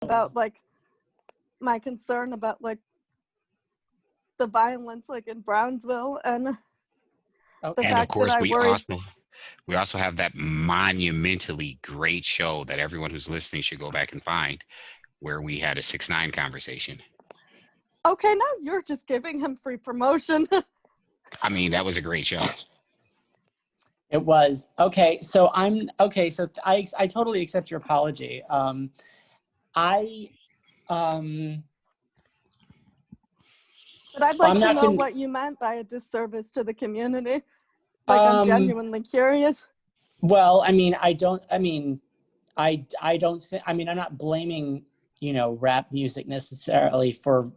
about like my concern about like the violence like in Brownsville and the And of fact that course, I worried. we also have that monumentally great show that everyone who's listening should go back and find, where we had a 6ix9ine conversation. Okay, now you're just giving him free promotion. I mean, that was a great show. It was. Okay, so I totally accept your apology. But I'd like to know what you meant by a disservice to the community. Like, I'm genuinely curious. Well, I mean, I don't think, I mean, I'm not blaming, rap music necessarily for,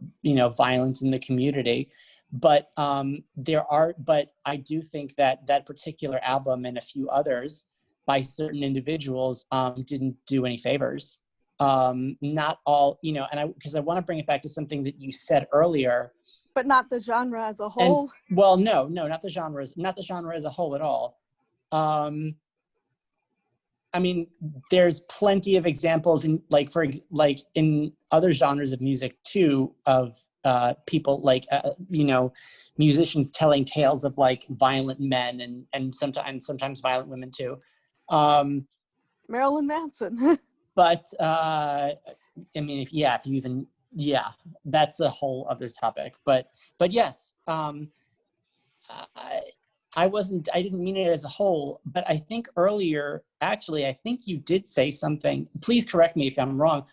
violence in the community. But but I do think that that particular album and a few others by certain individuals didn't do any favors. Not all, because I want to bring it back to something that you said earlier. But not the genre as a whole. And, well, no, not the genre as a whole at all. I mean, there's plenty of examples in in other genres of music too of people musicians telling tales of like violent men and sometimes violent women too. Marilyn Manson. But I mean, that's a whole other topic. But yes, I didn't mean it as a whole, but I think earlier, actually, I think you did say something, please correct me if I'm wrong,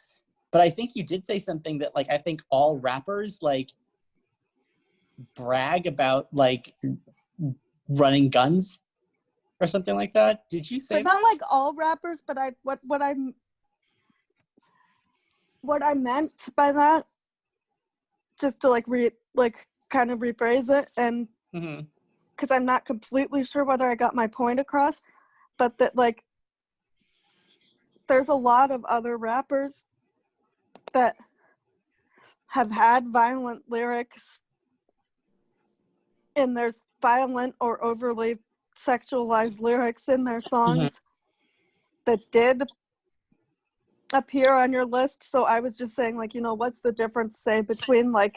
but I think you did say something that like, I think all rappers like brag about like running guns or something like that. Did you say But not like all rappers, but what I meant by that, just to kind of rephrase it, and because I'm not completely sure whether I got my point across, but that like there's a lot of other rappers that have had violent lyrics and there's violent or overly sexualized lyrics in their songs that did appear on your list. So I was just saying, like, what's the difference, say, between Lil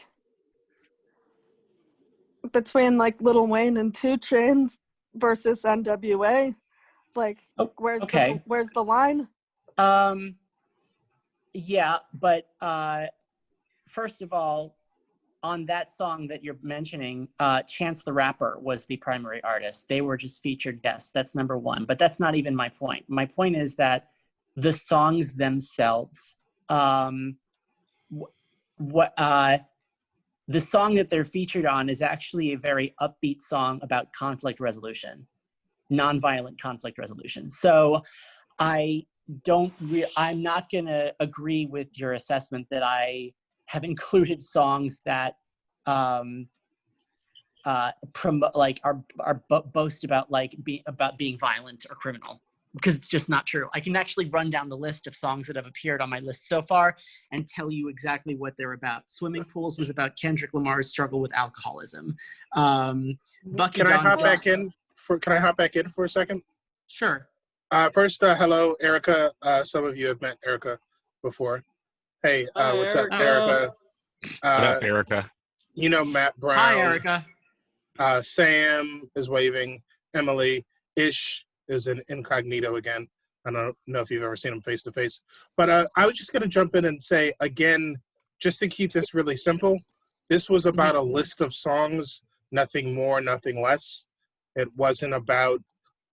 Wayne and 2 Chainz versus NWA? Like, where's the line? Yeah, but first of all, on that song that you're mentioning, Chance the Rapper was the primary artist. They were just featured guests. That's number one. But that's not even my point. My point is that the songs themselves, the song that they're featured on is actually a very upbeat song about conflict resolution, nonviolent conflict resolution. So I'm not going to agree with your assessment that I have included songs that promote boast about about being violent or criminal, because it's just not true. I can actually run down the list of songs that have appeared on my list so far and tell you exactly what they're about. Swimming Pools was about Kendrick Lamar's struggle with alcoholism. Can I hop back in for a second? Sure. First, hello, Erica. Some of you have met Erica before. Hey, what's up, Erica? What up, Erica? Matt Brown. Hi, Erica. Sam is waving. Emily. Ish is an incognito again. I don't know if you've ever seen him face to face. But I was just going to jump in and say, again, just to keep this really simple, this was about a list of songs, nothing more, nothing less. It wasn't about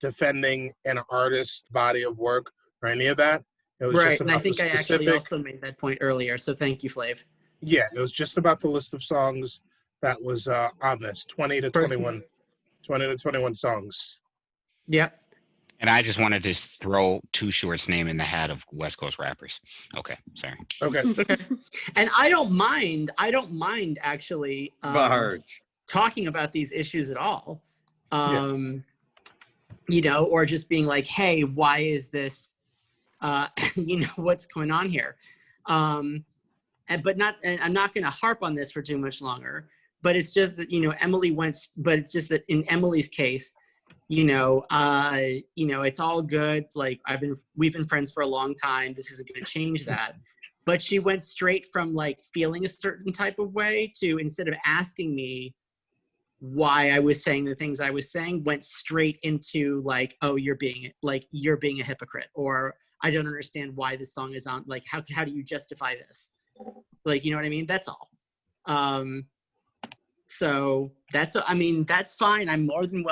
defending an artist's body of work or any of that. It was just about and I think I actually also made that point earlier, so thank you, Flav. Yeah, it was just about the list of songs that was on this, 20 to 21 songs. Yep. And I just wanted to throw Too Short's name in the hat of West Coast rappers. Okay, sorry. Okay. And I don't mind actually talking about these issues at all. Or just being like, hey, why is this, what's going on here? And I'm not going to harp on this for too much longer, but it's just that, it's just that in Emily's case, it's all good. Like we've been friends for a long time. This isn't going to change that. but she went straight from like feeling a certain type of way to, instead of asking me why I was saying the things I was saying, went straight into like, oh, you're being a hypocrite, or I don't understand why this song is on, like, how do you justify this? Like, you know what I mean? That's all. So that's fine. I'm more than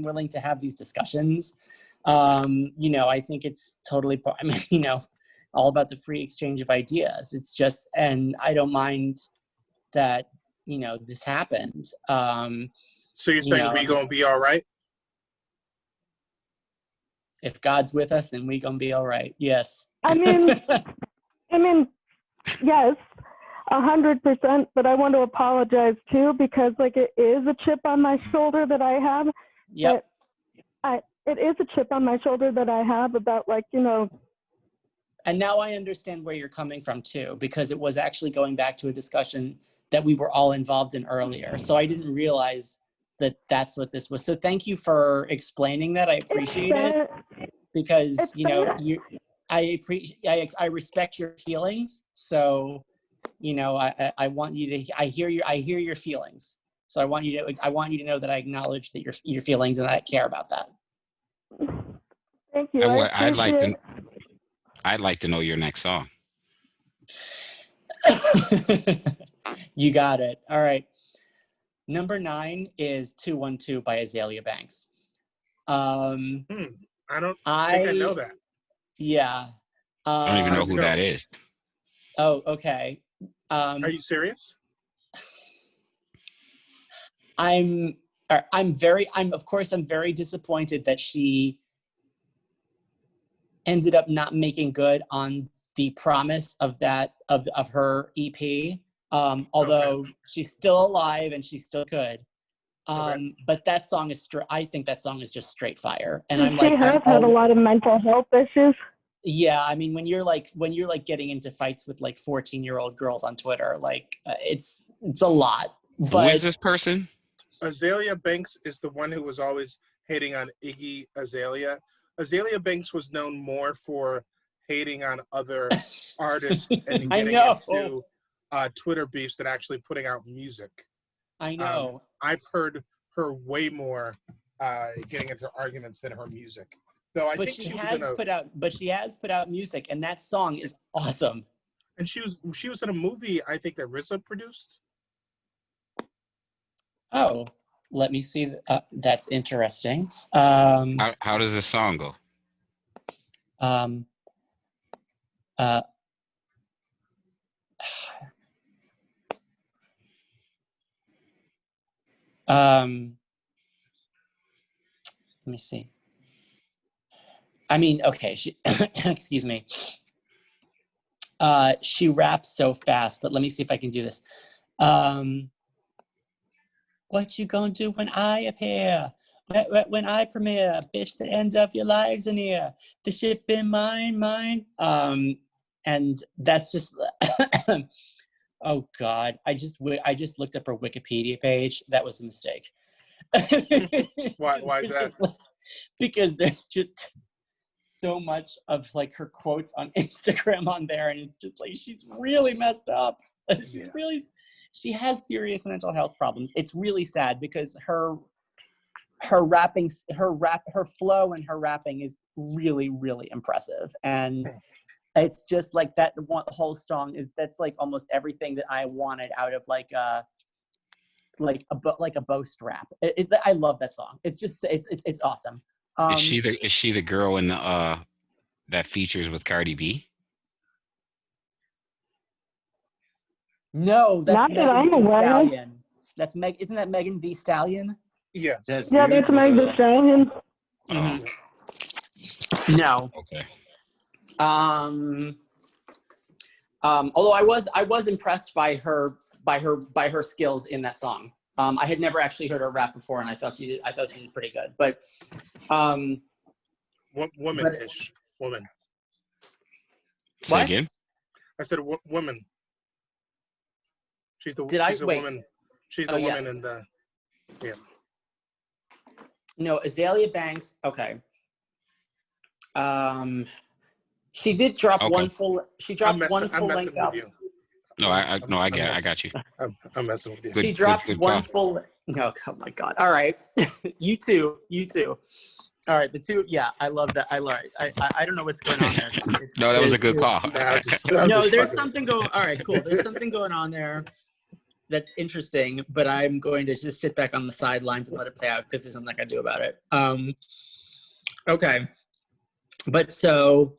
willing to have these discussions. I think it's totally, all about the free exchange of ideas. It's just, and I don't mind that, this happened. So you're saying we gonna be all right? If God's with us, then we gonna be all right. Yes. I mean, yes, 100%. But I want to apologize too, because like it is a chip on my shoulder that I have. Yep. It is a chip on my shoulder that I have about like, And now I understand where you're coming from too, because it was actually going back to a discussion that we were all involved in earlier. So I didn't realize that that's what this was. So thank you for explaining that. I appreciate it, because I respect your feelings. So I want you to. I hear your feelings. So I want you to know that I acknowledge that your feelings and I care about that. Thank you. I'd like to know your next song. You got it. All right. Number 9 is 212 by Azalea Banks. I don't think I know that. Yeah. I don't even know who that is. Oh, okay. Are you serious? I'm very disappointed that she ended up not making good on the promise of her EP. Although she's still alive and she's still good. But that song I think that song is just straight fire. And she has had a lot of mental health issues. Yeah, I mean, when you're getting into fights with like 14-year-old girls on Twitter, like it's a lot. But who is this person? Azalea Banks is the one who was always hating on Iggy Azalea. Azalea Banks was known more for hating on other artists and getting into Twitter beefs than actually putting out music. I know. I've heard her way more getting into arguments than her music. Though I think she has put out music, and that song is awesome. And she was in a movie, I think, that RZA produced. Oh, let me see. That's interesting. How does the song go? Let me see. I mean, okay, excuse me. She raps so fast, but let me see if I can do this. What you gonna do when I appear? When I premiere, bitch, that ends up your lives in here. The shit been mine. And that's just, oh God, I just looked up her Wikipedia page. That was a mistake. Why is that? Because there's just so much of like her quotes on Instagram on there, and it's just like she's really messed up. She has serious mental health problems. It's really sad because her rapping, her flow and her rapping is really, really impressive. And it's just like that whole song that's like almost everything that I wanted out of like a boast rap. I love that song. It's just it's awesome. Is she the girl in the that features with Cardi B? No, that's not that I'm aware of. Isn't that Megan Thee Stallion? Yes. That's Megan Thee Stallion. Mm-hmm. No. Okay. Although I was impressed by her skills in that song. I had never actually heard her rap before, and I thought she did pretty good. But woman-ish. Woman. Say again? I said woman. She's the woman. She's the woman in the No, Azalea Banks. Okay. She did drop Okay. one full. She dropped one I'm full messing length with album. you. No, I get it. I got you. I'm messing with you. Good, She dropped good one call. full. No, oh my God! All right, you too. All right, the two. Yeah, I love that. I don't know what's going on there. No, that was a good call. Nah, I'm just There's fucking. something going. All right, cool. There's something going on there that's interesting, but I'm going to just sit back on the sidelines and let it play out because there's nothing I can do about it. Okay, but so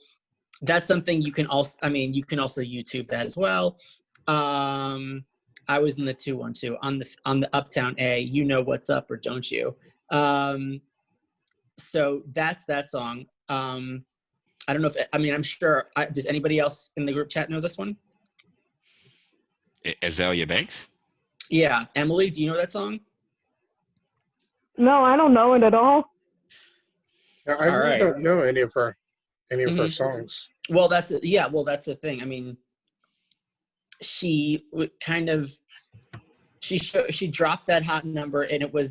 that's something you can also. I mean, you can also YouTube that as well. I was in the 212 on the Uptown A. You know what's up or don't you? So that's that song. I don't know if I'm sure. Does anybody else in the group chat know this one? Azalea Banks? Yeah. Emily, do you know that song? No, I don't know it at all. I really don't know any of her songs. Well, that's the thing. I mean, she kind of she dropped that hot number, and it went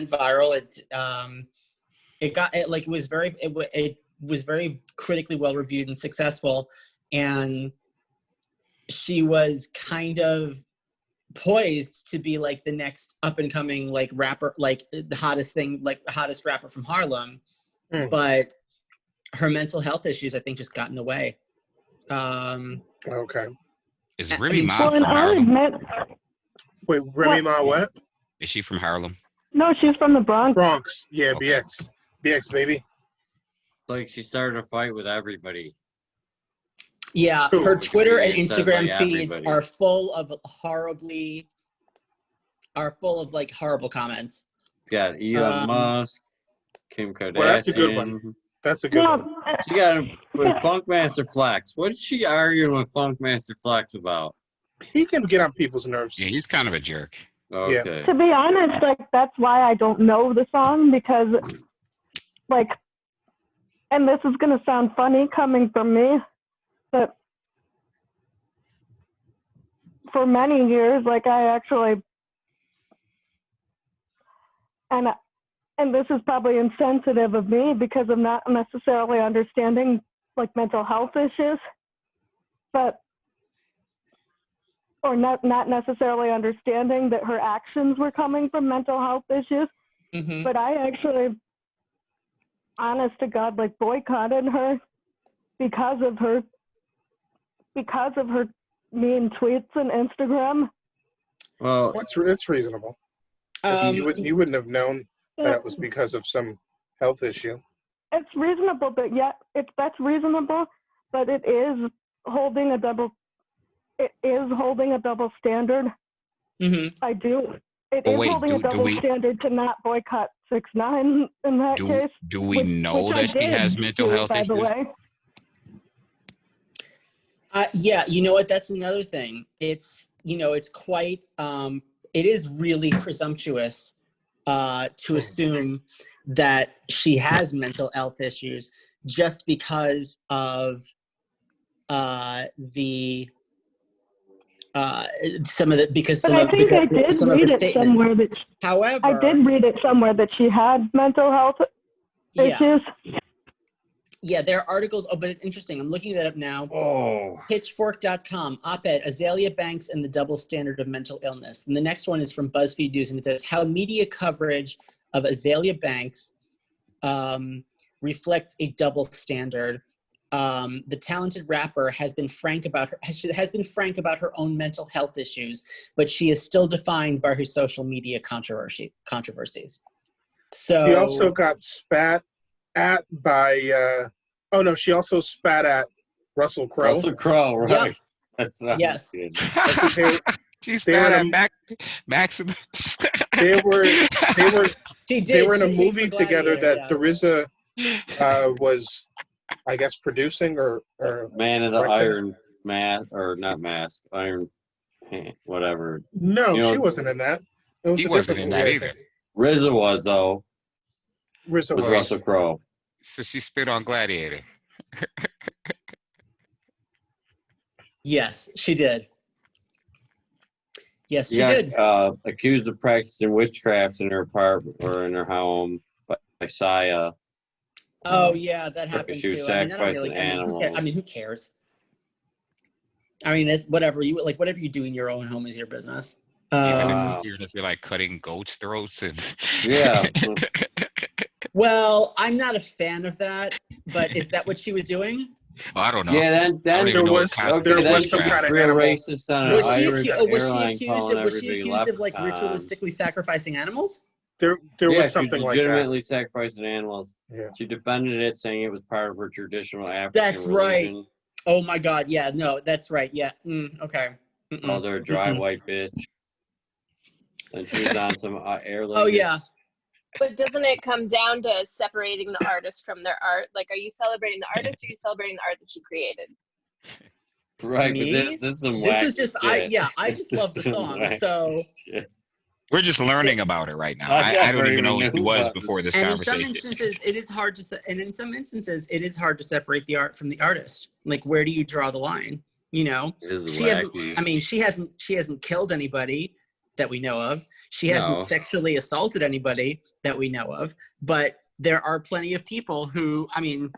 viral. It was very critically well reviewed and successful, and she was kind of poised to be like the next up and coming like rapper, like the hottest rapper from Harlem. But her mental health issues, I think, just got in the way. Okay. Is Remy Ma Well, from and I'll Harlem? admit, Wait, Remy Ma what? Is she from Harlem? no, she's from the Bronx. Bronx. Yeah, Okay. BX baby. Like she started a fight with everybody. Yeah, Cool. her Twitter and It says, Instagram like, feeds everybody. are full of like horrible comments. Got Elon Musk, Kim Kardashian. Well, that's a good one. That's a good one. She got him with Funkmaster Flex. What is she arguing with Funkmaster Flex about? He can get on people's nerves. Yeah, he's kind of a jerk. Okay. To be honest, like that's why I don't know the song, because like, and this is gonna sound funny coming from me, but for many years, like I actually, and this is probably insensitive of me because I'm not necessarily understanding like mental health issues, or not necessarily understanding that her actions were coming from mental health issues. Mm-hmm. But I actually, honest to God, like boycotted her because of her mean tweets and Instagram. Well, It's reasonable. You wouldn't have known that it was because of some health issue. It's reasonable, but that's reasonable, but it is holding a double standard. Mm-hmm. I do. It Well, is wait, holding a double standard to not boycott 6ix9ine in that case. Do we know which that she has mental health by issues? the way. Yeah, you know what? That's another thing. It's quite. It is really presumptuous to assume that she has mental health issues just because of the some of the because But some I of think I did some of her read it statements. somewhere that However, I did read it somewhere that she had mental health issues. Yeah, there are articles. Oh, but it's interesting. I'm looking that up now. oh, Pitchfork.com, op-ed, Azalea Banks and the Double Standard of Mental Illness. And the next one is from BuzzFeed News, and it says, how media coverage of Azalea Banks reflects a double standard. The talented rapper has been frank about her own mental health issues, but she is still defined by her social media controversies. So He also got spat at by she also spat at Russell Crowe. Russell Crowe, right? Yep. That's not Yes. good. She's they were bad in at Maximus. They were they were in a She did movie for together Gladiator, that the RZA was, I guess, producing or Man of the directing. Iron Mask, or not Mask, Iron, whatever. No, You know, she wasn't in that. It was He a wasn't different in that movie, I either. think. RZA was though, RZA with was. Russell Crowe. So she spit on Gladiator. Yes, she did. Yes, She she did. got accused of practicing witchcraft in her apartment or in her home by Saya. Oh yeah, that happened She was too. I mean, I don't really. sacrificing animals. Who cares? I mean, it's whatever whatever you do in your own home is your business. Wow. Even if you're like cutting goats' throats and Yeah. Well, I'm not a fan of that, but is that what she was doing? Oh, I don't know. Yeah, I then don't even know what was- costume there they was some grabbed. kind of real animal. racist on an Was she, Irish airline calling everybody like leprechauns. ritualistically sacrificing animals? There Yeah, was she something like that. legitimately sacrificing animals. Yeah. She defended it, saying it was part of her traditional African That's right. religion. Oh my God! Yeah, no, that's right. Yeah. Okay. Called her a dry white bitch. And she was on some Air Lingus. Oh yeah. But doesn't it come down to separating the artist from their art? Like, are you celebrating the artist or are you celebrating the art that she created? Right, Me? but this is some This wacky was just shit. I just love the This is song. wacky So shit. We're just learning about it right now. I I don't never even know who even she knew was about before this and in some conversation. instances it is hard to and in some instances it is hard to separate the art from the artist. Like, where do you draw the line? You know, This is she hasn't. wacky. I mean, she hasn't killed anybody that we know of. She hasn't No. sexually assaulted anybody that we know of. But there are plenty of people who, I mean,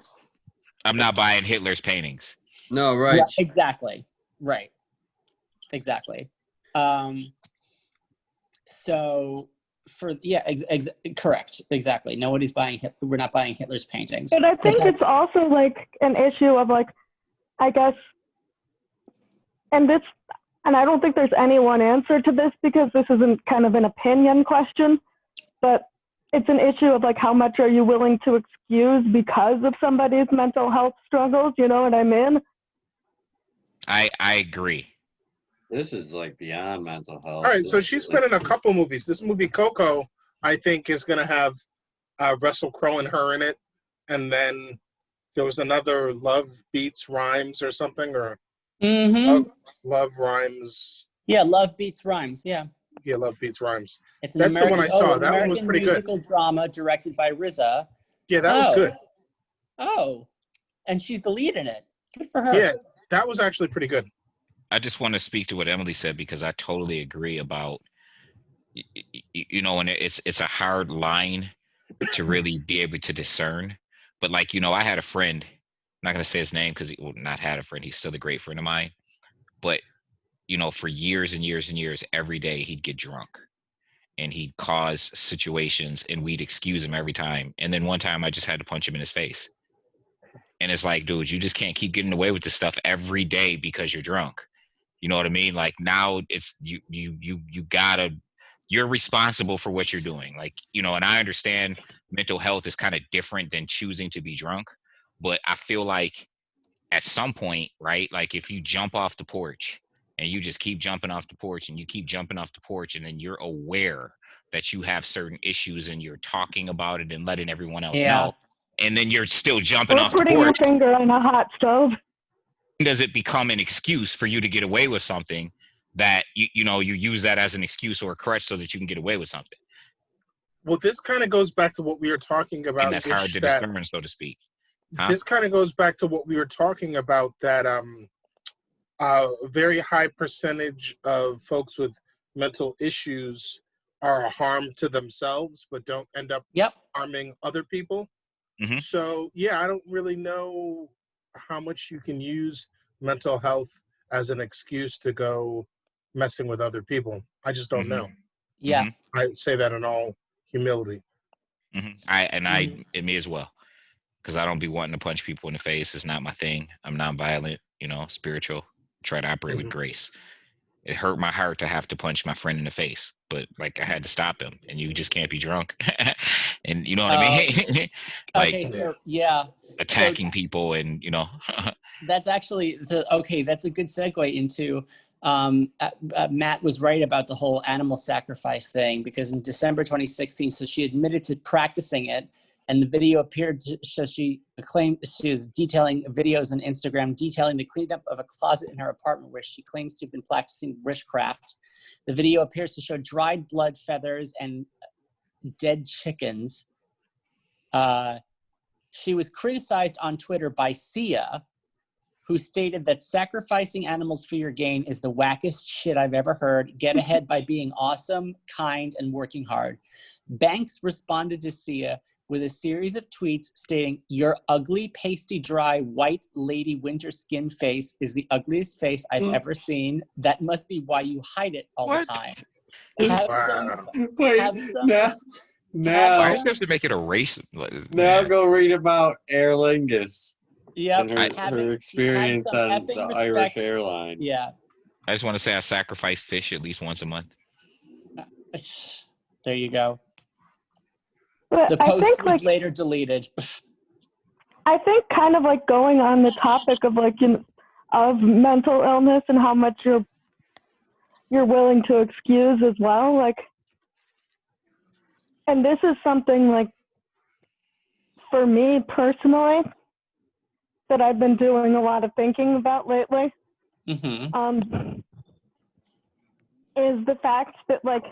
I'm not buying Hitler's paintings. No, right. yeah, exactly, right, exactly. So for correct, exactly. Nobody's buying. We're not buying Hitler's paintings. But I think it's also like an issue of like, I guess, and I don't think there's any one answer to this because this isn't kind of an opinion question, but it's an issue of like how much are you willing to excuse because of somebody's mental health struggles, you know what I mean? I agree. This is like beyond mental health. All right, so she's been in a couple movies. This movie Coco, I think, is going to have Russell Crowe and her in it, and then there was another Love Beats Rhymes or something, or Love Rhymes. Yeah, Love Beats Rhymes. Yeah. Yeah, Love Beats Rhymes. It's an That's the one I saw. an That one was American pretty good. musical drama directed by RZA. Yeah, that was good. Oh, and she's the lead in it. Good for her. Yeah, that was actually pretty good. I just want to speak to what Emily said because I totally agree about, you know, and it's a hard line to really be able to discern. But like, you know, I had a friend, I'm not going to say his name because not had a friend. He's still a great friend of mine. But, you know, for years and years and years, every day he'd get drunk and he'd cause situations and we'd excuse him every time. And then one time I just had to punch him in his face. And it's like, dude, you just can't keep getting away with this stuff every day because you're drunk. You know what I mean? Like now it's you gotta, you're responsible for what you're doing. Like, you know, and I understand mental health is kind of different than choosing to be drunk, but I feel like at some point, right? Like if you jump off the porch and you just keep jumping off the porch and you keep jumping off the porch and then you're aware that you have certain issues and you're talking about it and letting everyone else know. And then you're still jumping off the putting your porch. finger on a hot stove. Does it become an excuse for you to get away with something that you know you use that as an excuse or a crutch so that you can get away with something? Well, this kind of goes back to what we were talking about. And that's hard to discern, so to speak. Huh? This kind of goes back to what we were talking about, that a very high percentage of folks with mental issues are a harm to themselves, but don't end up harming other people. Mm-hmm. So, yeah, I don't really know how much you can use mental health as an excuse to go messing with other people. I just don't know. Yeah. I say that in all humility. And me as well, because I don't be wanting to punch people in the face. It's not my thing. I'm nonviolent, you know, spiritual. Try to operate with grace. It hurt my heart to have to punch my friend in the face, but like I had to stop him. And you just can't be drunk, and you know what I mean. Like, okay, so attacking people, and you know. That's actually okay. That's a good segue into. Matt was right about the whole animal sacrifice thing, because in December 2016, so she admitted to practicing it, and the video appeared to show she claimed she was detailing videos on Instagram detailing the cleanup of a closet in her apartment where she claims to have been practicing witchcraft. The video appears to show dried blood, feathers, and dead chickens. She was criticized on Twitter by Sia, who stated that sacrificing animals for your gain is the wackest shit I've ever heard. Get ahead by being awesome, kind, and working hard. Banks responded to Sia with a series of tweets stating, "Your ugly, pasty, dry, white lady winter skin face is the ugliest face I've ever seen. That must be why you hide it all What? the time." Wow. Wait, Have some, now, have now, Why some- does you have to make it a race? now Man. go read about Aer Lingus Yep, and her experience some on effing the respect. Irish airline. Yeah. I just want to say I sacrifice fish at least once a month. There you go. But The I post think was like later deleted. I think kind of like going on the topic of like of mental illness and how much you're willing to excuse as well. Like, and this is something like for me personally that I've been doing a lot of thinking about lately. Mm-hmm. Is the fact that like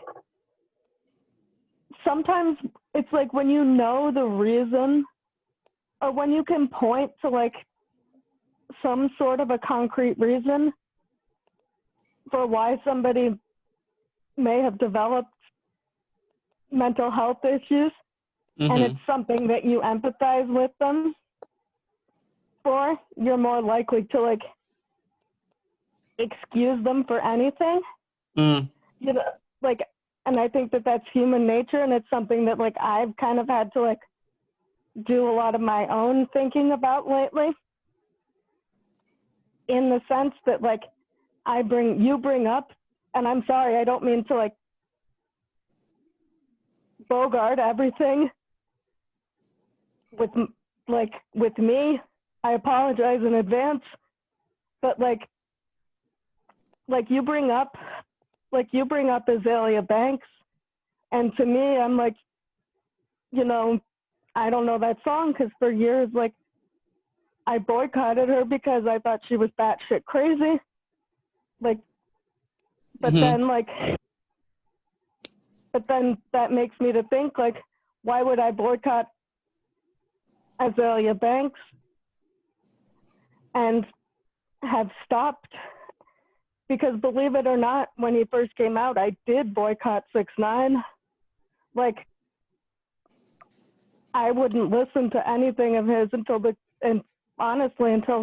sometimes it's like when you know the reason or when you can point to like some sort of a concrete reason for why somebody may have developed mental health issues, and it's something that you empathize with them for, you're more likely to like excuse them for anything. You know, like, and I think that that's human nature, and it's something that like I've kind of had to like do a lot of my own thinking about lately, in the sense that like you bring up, and I'm sorry, I don't mean to like bogart everything with me. I apologize in advance, but like you bring up Azalea Banks, and to me, I'm like, you know, I don't know that song because for years, like, I boycotted her because I thought she was batshit crazy. Like, but then that makes me to think, like, why would I boycott Azalea Banks and have stopped? Because believe it or not, when he first came out, I did boycott 6ix9ine. Like, I wouldn't listen to anything of his until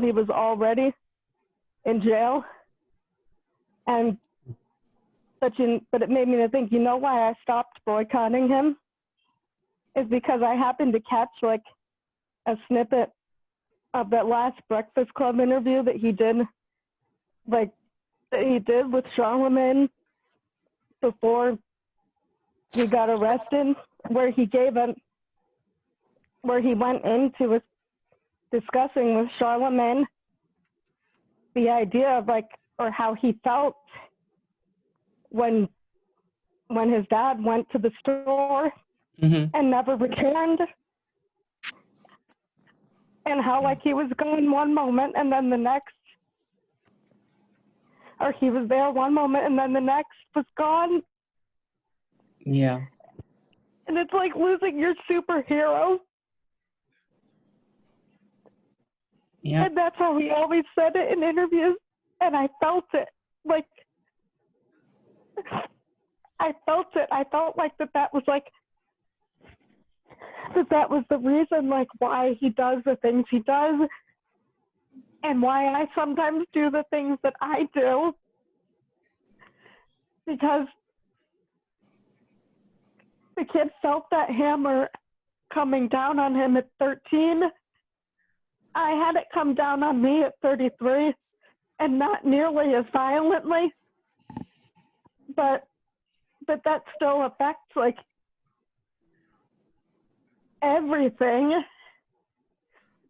he was already in jail. But it made me to think, you know why I stopped boycotting him? Is because I happened to catch like a snippet of that last Breakfast Club interview that he did, with Charlamagne before he got arrested, where he went into discussing with Charlamagne the idea of like, or how he felt when his dad went to the store and never returned, and how like he was gone one moment and then the next, or he was there one moment and then the next was gone. Yeah. And it's like losing your superhero. Yeah. And that's how he always said it in interviews. And I felt it. Like, I felt it. I felt like that was like, that was the reason, like, why he does the things he does, and why I sometimes do the things that I do. Because the kid felt that hammer coming down on him at 13. I had it come down on me at 33, and not nearly as violently. But that still affects, like, everything.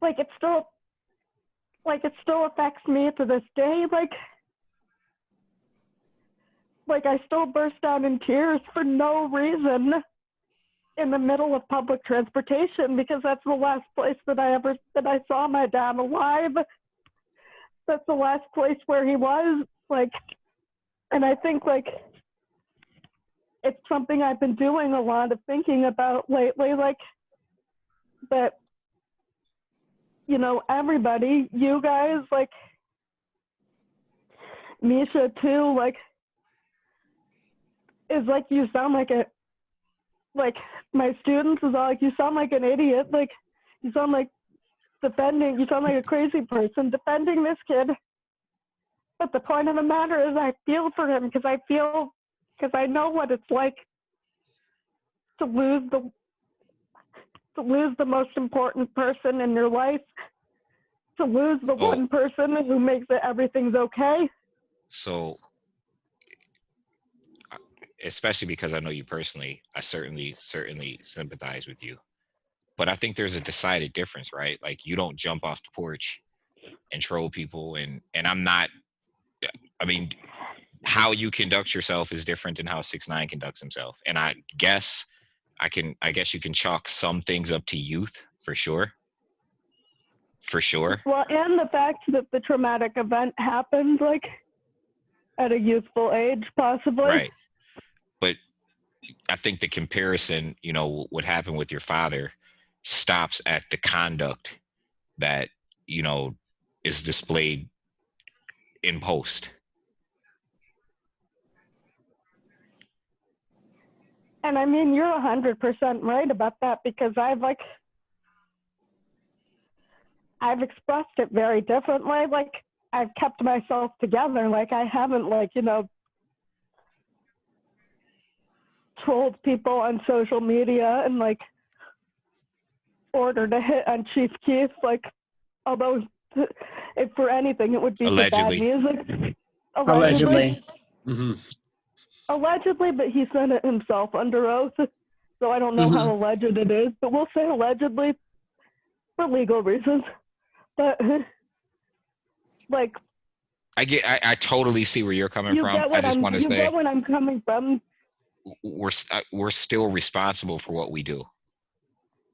Like, it still affects me to this day. Like I still burst out in tears for no reason in the middle of public transportation, because that's the last place that I saw my dad alive. That's the last place where he was. Like, and I think like it's something I've been doing a lot of thinking about lately, like that, you know, everybody, you guys, like Misha too, like, is like, you sound like like my students is all like, you sound like an idiot. Like, you sound like you sound like a crazy person defending this kid. But the point of the matter is I feel for him because I know what it's like to lose the most important person in your life, to lose the one person who makes it everything's okay. So, especially because I know you personally, I certainly sympathize with you. But I think there's a decided difference, right? Like, you don't jump off the porch and troll people, and I'm not. I mean, how you conduct yourself is different than how 6ix9ine conducts himself, and I guess you can chalk some things up to youth for sure. Well, and the fact that the traumatic event happened like at a youthful age, possibly. Right. But I think the comparison, what happened with your father stops at the conduct that, is displayed in post. And I mean, you're 100% right about that, because I've expressed it very differently. Like, I've kept myself together. Like, I haven't, trolled people on social media and, ordered a hit on Chief Keef. Like, although, if for anything, it would be for bad music. Allegedly. Mm-hmm. Allegedly, but he said it himself under oath. So I don't know how alleged it is, but we'll say allegedly for legal reasons. But, I totally see where you're coming from. I just want to say, you get where I'm coming from. We're still responsible for what we do.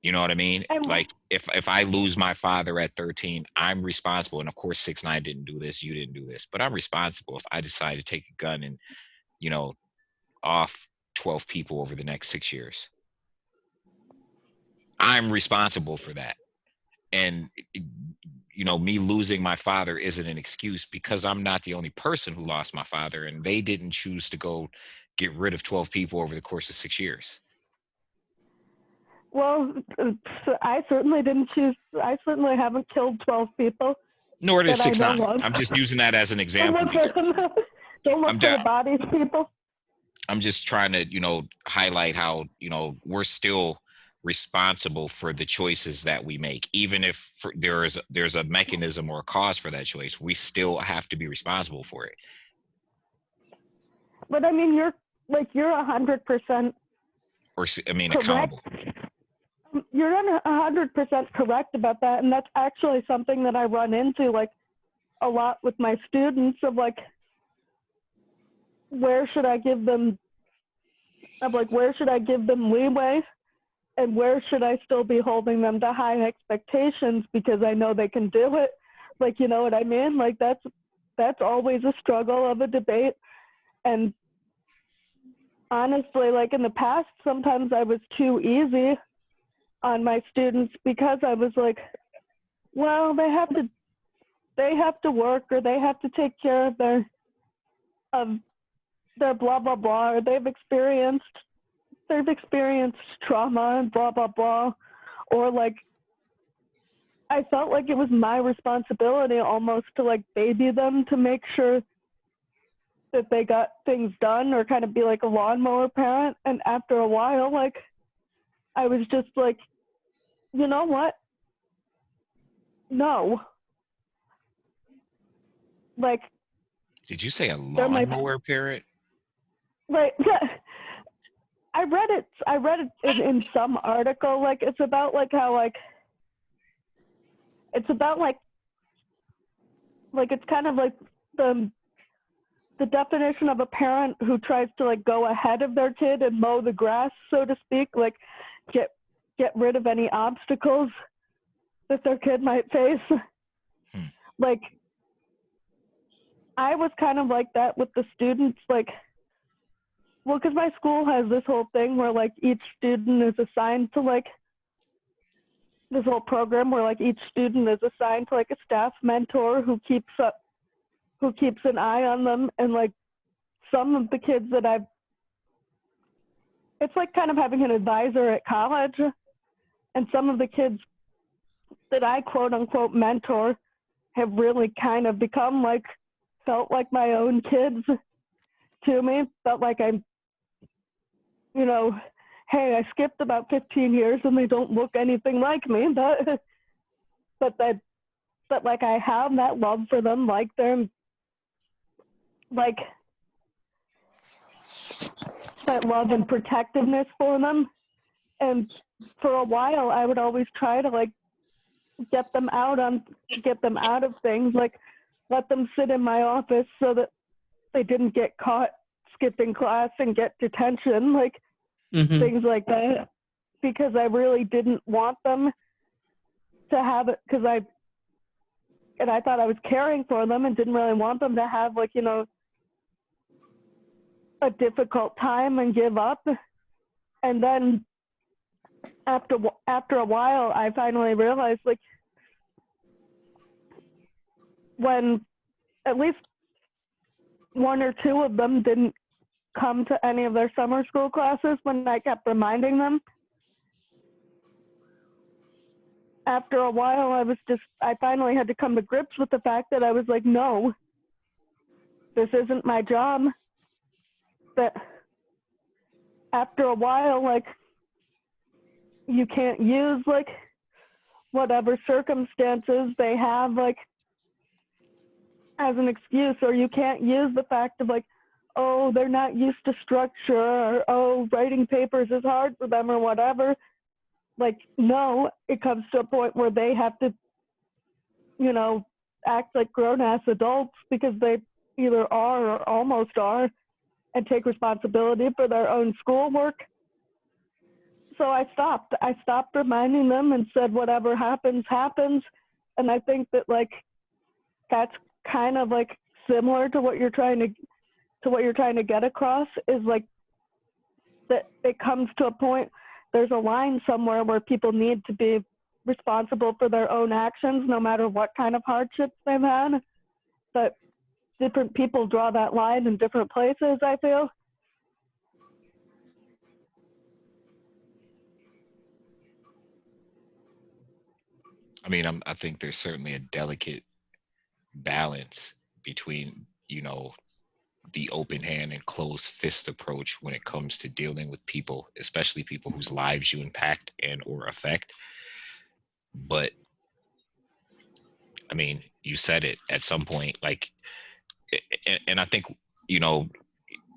You know what I mean? Like, if I lose my father at 13, I'm responsible. And of course, 6ix9ine didn't do this, you didn't do this, but I'm responsible if I decide to take a gun and, off 12 people over the next 6 years. I'm responsible for that. And, me losing my father isn't an excuse, because I'm not the only person who lost my father, and they didn't choose to go get rid of 12 people over the course of 6 years. Well, I certainly didn't choose. I certainly haven't killed 12 people. Nor did 6ix9ine. I'm just using that as an example. Don't look for the bodies, people. I'm just trying to, highlight how, we're still responsible for the choices that we make. Even if there's a mechanism or a cause for that choice, we still have to be responsible for it. But I mean, you're 100%. Accountable. You're 100% correct about that, and that's actually something that I run into a lot with my students of where should I give them leeway, and where should I still be holding them to high expectations because I know they can do it. You know what I mean? That's always a struggle of a debate. And honestly, in the past, sometimes I was too easy on my students because I was well, they have to work, or they have to take care of their blah blah blah, or they've experienced trauma and blah blah blah, or I felt like it was my responsibility almost to baby them to make sure that they got things done, or kind of be a lawnmower parent. And after a while, I was just you know what? No. Did you say a lawnmower parent? I read it in some article. It's about how it's about it's kind of the definition of a parent who tries to go ahead of their kid and mow the grass, so to speak, get rid of any obstacles that their kid might face. I was kind of like that with the students, because my school has this whole thing where each student is assigned to this whole program where each student is assigned to a staff mentor who keeps an eye on them. And some of the kids that I've it's like kind of having an advisor at college. And some of the kids that I quote unquote mentor have really kind of become like, felt like my own kids to me. Felt like I'm, you know, hey, I skipped about 15 years and they don't look anything like me, but like I have that love for them, like they're like that love and protectiveness for them. And for a while I would always try to like get them out of things, like let them sit in my office so that they didn't get caught skipping class and get detention, like things like that, because I really didn't want them to have it, because I thought I was caring for them and didn't really want them to have like, you know, a difficult time and give up. And then after a while, I finally realized, like, when at least one or two of them didn't come to any of their summer school classes, when I kept reminding them, after a while, I finally had to come to grips with the fact that I was like, no, this isn't my job. But after a while, like, you can't use like whatever circumstances they have like as an excuse, or you can't use the fact of like, oh, they're not used to structure, or oh, writing papers is hard for them, or whatever. Like, no, it comes to a point where they have to, you know, act like grown-ass adults, because they either are or almost are, and take responsibility for their own schoolwork. So I stopped reminding them and said, whatever happens, happens. And I think that like, that's kind of like similar to what you're trying to get across, is like that it comes to a point, there's a line somewhere where people need to be responsible for their own actions, no matter what kind of hardships they've had. But different people draw that line in different places, I feel. I mean, I think there's certainly a delicate balance between, you know, the open hand and closed fist approach when it comes to dealing with people, especially people whose lives you impact and or affect. But I mean, you said it at some point, like, and I think, you know,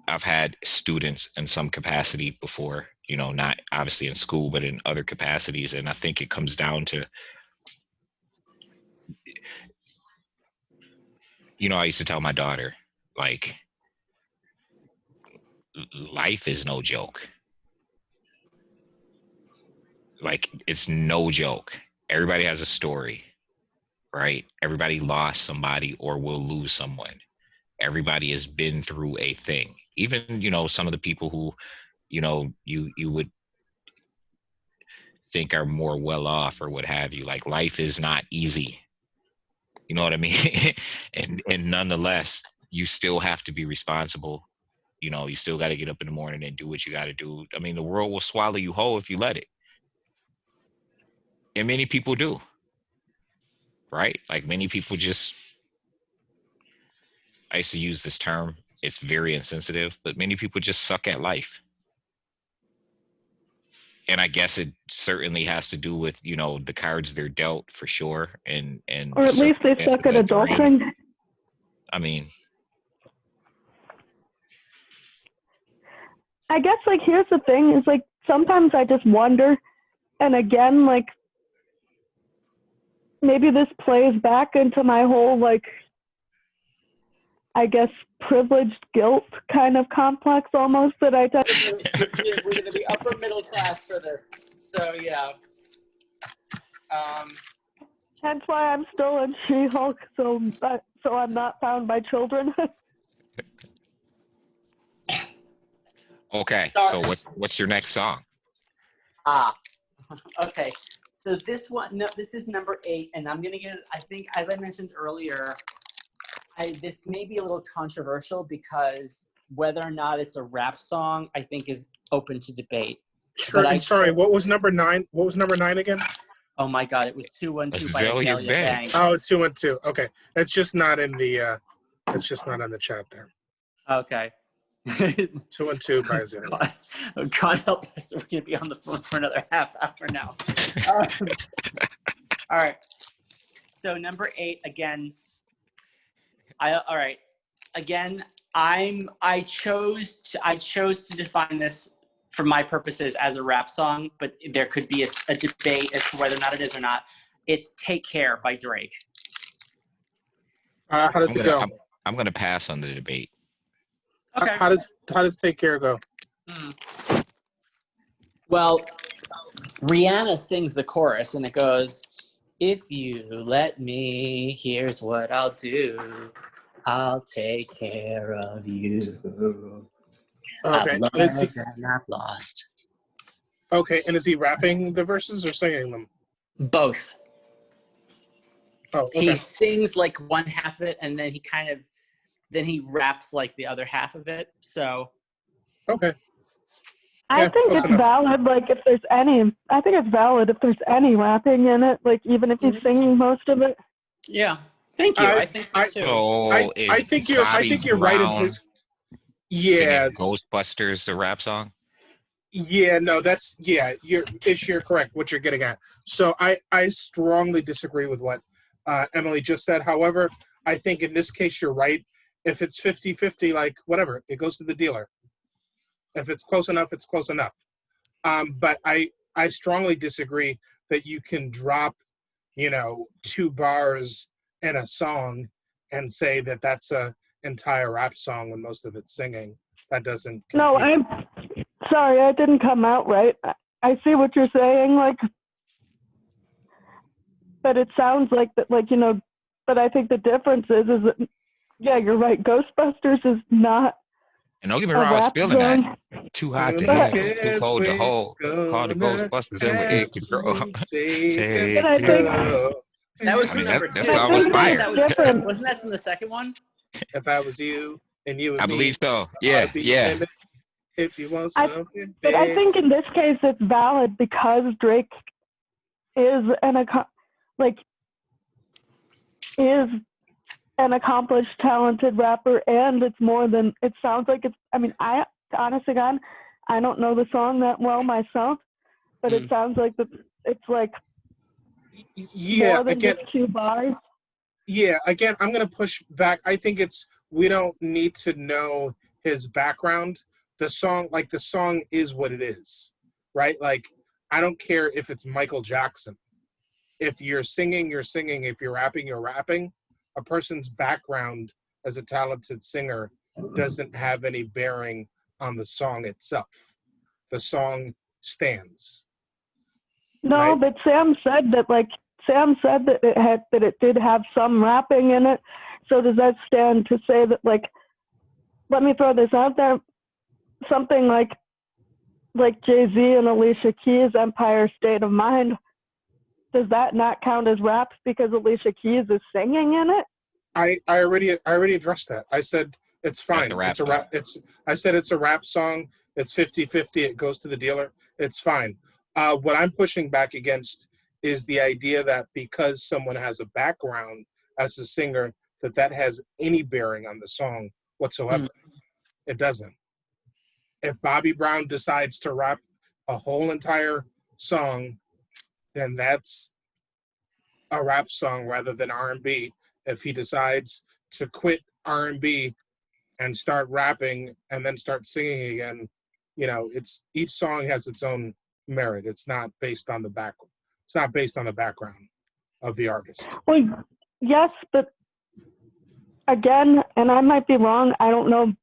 I've had students in some capacity before, you know, not obviously in school, but in other capacities. And I think it comes down to, you know, I used to tell my daughter, like, life is no joke. Like, it's no joke. Everybody has a story, right? Everybody lost somebody or will lose someone. Everybody has been through a thing. Even, you know, some of the people who, you know, you would think are more well off or what have you. Like, life is not easy. You know what I mean? and nonetheless, you still have to be responsible. You know, you still got to get up in the morning and do what you got to do. I mean, the world will swallow you whole if you let it. And many people do. Right? Like, many people just, I used to use this term, it's very insensitive, but many people just suck at life. And I guess it certainly has to do with, you know, the cards they're dealt, for sure. And or at least they suck at adulting. I mean, I guess, like, here's the thing, is like, sometimes I just wonder, and again, like, maybe this plays back into my whole, like, I guess, privileged guilt kind of complex almost that I tell. We're going to be upper middle class for this. So, yeah. That's why I'm still in She-Hulk, so I'm not found by children. okay. Sorry. So what's your next song? Okay. So this one, no, this is number 8, and I'm gonna get. I think, as I mentioned earlier, this may be a little controversial because whether or not it's a rap song, I think is open to debate. Sure. But And sorry, what was number 9? What was number 9 again? Oh my God, it was 212 by Azalea Azalea Banks. Banks. Oh, 212. Okay, it's just not in the. It's just not on the chat there. Okay. 212 by Azalea. God help us, we're gonna be on the phone for another half hour now. All right. So number 8 again. All right. Again, I chose to define this for my purposes as a rap song, but there could be a debate as to whether or not it is or not. It's "Take Care" by Drake. How does it go? I'm gonna pass on the debate. Okay. How does Take Care go? Well, Rihanna sings the chorus, and it goes, "If you let me, here's what I'll do. I'll take care of you. Okay. I've loved Is he, and I've lost." okay, and is he rapping the verses or singing them? Both. Oh, He okay. sings like one half of it, and then he raps like the other half of it. So Okay. I Yeah, think close it's enough. valid. Like if there's any, I think it's valid if there's any rapping in it. Like even if he's singing most of it. yeah, thank you. I think so too. So I think you're right in Brown his. Yeah, singing Ghostbusters, the rap song. yeah, no, that's you're correct. What you're getting at. So I strongly disagree with what Emily just said. However, I think in this case you're right. If it's 50-50, like whatever, it goes to the dealer. If it's close enough, it's close enough. But I strongly disagree that you can drop, 2 bars in a song and say that that's a entire rap song when most of it's singing. That doesn't. No, I'm sorry, I didn't come out right. I see what you're saying, like, but it sounds like that, like, but I think the difference is that, yeah, you're right. Ghostbusters is not. And don't get me a wrong, I was rap feeling song. that. Too hot to But handle, too cold to hold. Call the Ghostbusters and we're eight to grow. But I think That was I from mean, number that's 2. almost fire. Wasn't that from the second one? If I was you and you and I me, believe so. Yeah, I'd be yeah. timid. If you want I- something But I big. think in this case it's valid because Drake is an accomplished, talented rapper, and it's more than it sounds like. It's. I mean, honest to God, I don't know the song that well myself, but it sounds like it's like Yeah, more than again, just 2 bars. yeah, again, I'm gonna push back. I think we don't need to know his background. The song is what it is, right? Like, I don't care if it's Michael Jackson. If you're singing, you're singing. If you're rapping, you're rapping. A person's background as a talented singer doesn't have any bearing on the song itself. The song stands. No, Right. but Sam said that it did have some rapping in it. So does that stand to say that, like, let me throw this out there, something like Jay-Z and Alicia Keys' Empire State of Mind, does that not count as raps because Alicia Keys is singing in it? I already addressed that. I said it's fine. That's a It's a rap rap. I said it's a rap song. It's 50-50. It goes to the dealer. It's fine. What I'm pushing back against is the idea that because someone has a background as a singer, that has any bearing on the song whatsoever. It doesn't. If Bobby Brown decides to rap a whole entire song, then that's a rap song rather than R&B. If he decides to quit R&B and start rapping and then start singing again, it's each song has its own merit. It's not based on the background. It's not based on the background of the artist. Well, yes, but again, and I might be wrong, I don't know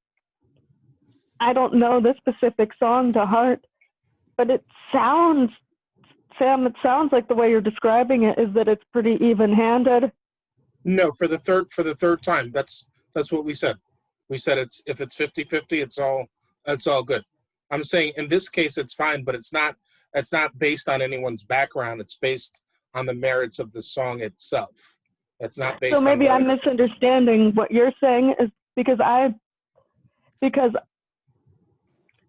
the specific song to heart, but it sounds, Sam, like the way you're describing it is that it's pretty even-handed. No, for the third time. That's what we said. We said if it's 50-50, it's all good. I'm saying in this case it's fine, but it's not based on anyone's background. It's based on the merits of the song itself. It's not based So maybe on I'm misunderstanding what you're saying, is because because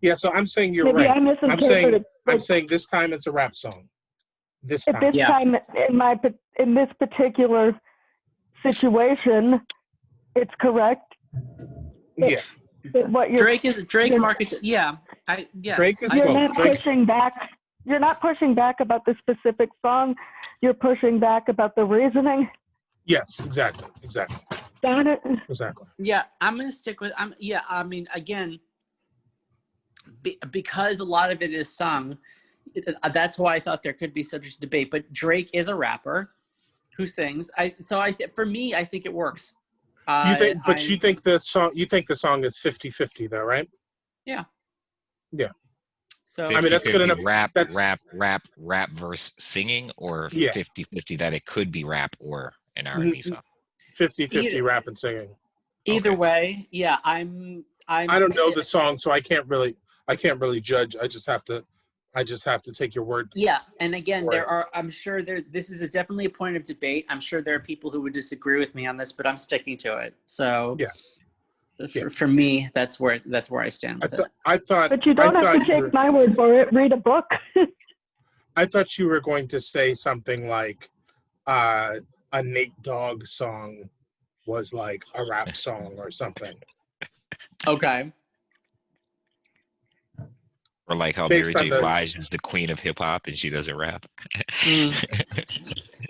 Yeah, so I'm saying you're maybe right. I misinterpreted. I'm saying this time it's a rap song. This At time. this Yeah. time in this particular situation, it's correct. Yeah. What you're Drake you're- markets. Yeah, yes. Drake is you're both. not Drake- pushing back. You're not pushing back about the specific song. You're pushing back about the reasoning. Yes, exactly. Got it? Exactly. Yeah, I'm gonna stick with. I mean, again, because a lot of it is sung. That's why I thought there could be subject to debate. But Drake is a rapper who sings. For me, I think it works. You think the song is 50-50 though, right? So 50, I mean, that's good enough. Rap, That's- rap versus singing, or Yeah. 50-50 that it could be rap or an R&B song. 50-50 rap and singing. either Okay. way, yeah, I'm. I don't know the song, so I can't really judge. I just have to take your word. Yeah, and again, Right. I'm sure this is definitely a point of debate. I'm sure there are people who would disagree with me on this, but I'm sticking to it. So Yeah. For me, that's where I stand with it. I thought. But you don't have to take my word for it. Read a book. I thought you were going to say something like a Nate Dogg song was like a rap song or something. Okay. Or like how Based Mary on J. the- Blige is the queen of hip hop and she doesn't rap.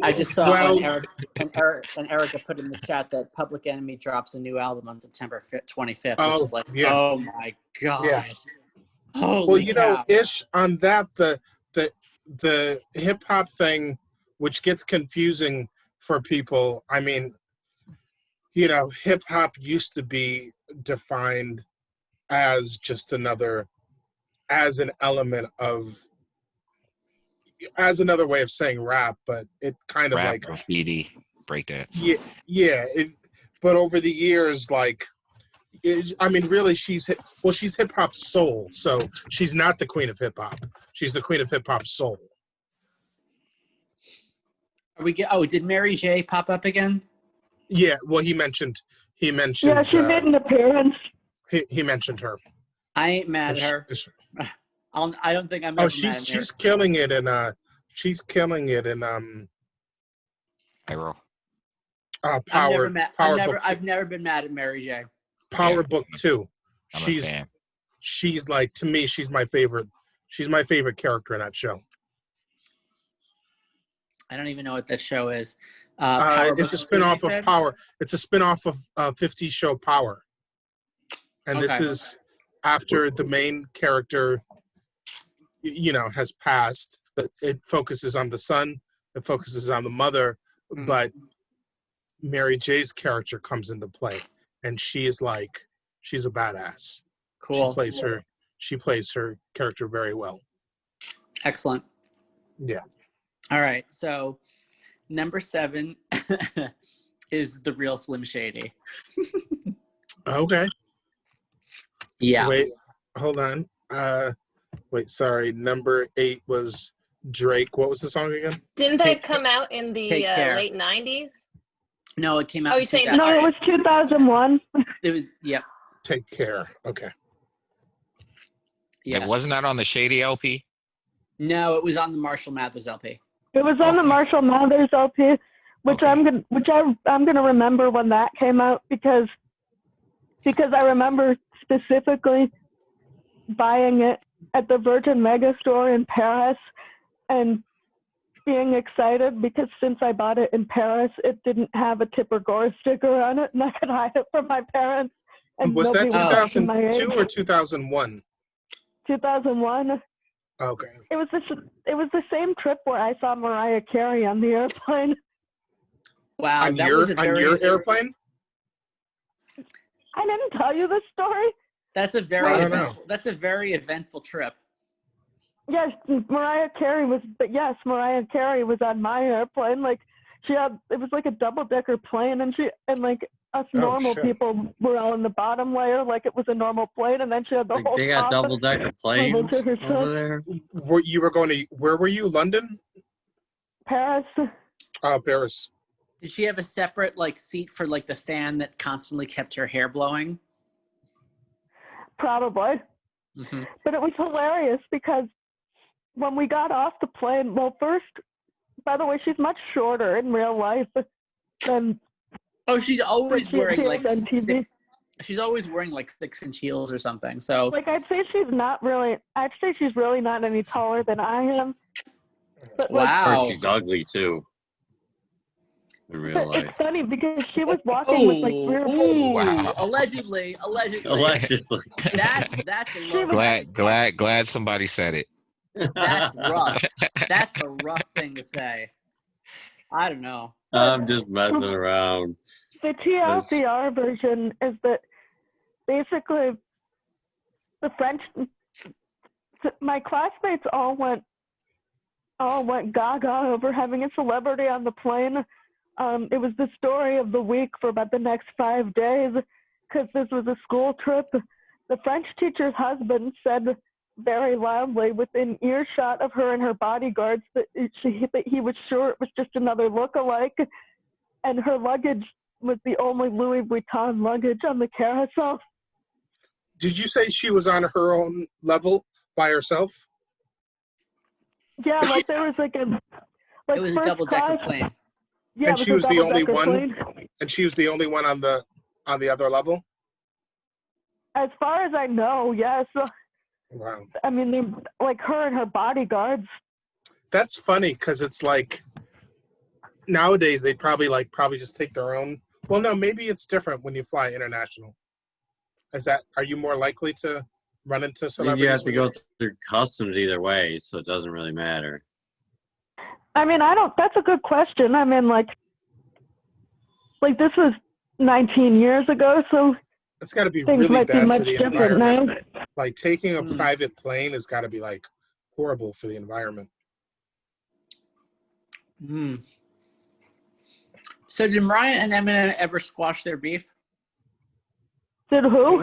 I just saw Well- Erica put in the chat that Public Enemy drops a new album on September 25th, which Oh, is like, yeah. oh my god. Yeah. Holy Well, you know, cow. ish on that the hip hop thing, which gets confusing for people. I mean, you know, hip hop used to be defined as just another way of saying rap, but it kind of Rap, like graffiti, breakdance. yeah. But over the years, like, I mean, really, she's hip hop soul, so she's not the queen of hip hop. She's the queen of hip hop soul. Did Mary J pop up again? Yeah, well, he mentioned. Yeah, she made an appearance. He mentioned her. I ain't mad at her. I don't think I'm ever mad at her. She's killing it in Pyro. Power. I've never been mad at Mary J. Power Yeah. Book 2. I'm a fan. She's like, to me, she's my favorite. She's my favorite character in that show. I don't even know what that show is. It's a spin-off of Power. It's a spin-off of 50's show Power. And this Okay. is after the main character, has passed. But it focuses on the son. It focuses on the mother. Mhm. But Mary J's character comes into play, and she's a badass. Cool. She plays her character very well. Excellent. Yeah. All right. So number 7 is the real Slim Shady. Okay. Yeah. Wait, hold on. Sorry. Number 8 was Drake. What was the song again? Didn't Take that come out in the Take Care. late 90s? No, it came out. Oh, in you're saying 2000. the No, it was 2001. It was. Yep. Take Care. Okay. Yes. It wasn't that on the Shady LP? No, it was on the Marshall Mathers LP. It was on the Okay. Marshall Mathers LP, which Okay. I'm gonna remember when that came out because I remember specifically buying it at the Virgin Mega store in Paris and being excited because since I bought it in Paris, it didn't have a Tipper Gore sticker on it, and I could hide it from my parents. And Was that nobody would question my age. 2002 or 2001? 2001. Okay. It was the same trip where I saw Mariah Carey on the airplane. Wow, On that your was a very airplane? I didn't tell you this story. That's a I very don't know. eventful, that's a very eventful trip. Yes, Mariah Carey was on my airplane. Like it was like a double-decker plane, and like us normal shit. people were all in the bottom layer, like it was a normal plane, and then she had the whole They got top double decker planes to herself. over there. Where were you? London? Paris. Paris. Did she have a separate seat for the fan that constantly kept her hair blowing? probably. Mhm. But it was hilarious because when we got off the plane, well, first, by the way, she's much shorter in real life than Oh, she's always she wearing appears like on TV. she's always wearing like 6-inch heels or something. So Like, I'd say she's really not any taller than I am. But like, Or wow. she's ugly too. In real but it's life. funny because she was walking with like Ooh, rear. Wow. allegedly. Allegedly. That's a low. Glad somebody said it. That's rough. That's a rough thing to say. I don't know. I'm just messing around. The TLDR version is that basically the French, my classmates all went gaga over having a celebrity on the plane. It was the story of the week for about the next 5 days because this was a school trip. The French teacher's husband said very loudly within earshot of her and her bodyguards that he was sure it was just another look-alike, and her luggage was the only Louis Vuitton luggage on the carousel. Did you say she was on her own level by herself? Yeah, like there was like a like It was a first double-decker class. plane. Yeah, And it she a was the only double-decker one? plane. And she was the only one on the other level? As far as I know, yes. Wow. I mean, they, like her and her bodyguards. That's funny because it's like nowadays they'd probably just take their own. Well, no, maybe it's different when you fly international. Are you more likely to run into celebrities? You have to go through customs either way, so it doesn't really matter. I mean, that's a good question. I mean, like this was 19 years ago, so it's got to be things really might be bad much for the different now. environment. Like taking a private plane has got to be like horrible for the environment. So did Mariah and Eminem ever squash their beef? Did who?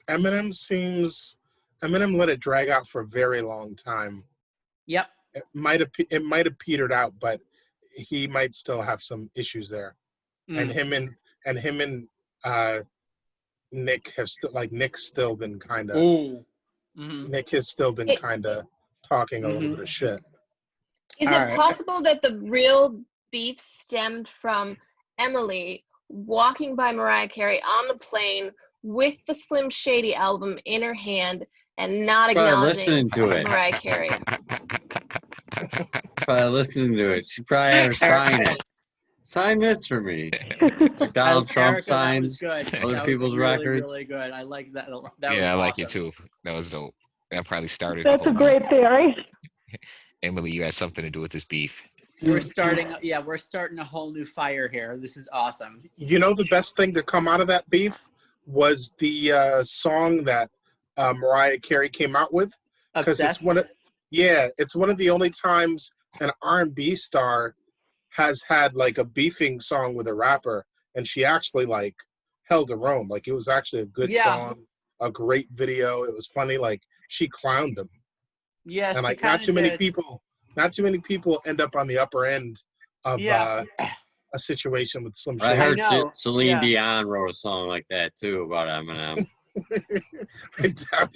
Eminem let it drag out for a very long time. Yep. It might have petered out, but he might still have some issues there. And him and Nick have Nick's still been kind of. Nick has still been kind of talking a little bit of shit. Is it possible that the real beef stemmed from Emily walking by Mariah Carey on the plane with the Slim Shady album in her hand and not acknowledging Mariah Carey? Probably listening to it. She probably had her sign it. Sign this for me. Donald Trump signs other people's records. Really good. I like that. I like it too. That was dope. That probably started. That's a great theory. Emily, you had something to do with this beef. We're starting a whole new fire here. This is awesome. You know, the best thing to come out of that beef was the song that Mariah Carey came out with, because it's one of the only times an R&B star has had like a beefing song with a rapper, and she actually like held her own. Like it was actually a good song, a great video. It was funny. Like she clowned him. Yes, and like not too many people end up on the upper end of a situation with Slim Shady. I heard Celine Dion wrote a song like that too about Eminem.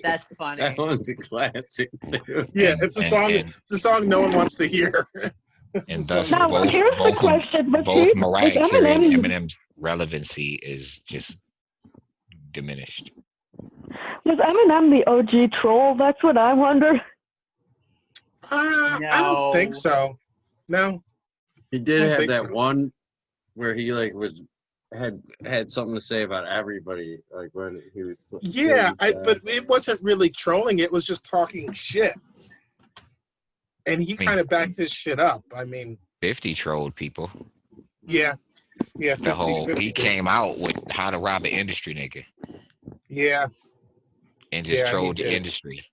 That's funny. That one's a classic too. Yeah, it's a song no one wants to hear. And thus, now, here's the question: both Mariah Carey and Eminem's relevancy is just diminished. Was Eminem the OG troll? That's what I wonder. I don't think so. No. He did have that one where he like had something to say about everybody, like when he was. Yeah, but it wasn't really trolling. It was just talking shit. And he kind of backed his shit up. I mean, 50 trolled people. Yeah. Yeah. He came out with how to rob an industry nigga. Yeah. And just trolled the industry.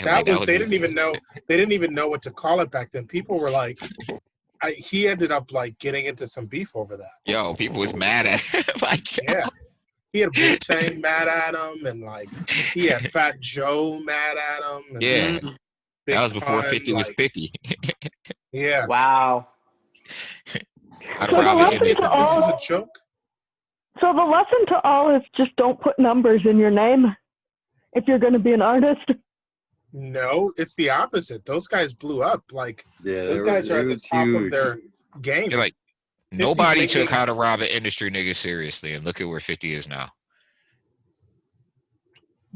They didn't even know what to call it back then. People were like, he ended up like getting into some beef over that. Yo, people was mad at him. Yeah. He had Wu-Tang mad at him, and like he had Fat Joe mad at him. And yeah. That was before 50 was 50. Yeah. Wow. This is a joke. So the lesson to all is just don't put numbers in your name. if you're going to be an artist. No, it's the opposite. Those guys blew up. Like those they guys are at the was top huge. of their game. You're like 50's nobody making- took How to Rob an Industry Nigga seriously, and look at where 50 is now.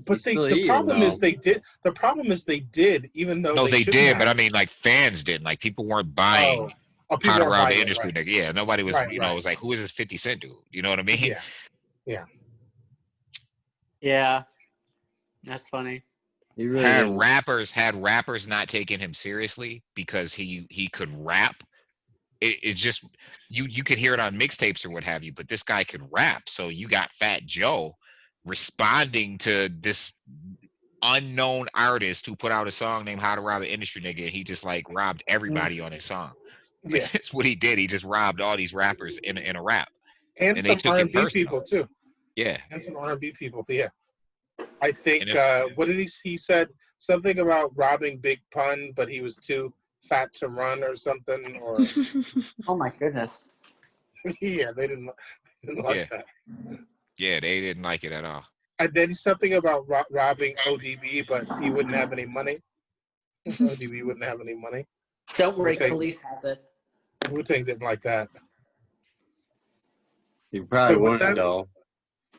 But He's still the eating, problem is though. they did. The problem is they did, even though No, they shouldn't did, have. but I mean, like fans didn't. Like people weren't buying people How to weren't Rob buying an it, Industry right. Nigga. Yeah, nobody was. Right, You know, right. it was like, who is this 50 Cent dude? You know what I mean? Yeah. Yeah, that's funny. He really had didn't. rappers not taking him seriously because he could rap. It's just you could hear it on mixtapes or what have you, but this guy could rap. So you got Fat Joe responding to this unknown artist who put out a song named How to Rob an Industry Nigga, and he just like robbed everybody on his song. Like, Yeah. that's what he did. He just robbed all these rappers in a rap. And And they some took it R&B personal. people too. Yeah. And some R&B people. Yeah. I think. And What did he said? Something about robbing Big Pun, but he was too fat to run or something. Or Oh my goodness. yeah, they didn't like Yeah. that. Yeah, they didn't like it at all. And then something about robbing ODB, but he wouldn't have any money. ODB wouldn't have any money. Don't worry, Okay. Khalees has it. Wu-Tang didn't like that. He probably Wait, what's wouldn't, that? though.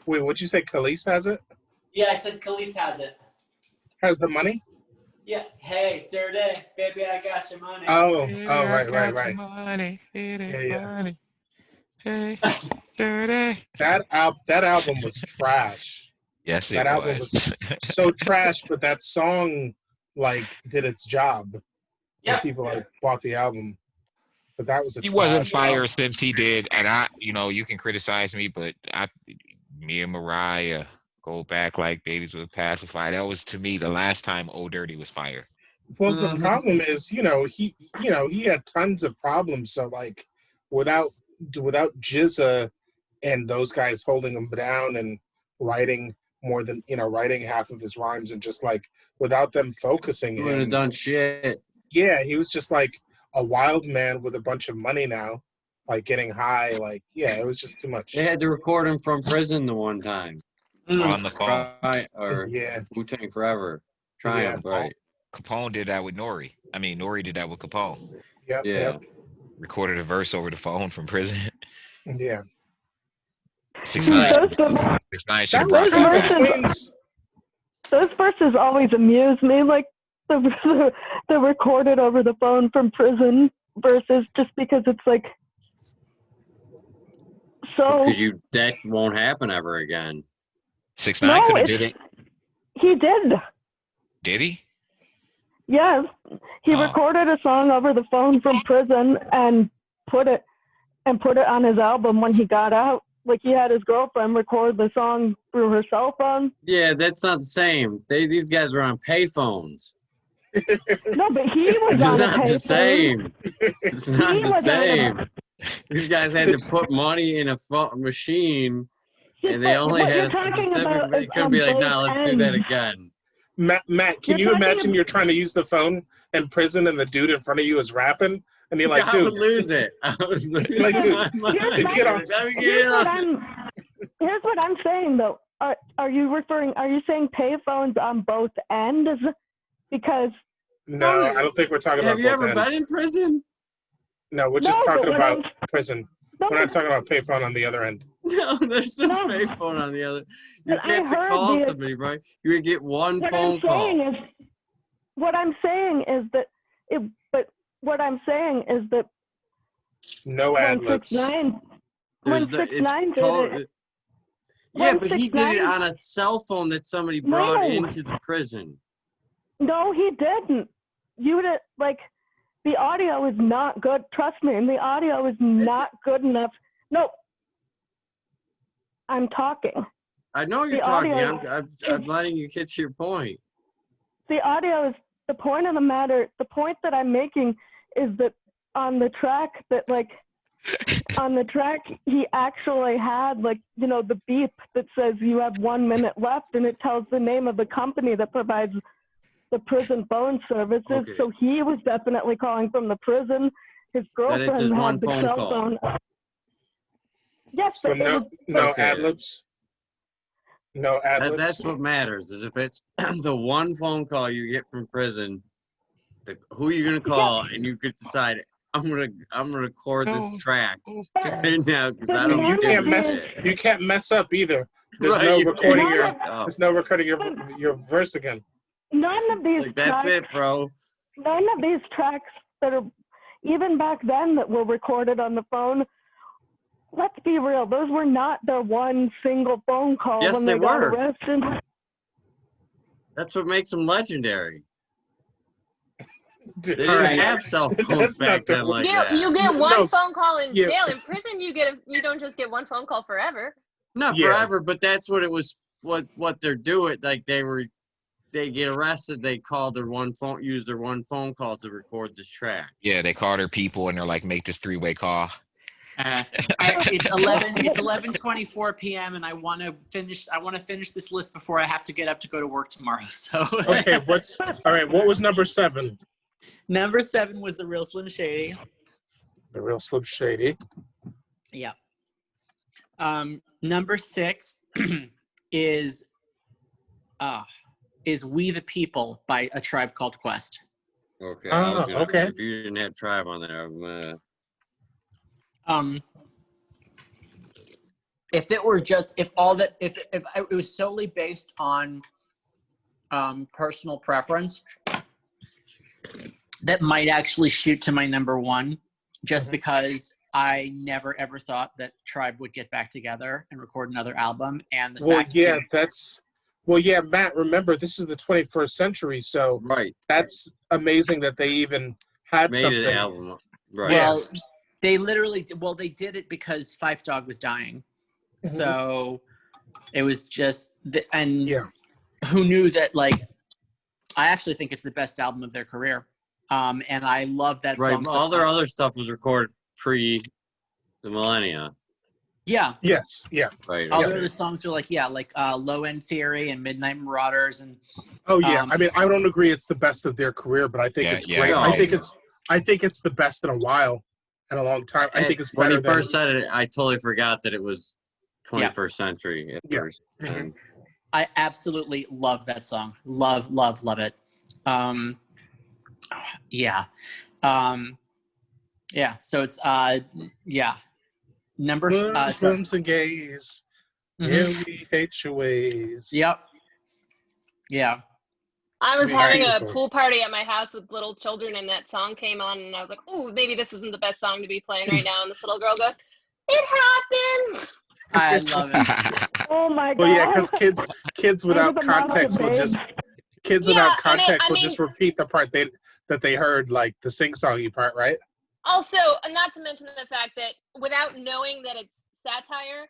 Wait, what'd you say? Khalees has it? Yeah, I said Khalees has it. Has the money? Yeah. Hey, Dirty, baby, I got your money. Oh, Yeah, right. Money, it ain't Yeah. money. Hey, dirty. That album was trash. Yes, That it album was. So trash, but that song like did its job. Yeah. People like bought the album, but that was a He wasn't trash fire album. since he did, and you can criticize me, but me and Mariah go back like babies with a pacifier. That was to me the last time Old Dirty was fire. Well, the problem is, he had tons of problems. So like, without Jizza and those guys holding him down and writing more than writing half of his rhymes, and just like without them focusing He wouldn't have him, done shit. yeah, he was just like a wild man with a bunch of money now, like getting high. Like, yeah, it was just too much. They had to record him from prison the one time. On the phone. Or Yeah, Wu-Tang Forever. Triumph, right. Capone did that with Nori. I mean, Nori did that with Capone. yep, Yeah. Recorded a verse over the phone from prison. yeah. 6ix9ine. Those, 6ix9ine should That have was brought Those that back. verses- those verses always amuse me, like the recorded over the phone from prison verses, just because it's like so. Because that won't happen ever again. 6ix9ine No, could have it's- did it. He did. Did he? Yes, he Oh. recorded a song over the phone from prison and put it on his album when he got out. Like, he had his girlfriend record the song through her cell phone. Yeah, that's not the same. These guys were on payphones. No, but he was It's on a not the payphone. same. It's not He the was on same. These guys had to put money in a machine, and they But only what had you're a talking specific. about They is couldn't on be like, both "No, let's do that ends. again." Matt, can You're you talking imagine ab- you're trying to use the phone in prison and the dude in front of you is rapping and you're like, I dude, would lose it. I would lose Like, dude, my mind. get off. Let me get Here's what off. here's what I'm saying though. Are you saying payphones on both ends? Because no, I don't think we're talking Have about you both ever been ends. in prison? No, we're just No, but talking when about I'm- prison. no, We're not talking about payphone on the other end. No, there's no No. payphone on the other. You But I have to heard call the- somebody, right? You would get one what phone I'm call. saying is that No when ad libs. 6ix9ine when There's 6ix9ine did total- it, Yeah, when but he did it 6ix9ine on a cell phone that somebody brought No. into the prison. no, he didn't. You did like the audio is not good. Trust me, and the audio is not good enough. No, I'm talking. I know you're The talking. audio I'm letting you get to your point. The audio is the point of the matter. The point that I'm making is that on the track he actually had the beep that says you have 1 minute left, and it tells the name of the company that provides the prison phone services. Okay. So he was definitely calling from the prison. His girlfriend it's just one had the phone cell call. phone. Yes, So but no it was, ad libs. No ad-libs? That's what matters. Is if it's the one phone call you get from prison, who you're gonna call, and you could decide. I'm gonna record this track right now because I don't. You can't mess up either. There's Right, no you recording can't your verse again. None of these Like, that's tracks, it, bro. none of these tracks that are, even back then, that were recorded on the phone, let's be real, those were not their one single phone call Yes, when they they got were. arrested. That's what makes them legendary. They All didn't right. have cell phones That's back not the then like You that. you get one No. phone call in Yeah. jail. In prison, you don't just get one phone call forever. Not Yeah. forever, but that's what it was. What they're doing, like they get arrested. They call use their one phone call to record this track. Yeah, they call their people and they're like, make this 3-way call. It's 11:24 p.m. and I want to finish this list before I have to get up to go to work tomorrow. So Okay, all right, what was number 7? Number 7 was The Real Slim Shady. The Real Slim Shady. Yeah. Number 6 is We the People by A Tribe Called Quest. Okay. Okay. If you didn't have Tribe on there, If it were just, if it was solely based on personal preference, that might actually shoot to my number 1, just because I never ever thought that Tribe would get back together and record another album. And Matt, remember, this is the 21st century, so right. That's amazing that they even had Made something. an album. Right. Well, they literally, they did it because Phife Dawg was dying. Mm-hmm. So it was just, who knew that, like, I actually think it's the best album of their career. And I love that song. All their other stuff was recorded pre the millennia. Yeah. Yes. Yeah. Right. All their other songs are like Low End Theory and Midnight Marauders and. Oh yeah. I mean, I don't agree it's the best of their career, but I think it's great. No. I think it's the best in a while, in a long time. I think it's better. When he first said it, I totally forgot that it was 21st century at first. And I absolutely love that song. Love it. So it's number Muslims and gays. Yeah, we hate your ways. Yep. Yeah. I was having a pool party at my house with little children, and that song came on, and I was like, "Oh, maybe this isn't the best song to be playing right now." And this little girl goes, "It happens." I love it. Oh my god. Well, yeah, because kids without context will just repeat the part that they heard, like the sing-songy part, right? Also, not to mention the fact that without knowing that it's satire,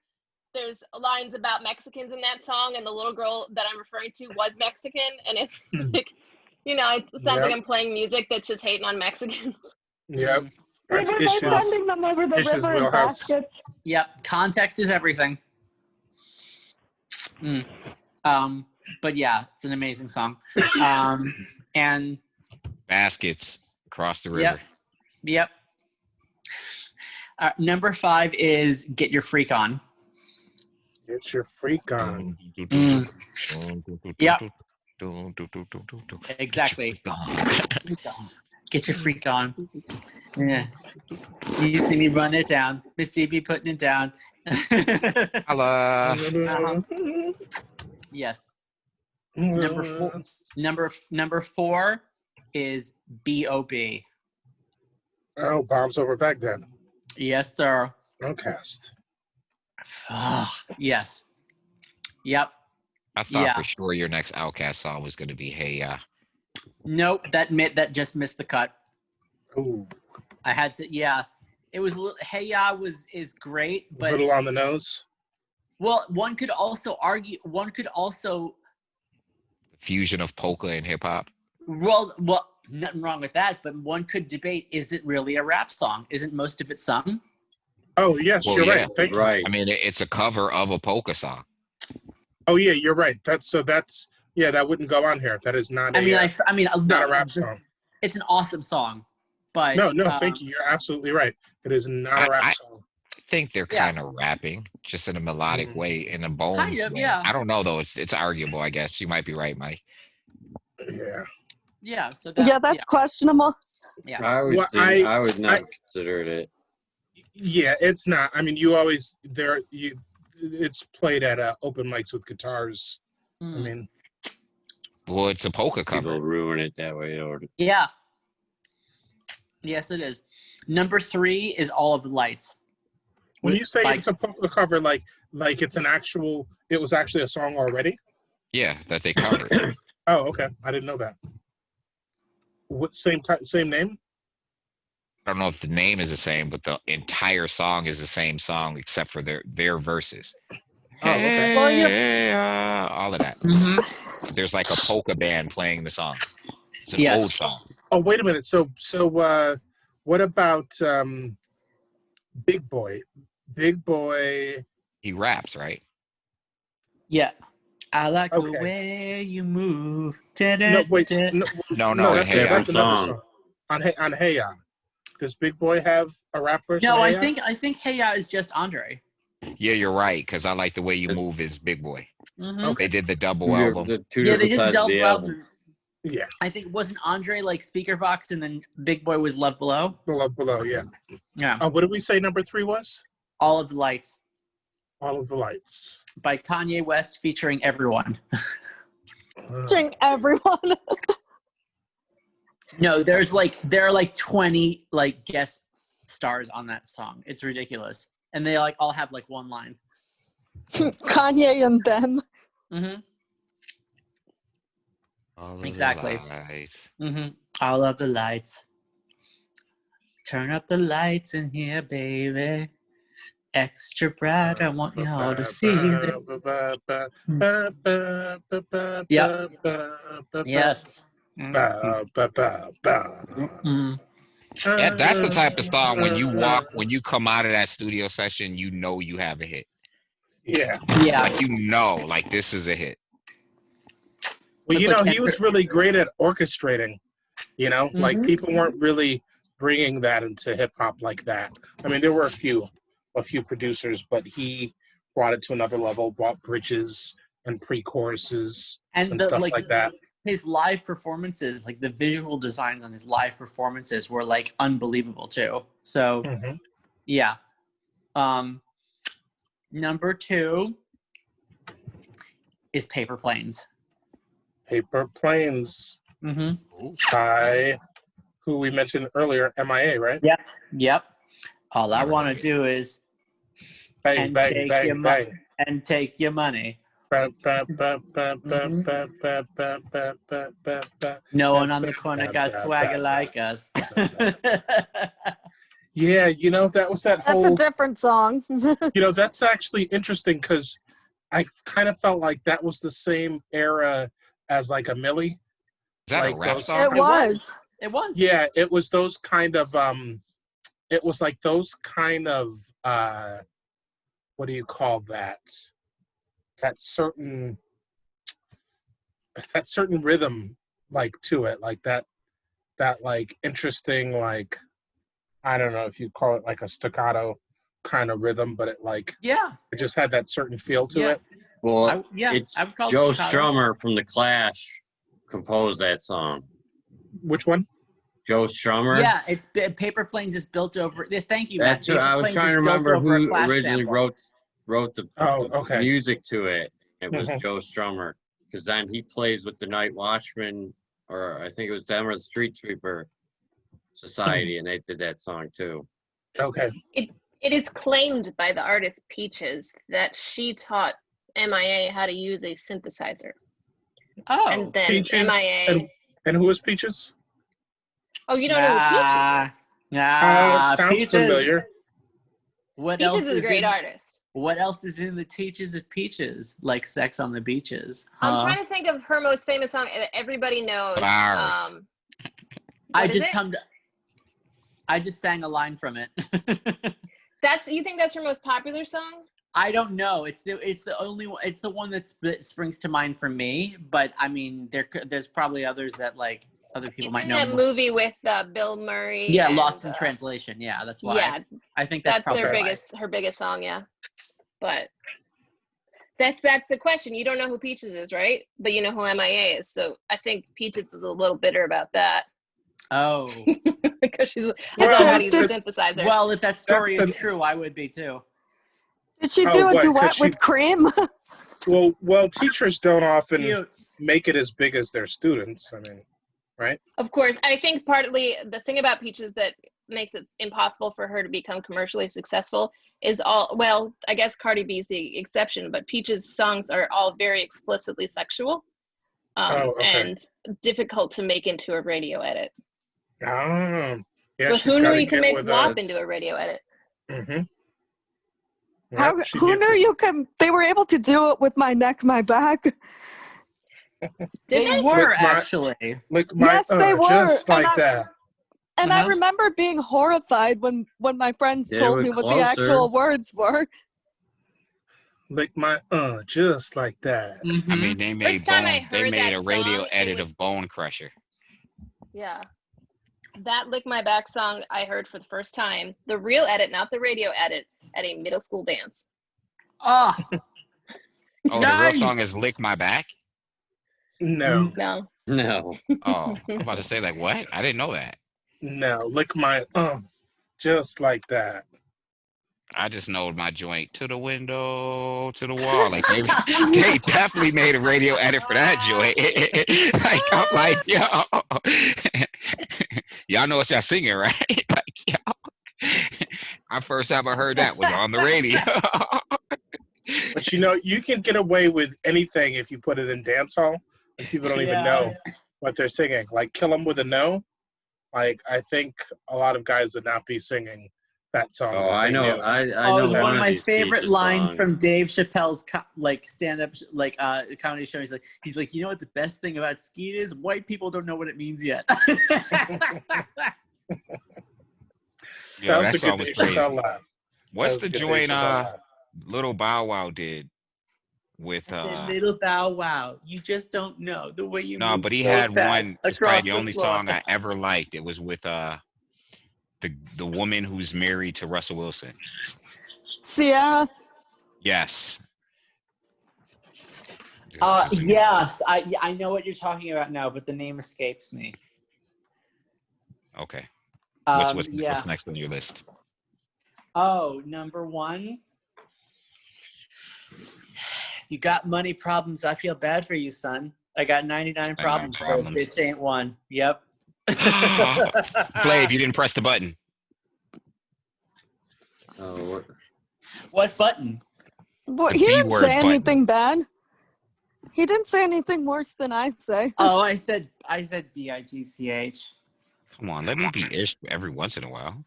there's lines about Mexicans in that song, and the little girl that I'm referring to was Mexican, and it's like, it sounds like I'm playing music that's just hating on Mexicans. Yep. That's sending them over the river in baskets. Yep. Context is everything. But yeah, it's an amazing song. And baskets across the river. Yep. Number 5 is Get Your Freak On. Get your freak on. Yep. Exactly. Get your freak on. Yeah. You see me run it down. Missy be putting it down. Hello. Yes. Number 4 is B.O.B. Oh, Bombs Over Baghdad. Yes, sir. Outcast. Yes. Yep. I thought for sure your next Outkast song was going to be Hey Ya. Nope, that just missed the cut. Ooh. I had to. Yeah, it was. Hey Ya is great, but a little on the nose. Well, one could also argue. Fusion of polka and hip hop. Well, nothing wrong with that, but one could debate: is it really a rap song? Isn't most of it sung? Oh yes, you're right. Thank you. I mean, it's a cover of a polka song. Oh yeah, you're right. That wouldn't go on here. That is not. Not a rap song. It's an awesome song, but no, thank you. You're absolutely right. It is not a rap song. think they're Yeah. kind of rapping, just in a melodic way, in a bone Kind of, way. yeah. I don't know though. It's arguable, I guess. You might be right, Mike. Yeah. Yeah, so that, Yeah, that's questionable. Yeah. I would Well, think I would I- not consider it. Yeah, it's not. I mean, you always there. It's played at open mics with guitars. I Mm. mean, Well, it's a polka People cover. ruin it that way. Or Yeah. Yes, it is. Number 3 is All of the Lights. when you say Like- it's a polka cover, like it's an actual, it was actually a song already. Yeah, that they covered. Oh, okay. I didn't know that. What same name? I don't know if the name is the same, but the entire song is the same song except for their verses. Oh, okay. Well, you- Hey, all of that. Mm-hmm. There's like a polka band playing the song. It's an Yes. old song. Oh, wait a minute. So what about Big Boy? Big Boy. He raps, right? Yeah. I like Okay. the way you move. No, wait. No, that's, Hey Ya. that's another Song. song. On Hey Ya. Does Big Boy have a rap version? No, of I Hey Ya? think Hey Ya is just Andre. Yeah, you're right, because I like the way you move is Big Boy. Mm-hmm. Okay. They did the double album. the two Yeah, they different did sides of the double album. album. Yeah, I think wasn't Andre like Speaker Box and then Big Boy was Love Below? the love below. Yeah. Yeah. What did we say? Number 3 was All of the Lights All of the Lights. by Kanye West featuring everyone. Featuring everyone. No, there are like 20 like guest stars on that song. It's ridiculous. And they like all have like one line. Kanye and them. Mm-hmm. All of the Exactly. lights. Mm-hmm. All of the lights. Turn up the lights in here, baby. Extra bright. I want you all to see it. Yep. Yes. Mm. Yeah, that's the type of song when you come out of that studio session, you know you have a hit. Yeah. Yeah. Like like this is a hit. Well, It's like he was really great at orchestrating. Like Mhm. people weren't really bringing that into hip hop like that. I mean, there were a few producers, but he brought it to another level. Brought bridges and pre-choruses And and the, stuff like, like that. his live performances, like the visual designs on his live performances were like unbelievable too. So Mhm. yeah. Number 2 is Paper Planes. Paper Planes Mm-hmm. by who we mentioned earlier, MIA, right? Yep. Yep. All I Never want to heard it. do is Bang, And bang, take bang, your bang. and take your money. Ba, ba, ba, ba, ba, Mhm. ba, ba, ba, ba, ba, ba, ba. No one on the corner got swagger like us. Yeah, that was that That's whole. a different song. That's actually interesting because I kind of felt like that was the same era as like a Millie. Is that Like a rap those- song? It was. It was. Yeah, it was those kind of it was like those kind of what do you call that? That certain rhythm like to it, like that like interesting, like I don't know if you call it like a staccato kind of rhythm, but it just had that certain feel to Yeah. it. Well, I would call it Joe staccato. Strummer from The Clash composed that song. Which one? Joe Strummer. Yeah, it's Paper Planes is built over. Thank you, Matt. That's what Paper I was Planes trying is to built remember over a who Clash originally sample. wrote the Okay. music to it. It was Mhm. Joe Strummer, because then he plays with the Night Watchman, or I think it was them or the Street Sweeper Society, and they did that song too. Okay. It is claimed by the artist Peaches that she taught MIA how to use a synthesizer. Oh. And then Peaches MIA. And who was Peaches? Oh, you don't know who Peaches is? Nah, It sounds Peaches. familiar. What else Peaches is a great in, artist. What else is in the Teaches of Peaches? Like Sex on the Beaches. I'm huh? trying to think of her most famous song that everybody knows. Flowers. I what is just it? hummed. I just sang a line from it. You think that's her most popular song? I don't know. It's the only one. It's the one that springs to mind for me. But I mean, there's probably others that like other people It's might in know that more. movie with Bill Murray. Yeah, and, Lost in Translation. Yeah, that's why. Yeah, I think that's probably their why. her biggest song. Yeah, but that's the question. You don't know who Peaches is, right? But you know who MIA is. So I think Peaches is a little bitter about that. Oh. Because she's I Well, thought did- he's a synthesizer. Well, if that story That's is true, I would be too. Did she Oh, do a what, 'cause duet she- with Cream? Well, teachers don't often Cute. make it as big as their students. I mean, right? Of course, I think partly the thing about Peaches that makes it impossible for her to become commercially successful is well, I guess Cardi B is the exception, but Peaches' songs are all very explicitly sexual and difficult to make into a radio edit. Yeah, but she's who knew gotta you can get make with WAP into a radio edit? Mm-hmm. Who knew you could? They were able to do it with My Neck, My Back. Did they? were Lick my- actually. Yes, they were. Just And like that. And I remember being horrified when my friends They told were me what the closer. actual words were. Lick my just like that. I mean, they made First time I Bone, they heard made that a radio song, it edit was- of Bone Crusher. Yeah. That Lick My Back song I heard for the first time, the real edit, not the radio edit, at a middle school dance. Oh, Oh, Nice. the real song is Lick My Back? No, No. No. Oh, I'm about to say, like, what? I didn't know that. no, lick my just like that. I just know my joint to the window, to the wall. Like, they definitely made a radio edit for that joint. Like, I'm like, yo. Y'all know what y'all singing, right? Like, yo. My first time I heard that was on the radio. But you can get away with anything if you put it in dance hall, and people don't even know what they're singing. Like "Kill 'Em with a No." Like I think a lot of guys would not be singing that song. Oh, if I they know. knew. I it know was one of my these favorite Peaches lines songs. from Dave Chappelle's stand-up comedy show. He's like, you know what the best thing about skeet is? White people don't know what it means yet. Yo, That that was a song good was Dave crazy. Chappelle laugh. What's That was the a good Dave joint Chappelle laugh. Little Bow Wow did with I said, little bow wow, you just don't know the way you no, move but he so had fast one. It's across probably the only floor. song I ever liked. It was with the woman who's married to Russell Wilson. Sierra. Yes. Yes, I know what you're talking about now, but the name escapes me. Okay. Yeah. What's next on your list? Oh, number one. If you got money problems, I feel bad for you, son. I got 99 problems, but problems. bitch ain't one. Yep. Flav, you didn't press the button. Oh, what? What button? Well, The he didn't B-word say button. anything bad. He didn't say anything worse than I say. Oh, I said BIGCH. Come on, let me be ish every once in a while.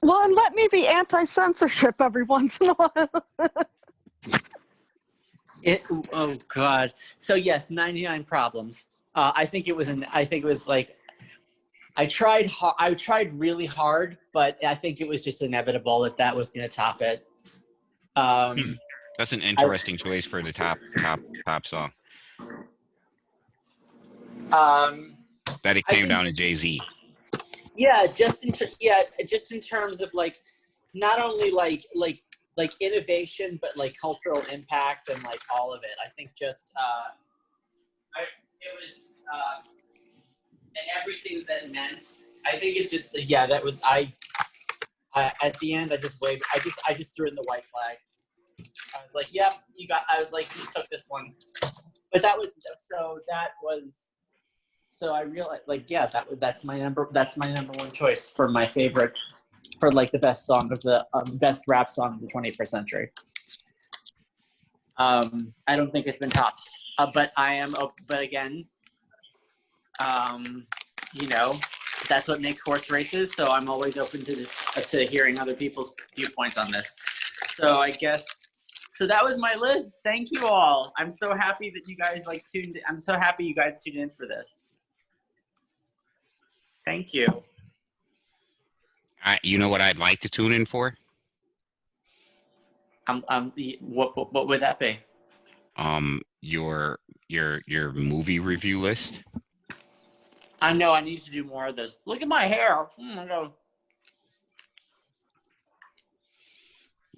Well, and let me be anti-censorship every once in a while. Oh God. So yes, 99 problems. I think it was like I tried really hard, but I think it was just inevitable that was going to top it. That's an interesting choice for the top song. That it came down to Jay-Z. Yeah, just in terms of like not only like innovation, but like cultural impact and like all of it. I think just it was and everything that meant. I think it's just that was I at the end I just waved. I just threw in the white flag. I was like, yep, you got. I was like, you took this one. But that was so I realized that's my number one choice for my favorite, for like the best song of the best rap song of the 21st century. I don't think it's been topped, but again, that's what makes horse races. So I'm always open to hearing other people's viewpoints on this. So I guess. So that was my list. Thank you all. I'm so happy that you guys tuned. I'm so happy you guys tuned in for this. Thank you. You know what I'd like to tune in for? What would that be? your movie review list? I know I need to do more of this. Look at my hair. Oh my God.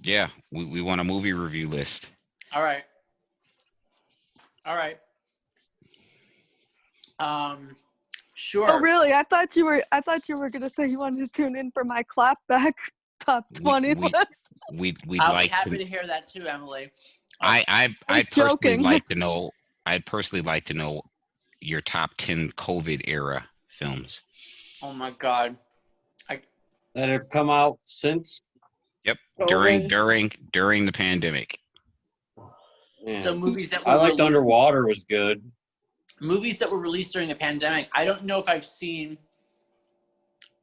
Yeah, we want a movie review list. All right. Sure. Oh, really? I thought you were gonna say you wanted to tune in for my clapback top 20 list. We'd I'll like be happy to to hear that too, Emily. I'd was personally joking. like to know. I'd personally like to know your top 10 COVID era films. Oh my God. That have come out since. Yep, COVID? during the pandemic. Yeah. So movies that were I liked released- Underwater was good. Movies that were released during the pandemic. I don't know if I've seen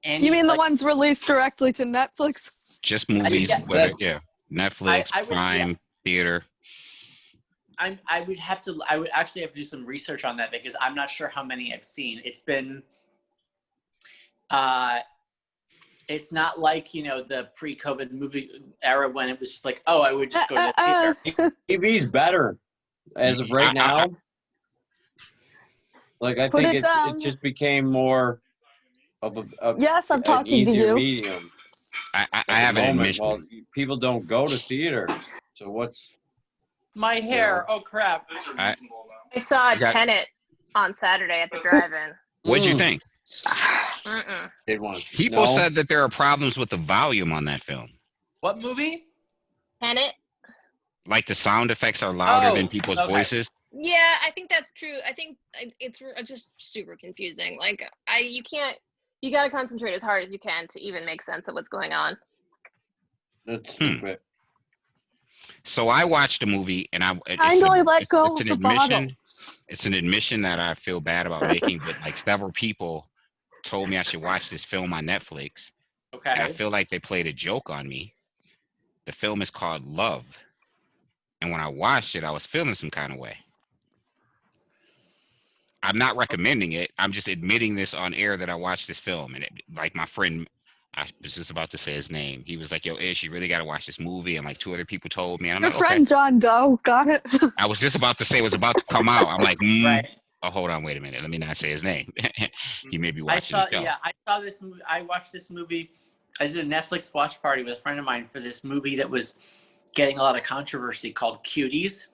any. You mean the ones released directly to Netflix? Just movies, Netflix, I would- Prime, theater. I would actually have to do some research on that because I'm not sure how many I've seen. It's been, it's not like, the pre-COVID movie era when it was just like, oh, I would just go to the theater. TV's better as of right now. Like, I Put think it down. it just became more of a Yes, I'm an talking to easier you. medium. I at the have an moment. admission. Well, people don't go to theaters, so what's My hair. Oh crap. I saw I got- Tenet on Saturday at the drive-in. What'd you think? Mm-mm. did one? People No? said that there are problems with the volume on that film. What movie? Tenet? Like the sound effects are louder than Oh, people's okay. voices. Yeah, I think that's true. I think it's just super confusing. Like, you gotta concentrate as hard as you can to even make sense of what's going on. That's stupid. So I watched a movie, and Kindly let go it's of an the bottle. admission. It's an admission that I feel bad about making, but like several people told me I should watch this film on Netflix, and I Okay. feel like they played a joke on me. The film is called Love, and when I watched it, I was feeling some kind of way. I'm not recommending it. I'm just admitting this on air that I watched this film, and like my friend, I was just about to say his name. He was like, "Yo, Ish, you really got to watch this movie," and like 2 other people told me, and I'm Your like, "Okay." friend John Doe, got it? I was just about to say it was about to come out. I'm like, Right. oh, hold on, wait a minute. Let me not say his name. He may be I watching saw. the show. Yeah, I saw this movie. I watched this movie. I did a Netflix watch party with a friend of mine for this movie that was getting a lot of controversy called Cuties.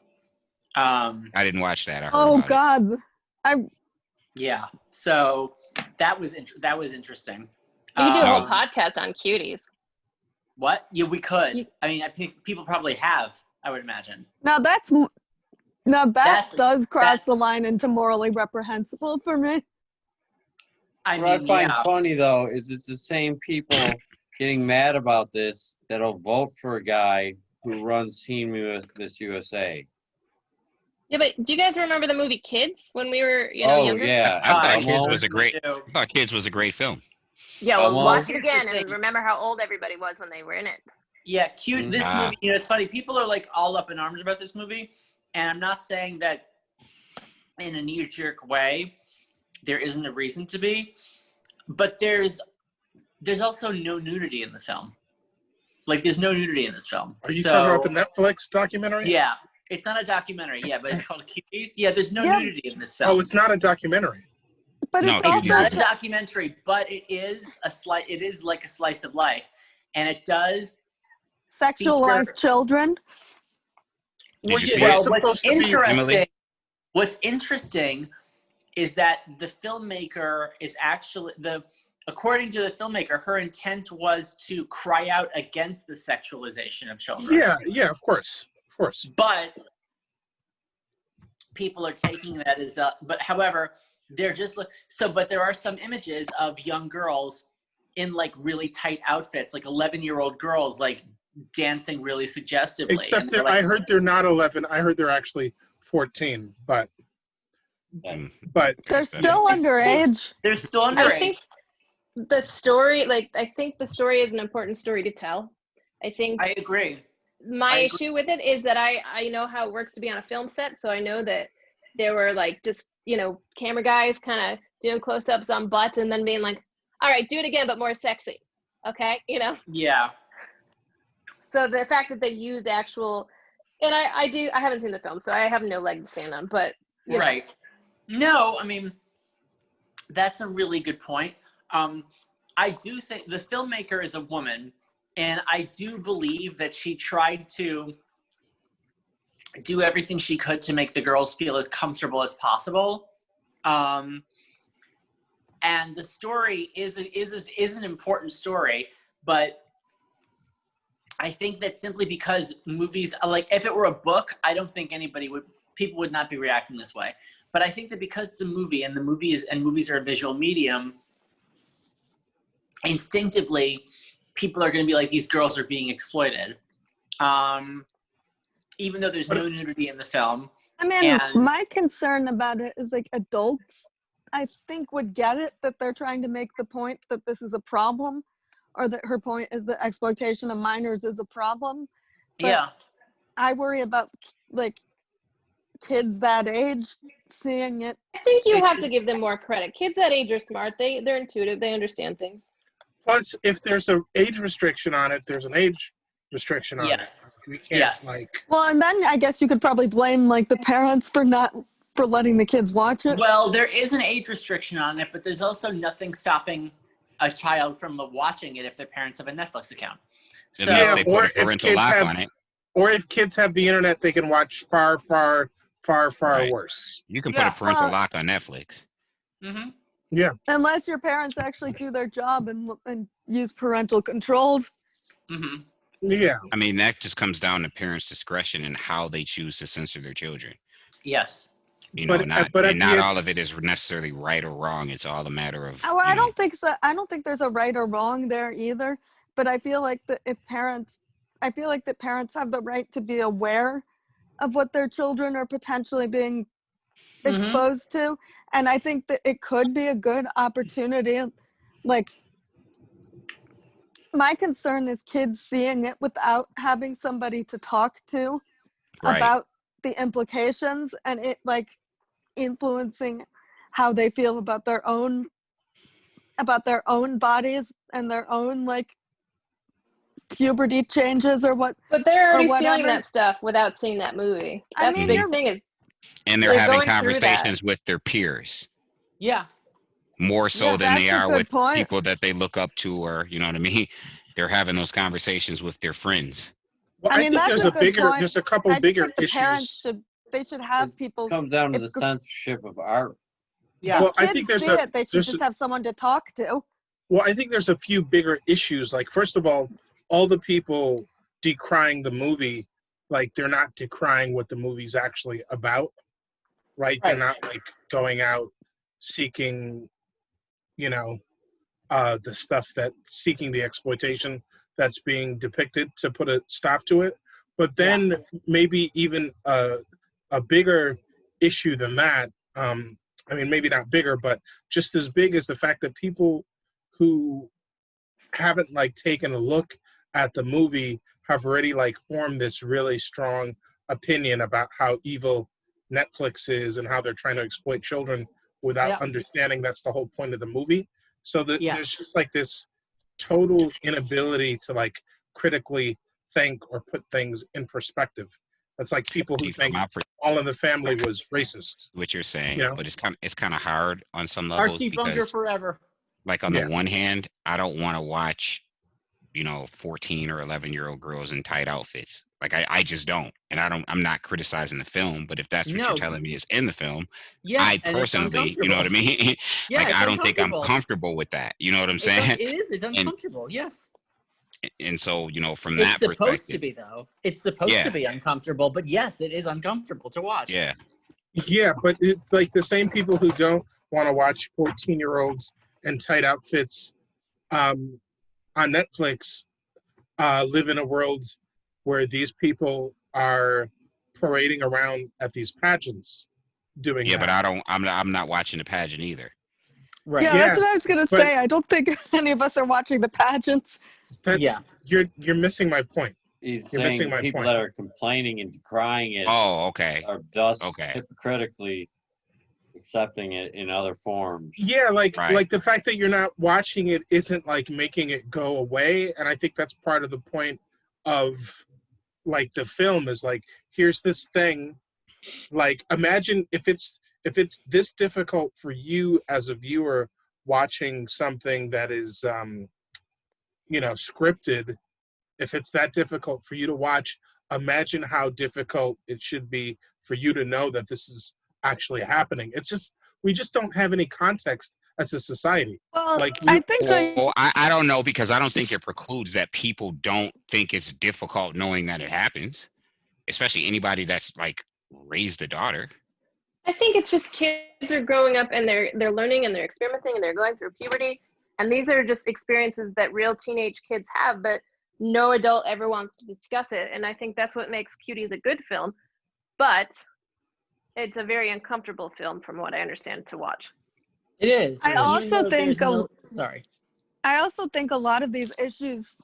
I didn't watch that. I heard Oh about it. God. Yeah. So that was interesting. You could do a whole Um, podcast on cuties. What? Yeah, we could. You- I mean, I think people probably have. I would imagine. Now that That's- does cross that's- the line into morally reprehensible for me. I What I mean, find yeah. funny though is it's the same people getting mad about this that'll vote for a guy who runs Team Miss USA. Yeah, but do you guys remember the movie Kids when we were, Oh younger? yeah, I thought I Kids Elmo. was a great. do. I thought Kids was a great film. Yeah, well, Elmo? watch it again Here's the and thing. remember how old everybody was when they were in it. Yeah, cute. This Ah. movie, it's funny. People are like all up in arms about this movie, and I'm not saying that in a knee-jerk way. There isn't a reason to be, but there's also no nudity in the film. Like, there's no nudity in this film. Are you So, talking about the Netflix documentary? Yeah, it's not a documentary. Yeah, but it's called Cuties. Yeah, there's no Yeah. nudity in this film. Oh, it's not a documentary. But No, it's it It's is not a also documentary, but it is it is like a slice of life, and it does. sexualized children. Did you see Well, it? It's supposed what's to be, interesting? Emily? What's interesting is that the filmmaker is actually according to the filmmaker, her intent was to cry out against the sexualization of children. Yeah, of course. But people are taking that as but however, they're just but there are some images of young girls in like really tight outfits, like 11-year-old girls like dancing really suggestively. Except And they're that like, I heard they're not 11. I heard they're actually 14. But They're still underage. they're still underage. I think the story is an important story to tell. I think I agree. my I agree. issue with it is that I know how it works to be on a film set, so I know that there were like just camera guys kind of doing close-ups on butts and then being like, all right, do it again but more sexy, okay, Yeah. so the fact that they used actual And I haven't seen the film, so I have no leg to stand on. But you know. Right. No, I mean, that's a really good point. I do think the filmmaker is a woman, and I do believe that she tried to do everything she could to make the girls feel as comfortable as possible. And the story is an important story, but I think that simply because movies, like if it were a book, I don't think people would not be reacting this way. But I think that because it's a movie and movies are a visual medium, instinctively, people are going to be like, these girls are being exploited. Even though there's no nudity in the film. I mean, my concern about it is like adults, I think, would get it, that they're trying to make the point that this is a problem, or that her point is that exploitation of minors is a problem. But yeah. I worry about like kids that age seeing it. I think you have to give them more credit. Kids that age are smart. They're intuitive. They understand things. Plus, if there's an age restriction on it, there's an age restriction on it. We can't Well, and then I guess you could probably blame like the parents for letting the kids watch it. Well, there is an age restriction on it, but there's also nothing stopping a child from watching it if their parents have a Netflix account. So, unless they put a parental lock on it. Or if kids have the internet, they can watch far worse. You can put a parental lock on Netflix. Mm-hmm. Yeah. Unless your parents actually do their job and use parental controls. Mm-hmm. Yeah. I mean, that just comes down to parents' discretion and how they choose to censor their children. Yes. You know, not all of it is necessarily right or wrong. It's all a matter of. Well, I don't think so. I don't think there's a right or wrong there either. But I feel like that parents have the right to be aware of what their children are potentially being exposed to. And I think that it could be a good opportunity. Like, my concern is kids seeing it without having somebody to talk to about the implications, and it like influencing how they feel about their own bodies and their own like puberty changes or what. But they're already feeling that stuff without seeing that movie. That's the big thing is. And they're having conversations with their peers. Yeah. More so than they are with people that they look up to, or you know what I mean. They're having those conversations with their friends. Well, I think there's a couple bigger issues. They should have people. It comes down to the censorship of art. Yeah, well, I think they should just have someone to talk to. Well, I think there's a few bigger issues. Like, first of all the people decrying the movie, like they're not decrying what the movie's actually about, right? They're not like going out seeking, the stuff seeking the exploitation that's being depicted to put a stop to it. But then maybe even a bigger issue than that, I mean, maybe not bigger, but just as big as the fact that people who haven't like taken a look at the movie have already like formed this really strong opinion about how evil Netflix is and how they're trying to exploit children without understanding that's the whole point of the movie. So there's just like this total inability to like critically think or put things in perspective. That's like people who think All in the Family was racist. What you're saying, but it's kind of hard on some levels. Archie Bunker forever. Like on the one hand, I don't want to watch, 14 or 11-year-old girls in tight outfits. Like I just don't, and I'm not criticizing the film, but if that's what you're telling me is in the film, I personally, you know what I mean? Like I don't think I'm comfortable with that. You know what I'm saying? It's uncomfortable. Yes. And so, from that perspective. It's supposed to be, though. It's supposed to be uncomfortable, but yes, it is uncomfortable to watch. Yeah. Yeah, but it's like the same people who don't want to watch 14-year-olds in tight outfits on Netflix live in a world where these people are parading around at these pageants doing that. But I'm not watching the pageant either. Right. Yeah, that's what I was gonna say. I don't think any of us are watching the pageants. You're missing my point. You're missing my people point. That are complaining and decrying it. Oh, okay. Are thus hypocritically accepting it in other forms. Yeah, like the fact that you're not watching it isn't like making it go away, and I think that's part of the point of like the film is like, here's this thing. Like, imagine if it's this difficult for you as a viewer watching something that is scripted. If it's that difficult for you to watch, imagine how difficult it should be for you to know that this is actually happening. It's just, we just don't have any context as a society. Well, Like, I think Well, I don't know, because I don't think it precludes that people don't think it's difficult knowing that it happens, especially anybody that's like raised a daughter. I think it's just kids are growing up and they're learning and they're experimenting and they're going through puberty, and these are just experiences that real teenage kids have, but no adult ever wants to discuss it. And I think that's what makes Cuties a good film, but it's a very uncomfortable film from what I understand to watch. It is. I even also though think there's sorry. I also think a lot of these issues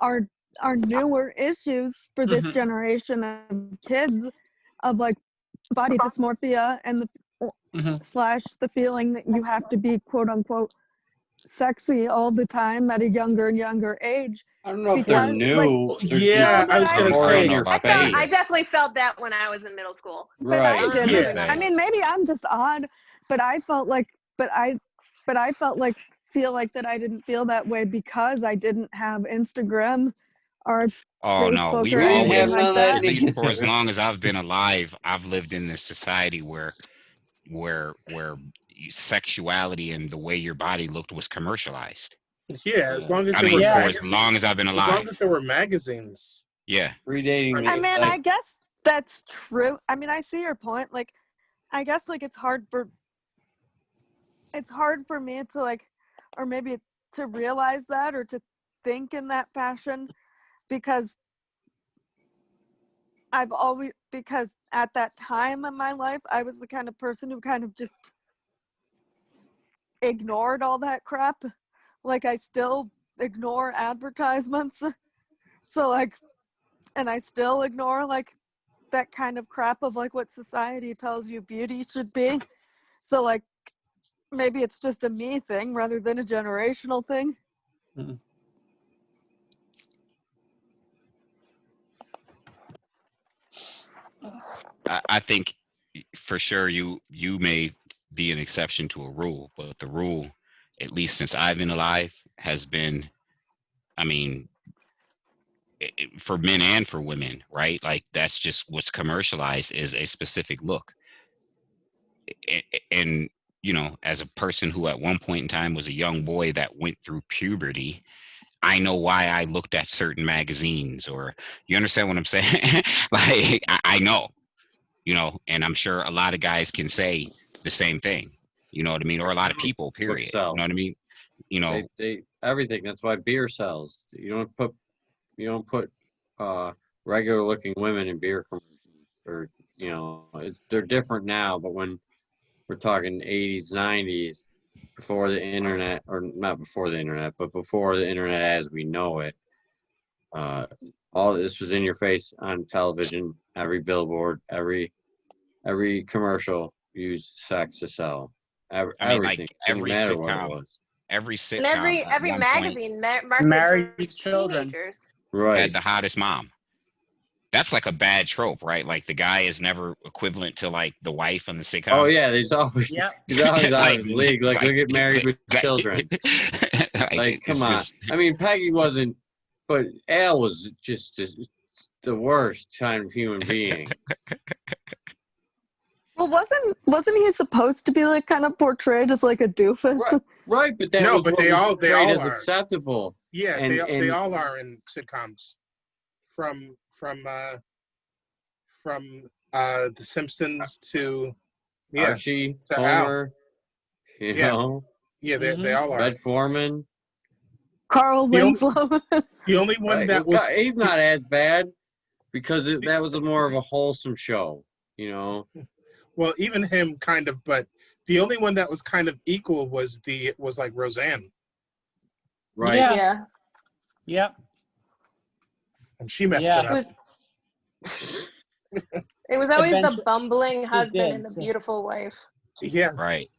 are newer issues for this generation of kids, of like body dysmorphia and the slash the feeling that you have to be quote unquote sexy all the time at a younger and younger age. I don't know if they're Because, new. like- They're Yeah, just I was gonna more say, in your I face. I definitely felt that when I was in middle school. But I Right. didn't. Yeah. I mean, maybe I'm just odd, but I felt like, feel like that I didn't feel that way because I didn't have Instagram or Oh no, Facebook we've or anything always, like that. at least for as long as I've been alive, I've lived in this society where sexuality and the way your body looked was commercialized. Yeah, as long as I there mean, were for as magazines. long as I've been As long alive. as there were magazines. Yeah. Predating I me. mean, like, I guess that's true. I mean, I see your point. Like, I guess like it's hard for me to like, or maybe to realize that or to think in that fashion, because because at that time in my life, I was the kind of person who kind of just ignored all that crap. Like, I still ignore advertisements. So like, and I still ignore like that kind of crap of like what society tells you beauty should be. So like, maybe it's just a me thing rather than a generational thing. I think for sure you may be an exception to a rule, but the rule, at least since I've been alive, has been, I mean, for men and for women, right? Like, that's just what's commercialized is a specific look. And as a person who at one point in time was a young boy that went through puberty, I know why I looked at certain magazines, or you understand what I'm saying? Like, I know, and I'm sure a lot of guys can say the same thing, you know what I mean? Or a lot of people, period. You know what I mean? They everything. That's why beer sells. You don't put regular looking women in beer commercials, or they're different now. But when we're talking 80s, 90s, before the internet, or not before the internet, but before the internet as we know it, all this was in your face on television. Every billboard, every commercial used sex to sell. Everything. Like Didn't every matter what it sitcom, was. every sitcom, And every at one point magazine marketed Married for with Children. teenagers. Right. had the hottest mom. That's like a bad trope, right? Like, the guy is never equivalent to like the wife on the sitcom. Oh yeah, he's always Yep. out of Like, his league. Like, look at Married with Children. Like, come on. I mean, Peggy wasn't, but Al was just the worst kind of human being. Well, wasn't he supposed to be like kind of portrayed as like a doofus? Right, but that No, was but what they was all portrayed as are. acceptable. Yeah, And- they and- all are in sitcoms. From The Simpsons to Archie, to Al. Homer, you Yeah. know, they all are. Red Foreman. Carl The only- Winslow. The only one Right, that well, was he's not as bad because that was more of a wholesome show, well, even him kind of, but the only one that was kind of equal was like Roseanne, Right? Yeah. Yep. and she messed Yeah. it It up. was it was always the Eventually- bumbling husband did, and the so- beautiful wife. Yeah, Right.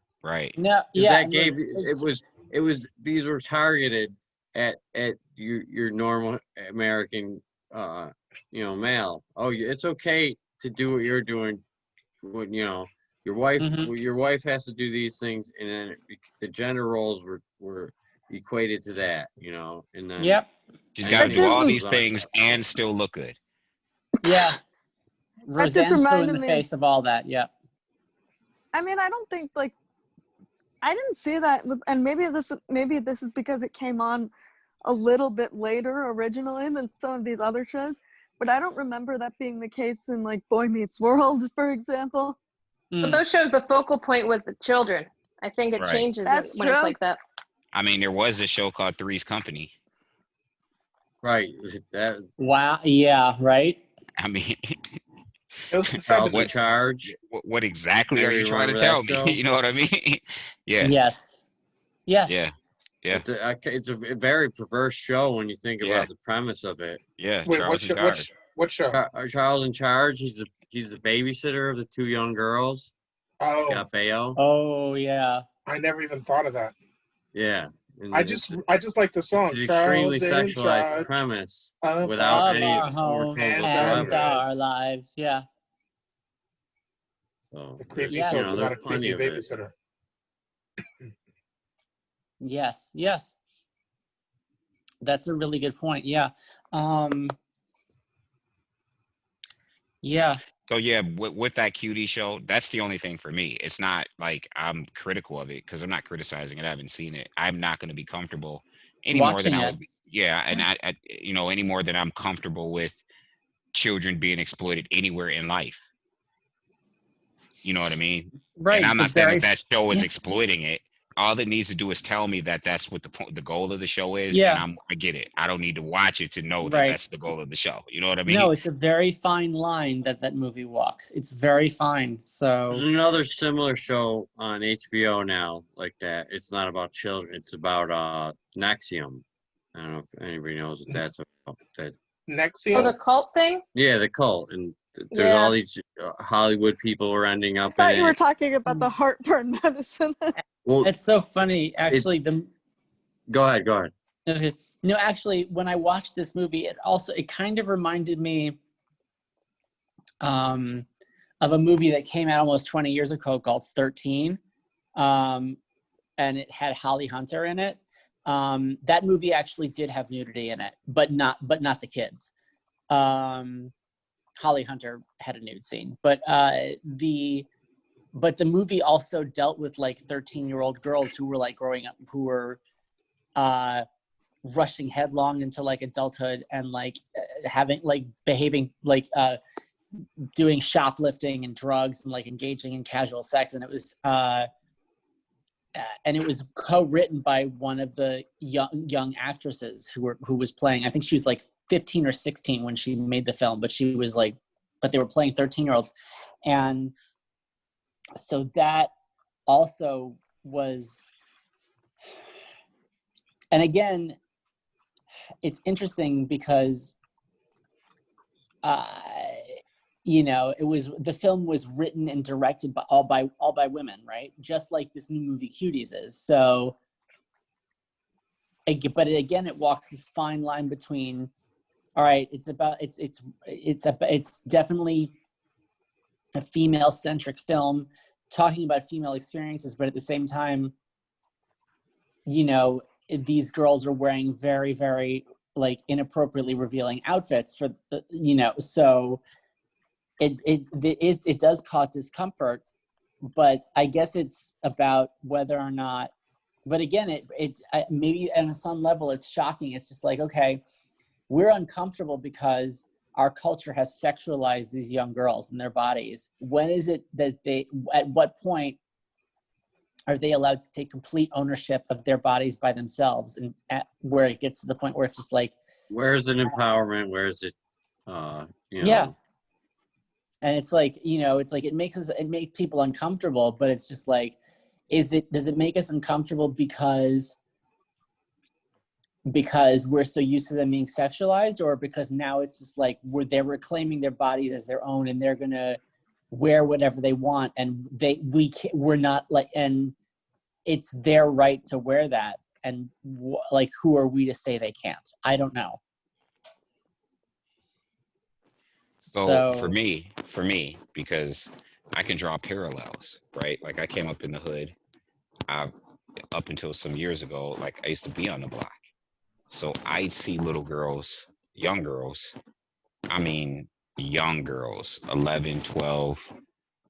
No. 'Cause Yeah. that gave it was these were targeted at your normal American male. Oh, it's okay to do what you're doing. When, your wife, your wife has to do these things, and then the gender roles were equated to that, and then Yep. She's got to do That all doesn't- these things and still look good. Yeah. That just Roseanne threw in reminded the me- face of all that. Yep. I mean, I don't think like I didn't see that, and maybe this is because it came on a little bit later originally than some of these other shows. But I don't remember that being the case in like Boy Meets World, for example. But those shows, the focal point was the children. I think it Right. changes That's when true. it's like that. I mean, there was a show called Three's Company. right. That Wow. Yeah. Right. I mean, It was the Charles in 70s. Charge. what exactly are you Maybe trying to remember tell that me? show? You know what I mean? Yeah. Yes. Yes. Yeah. Yeah. It's a very perverse show when you think Yeah. about the premise of it. Yeah. Wait, Charles in what Charge. show? Charles in Charge. He's the babysitter of the two young girls. Oh, Got bail. Oh yeah. I never even thought of that. Yeah. And I it's just like the song. an extremely Charles in sexualized charge premise of without Of any our us. home overtones and and whatsoever. our lives. Yeah. So The creepy Yes. songs about a there's plenty creepy of it. babysitter. Yes. Yes. That's a really good point. Yeah. Yeah. So yeah, with that cutie show, that's the only thing for me. It's not like I'm critical of it because I'm not criticizing it. I haven't seen it. I'm not going to be comfortable any more than Watching I it. would be. Yeah, and I any more than I'm comfortable with children being exploited anywhere in life. You know what I mean? Right. And I'm it's not a saying very, that show is yeah. exploiting it. All it needs to do is tell me that that's what the goal of the show is, Yeah. and I get it. I don't need to watch it to know that Right. that's the goal of the show. You know what I mean? No, it's a very fine line that movie walks. It's very fine. There's So another similar show on HBO now like that. It's not about children. It's about Nexium. I don't know if anybody knows what that's about. Nexium. Oh, the cult thing? Yeah, the cult. And there's Yeah. all these Hollywood people are ending I up thought in you were it. talking about the heartburn medicine. Well, it's so funny. Actually, go ahead. okay. No, actually, when I watched this movie, it kind of reminded me of a movie that came out almost 20 years ago called 13. And it had Holly Hunter in it. That movie actually did have nudity in it, but not the kids. Holly Hunter had a nude scene, but the movie also dealt with like 13-year-old girls who were like growing up, who were rushing headlong into like adulthood and like having like behaving like doing shoplifting and drugs and like engaging in casual sex, and it was co-written by one of the young actresses who was playing. I think she was like 15 or 16 when she made the film, but she was like, but they were playing 13-year-olds, and so that also was. And again, it's interesting because, the film was written and directed by all by women, right? Just like this new movie Cuties is. So, but again, it walks this fine line between, all right, it's definitely a female-centric film talking about female experiences, but at the same time, these girls are wearing very, very like inappropriately revealing outfits for so it does cause discomfort, but I guess it's about whether or not, but again, maybe on some level it's shocking. It's just like, okay, we're uncomfortable because our culture has sexualized these young girls and their bodies. When is it that at what point are they allowed to take complete ownership of their bodies by themselves, and where it gets to the point where it's just like, where's it empowerment? Where's it, Yeah. And it's like, it makes people uncomfortable, but it's just like, does it make us uncomfortable because we're so used to them being sexualized, or because now it's just like they're reclaiming their bodies as their own and they're going to wear whatever they want, and we're not like, and it's their right to wear that, and like who are we to say they can't? I don't know. So for me, because I can draw parallels, right? Like I came up in the hood. Up until some years ago, like I used to be on the block. So I'd see little girls, young girls, I mean, young girls, 11, 12,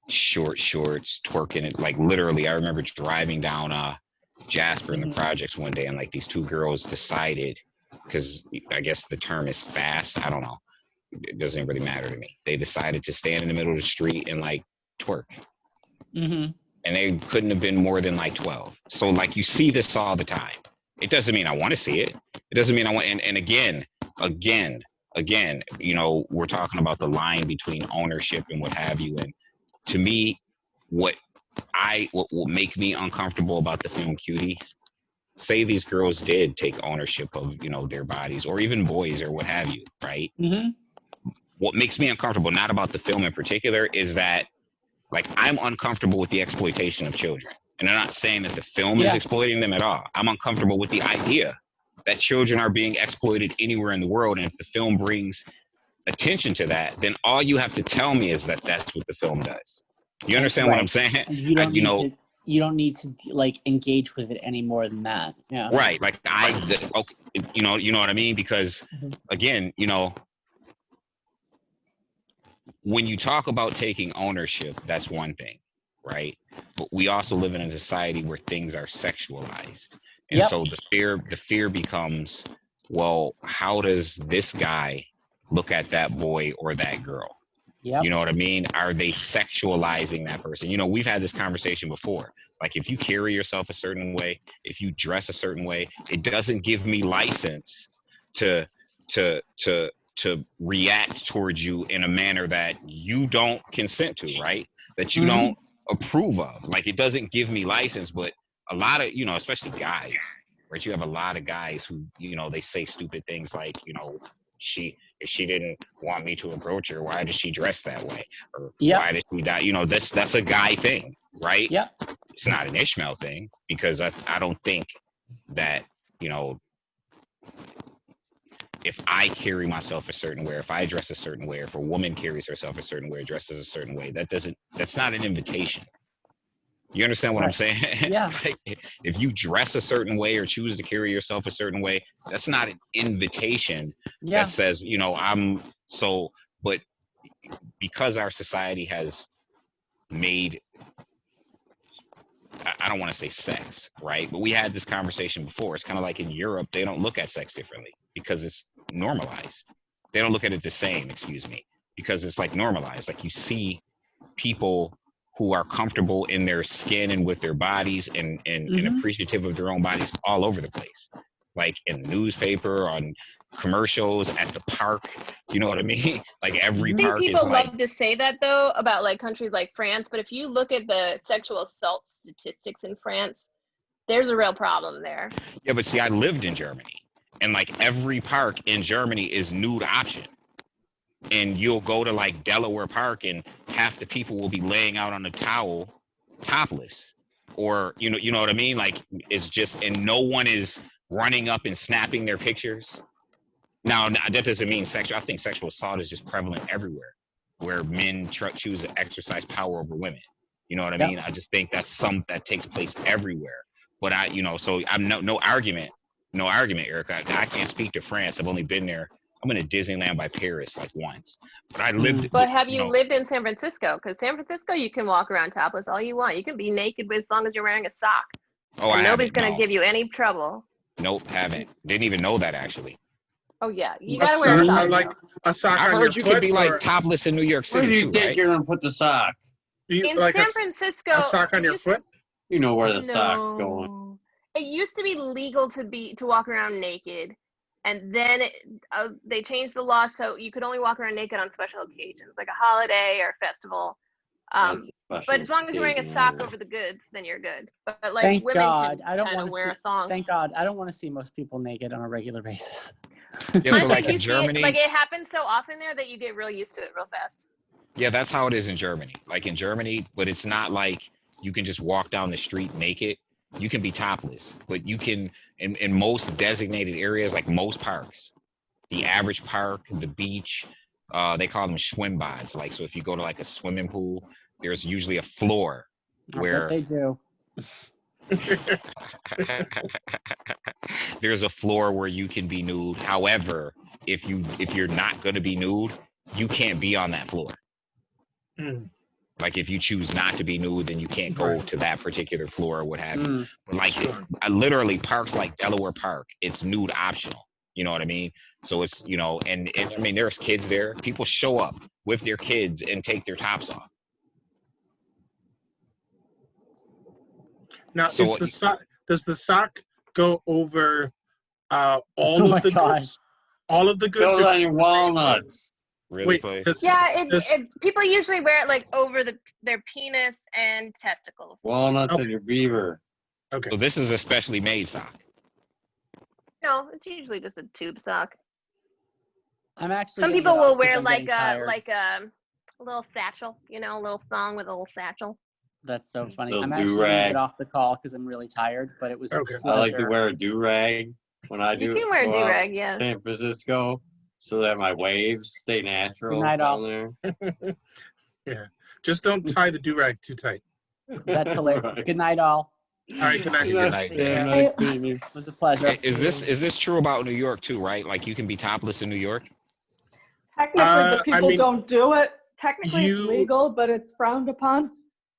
short shorts, twerking it. Like literally, I remember driving down Jasper in the projects one day, and like these two girls decided, because I guess the term is fast. I don't know. It doesn't really matter to me. They decided to stand in the middle of the street and like twerk. And they couldn't have been more than like 12. So like you see this all the time. It doesn't mean I want to see it. It doesn't mean I want. And again, you know, we're talking about the line between ownership and what have you. And to me, what will make me uncomfortable about the film Cutie, say these girls did take ownership of, you know, their bodies, or even boys or what have you, right? What makes me uncomfortable, not about the film in particular, is that like I'm uncomfortable with the exploitation of children. And I'm not saying that the film is exploiting them at all. I'm uncomfortable with the idea that children are being exploited anywhere in the world. And if the film brings attention to that, then all you have to tell me is that that's what the film does. You understand what I'm saying? You don't need to like engage with it any more than that. Yeah. Right. Like okay, you know what I mean? Because again, you know, when you talk about taking ownership, that's one thing, right? But we also live in a society where things are sexualized. And so the fear becomes, well, how does this guy look at that boy or that girl? You know what I mean? Are they sexualizing that person? You know, we've had this conversation before. Like if you carry yourself a certain way, if you dress a certain way, it doesn't give me license to react towards you in a manner that you don't consent to, right? That you don't approve of. Like it doesn't give me license, but a lot of, you know, especially guys, right? You have a lot of guys who, you know, they say stupid things like, you know, if she didn't want me to approach her, why does she dress that way? Or why did she die? You know, that's a guy thing, right? It's not an Ishmael thing, because I don't think that, you know, if I carry myself a certain way, if I dress a certain way, if a woman carries herself a certain way, dresses a certain way, that's not an invitation. You understand what I'm saying? Like, if you dress a certain way or choose to carry yourself a certain way, that's not an invitation that says, you know, but because our society has made, I don't want to say sex, right? But we had this conversation before. It's kind of like in Europe, they don't look at sex differently because it's normalized. They don't look at it the same, because it's like normalized. Like you see people who are comfortable in their skin and with their bodies and appreciative of their own bodies all over the place. Like in the newspaper, on commercials, at the park, you know what I mean? Like every park is people like, love to say that though about like countries like France, but if you look at the sexual assault statistics in France, there's a real problem there. Yeah, but see, I lived in Germany, and like every park in Germany is nude option. And you'll go to like Delaware Park and half the people will be laying out on a towel topless, or you know what I mean? Like it's just, and no one is running up and snapping their pictures. Now that doesn't mean sexual. I think sexual assault is just prevalent everywhere where men choose to exercise power over women. You know what I mean? I just think that's that takes place everywhere. But so I'm no argument, Erica. I can't speak to France. I've only been there. I'm in a Disneyland by Paris like once, but I lived. But have you lived in San Francisco? Because San Francisco, you can walk around topless all you want. You can be naked, but as long as you're wearing a sock. Oh, and nobody's gonna give you any trouble. Nope, haven't. Didn't even know that actually. Oh yeah, you gotta wear a sock. Like a sock I on heard your you foot, could be like topless in New York City. Where do you too, think right? you're gonna put the sock? In like San Francisco, a sock on your foot. You know where the sock's going. It used to be legal to walk around naked. And then they changed the law so you could only walk around naked on special occasions, like a holiday or a festival. But as long as you're wearing a sock over the goods, then you're good. But like Thank women God. can I don't kind want of to wear see, a thong. Thank God. I don't want to see most people naked on a regular basis. Yeah, so like you in Germany, it happens so often there that you get real used to it real fast. Yeah, that's how it is in Germany. Like in Germany, but it's not like you can just walk down the street naked. You can be topless, but you can in most designated areas, like most parks. The average park, the beach, they call them swim bods. Like, so if you go to like a swimming pool, there's usually a floor I where bet they do. there's a floor where you can be nude. However, if you're not going to be nude, you can't be on that floor. Mm. Like if you choose not to be nude, then you can't go Right. to that particular floor or what have you. Mm. But like Sure. literally parks like Delaware Park, it's nude optional. You know what I mean? So it's, you know, and I mean, there's kids there. People show up with their kids and take their tops off. Now, So is the sock? Does the sock go over all Oh my of the God. goods? All of the goods. Goes or on just your the main walnuts. really, Wait, Clay? does, Yeah, does- people usually wear it like over their penis and testicles. Walnuts Okay. and your beaver. okay. So this is a specially made sock. No, it's usually just a tube sock. I'm actually. Some gonna people get will off 'cause wear I'm like getting tired. a little satchel, you know, a little thong with a little satchel. That's so funny. Little I'm actually gonna do-rag. get off the call because I'm really tired. But it was Okay. a I like to pleasure. wear a do-rag when I do You can wear a go out do-rag, yeah. San Francisco, so that my waves stay natural Good night, all. down there. Yeah. Just don't tie the do-rag too tight. That's hilarious. Right. Good night, all. All right. Good night. Good night, Yeah, man. nice meeting you. It was a pleasure. Is this true about New York too, right? Like you can be topless in New York? Technically, I but people mean, don't do it. Technically, you- it's legal, but it's frowned upon.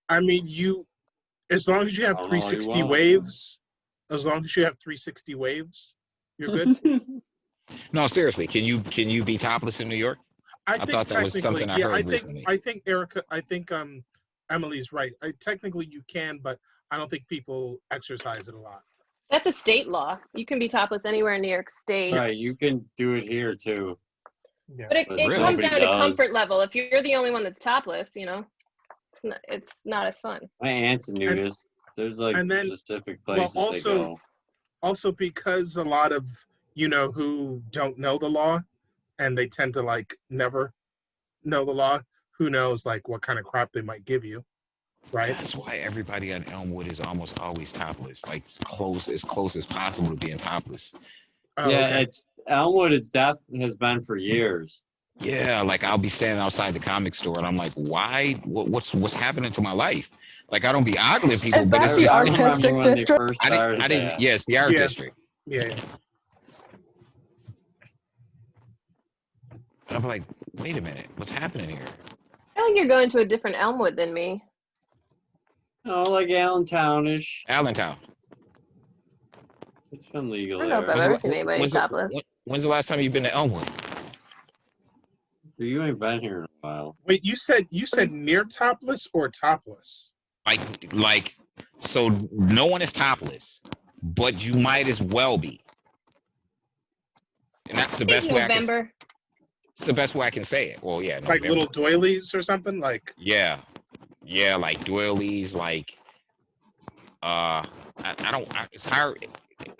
I mean, as long as you have How long you 360 want. waves, as long as you have 360 waves, you're good. No, seriously. Can you be topless in New York? I thought think that was technically, something I yeah, heard I think recently. I think Emily's right. Technically you can, but I don't think people exercise it a lot. That's a state law. You can be topless anywhere in New York State. Right, you can do it here too. Yeah. But it Really? comes down to Nobody comfort does. level. If you're the only one that's topless, you know, it's not as fun. My aunt's a nudist. There's like and then- specific well, places also- they go. Also because a lot of who don't know the law and they tend to like never know the law, who knows like what kind of crap they might give you. Right? That's why everybody on Elmwood is almost always topless, like as close as possible to being topless. Oh, Yeah, okay. it's Elmwood is has been for years. Yeah, like I'll be standing outside the comic store and I'm like, why? What's happening to my life? Like I don't be ogling people, Is but that it's the just, I artistic remember when they district? first I started didn't. that. Yes, the art Yeah. district. Yeah. I'm like, wait a minute, what's happening here? I feel like you're going to a different Elmwood than me. Oh, like Allentownish. Allentown. It's been legal I don't know if there. I've ever seen anybody when's the- topless. When's the last time you've been to Elmwood? You ain't been here in a while. Wait, you said near topless or topless? Like, so no one is topless, but you might as well be. And that's the I best think way. November. It's the best way I can say it. Well, yeah, Like November. little doilies or something? Like Yeah, like doilies, like I don't. It's hard.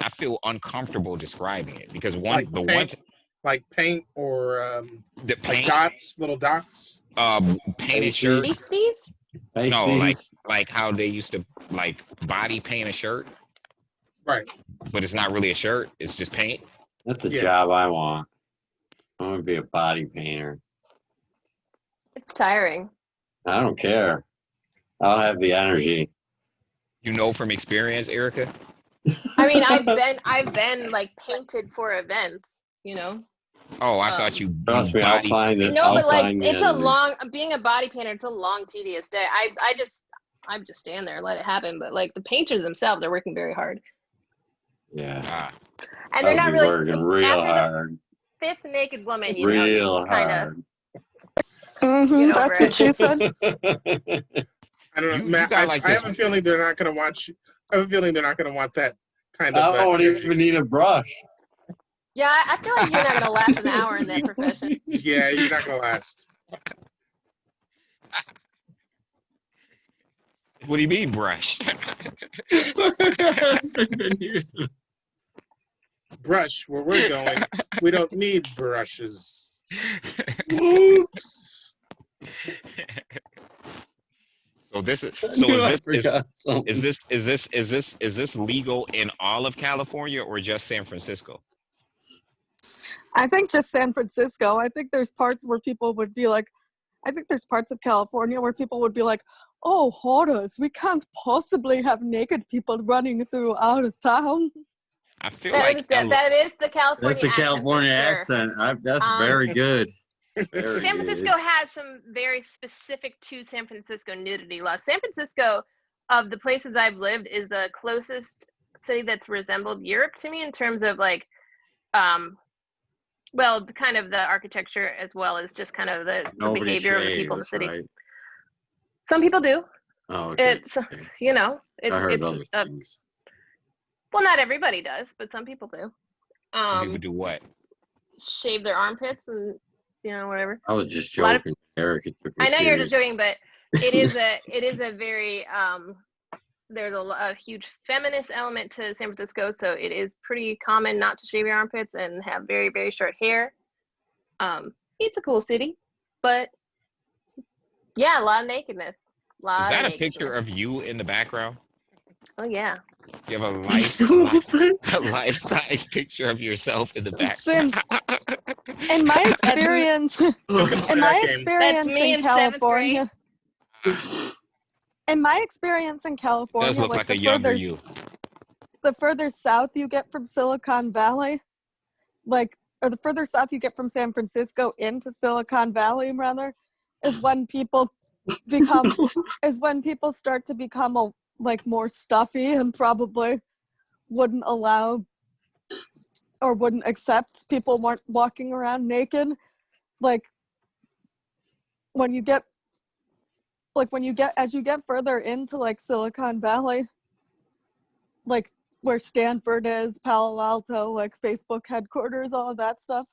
I feel uncomfortable describing it because Like paint or the like paint, dots, little dots. painted shirt. Beasties? No, like Pasties. how they used to like body paint a shirt, Right. but it's not really a shirt. It's just paint. That's a Yeah. job I want. I want to be a body painter. It's tiring. I don't care. I'll have the energy. You know from experience, Erica. I mean, I've been like painted for events, you know. Oh, I thought you. Trust me, I'll body- find it. No, I'll but like find the it's a energy. long being a body painter. It's a long, tedious day. I just stand there, and let it happen. But like the painters themselves are working very hard, Yeah. Ah, and they're I'll not be really working real after hard. the fifth naked woman. You know, Real you kind of hard. Mm-hmm, Get that's over what she said. I don't know, You Matt. got like I this- have a feeling they're not going to watch. I have a feeling they're not going to want that kind of. I won't energy. even need a brush. yeah. I feel like you're not gonna last an hour in that profession. Yeah, you're not going to last. what do you mean, brush? Brush where we're going. We don't need brushes. Oops. So this is I so knew I is this forgot something. is this legal in all of California or just San Francisco? I think just San Francisco. I think there's parts where people would be like, I think there's parts of California where people would be like, oh, hoarders, we can't possibly have naked people running through out of town. I feel That like is the California That's a accent, California for sure. accent. That's very good. Very San good. Francisco has some very specific to San Francisco nudity laws. San Francisco, of the places I've lived, is the closest city that's resembled Europe to me in terms of like, well, kind of the architecture as well as just kind of the Nobody behavior of the people in the shaves, city. right? Some people do. Oh, okay. It's, you know, I heard it's other things. well, not everybody does, but some people do. some people do what? Shave their armpits and, you know, whatever. I was just lot of- joking, Eric. It took me I know you're just serious. joking, but it is a very there's a huge feminist element to San Francisco, so it is pretty common not to shave your armpits and have very, very short hair. It's a cool city, but yeah, a lot of nakedness. Is that a picture of you in the background? Oh yeah. You have a life-size picture of yourself in the It's background. in my experience, in my game. experience me in in 7th California, in my experience in It California, does look like a younger you. the further south you get from Silicon Valley, or the further south you get from San Francisco into Silicon Valley, rather, is when people start to become more stuffy and probably wouldn't allow or wouldn't accept people walking around naked. As you get further into Silicon Valley, where Stanford is, Palo Alto, Facebook headquarters, all of that stuff,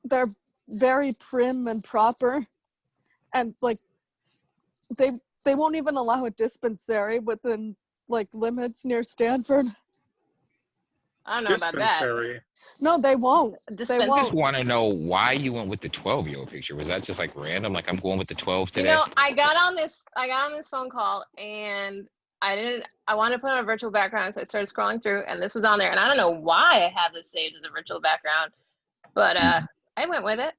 they're very prim and proper, and they won't even allow a dispensary within limits near Stanford. I don't know about that. Dispensary. No, they won't. I They just won't. want to know why you went with the 12-year-old picture. Was that just random? Like, I'm going with the 12 today? You know, I got on this phone call and I wanted to put on a virtual background, so I started scrolling through and this was on there, and I don't know why I have this saved as a virtual background, but I went with it.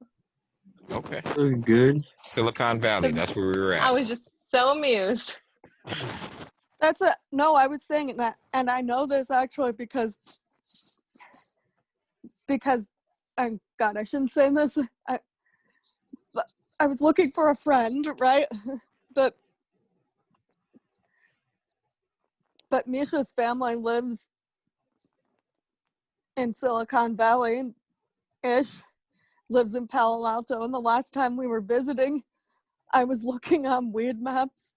Okay. Good. Silicon Valley, that's where we were I at. was just so amused. No, I was saying it, and I know this actually because God, I shouldn't say this. I was looking for a friend, right? But Misha's family lives in Silicon Valley-ish, lives in Palo Alto, and the last time we were visiting, I was looking on Weed Maps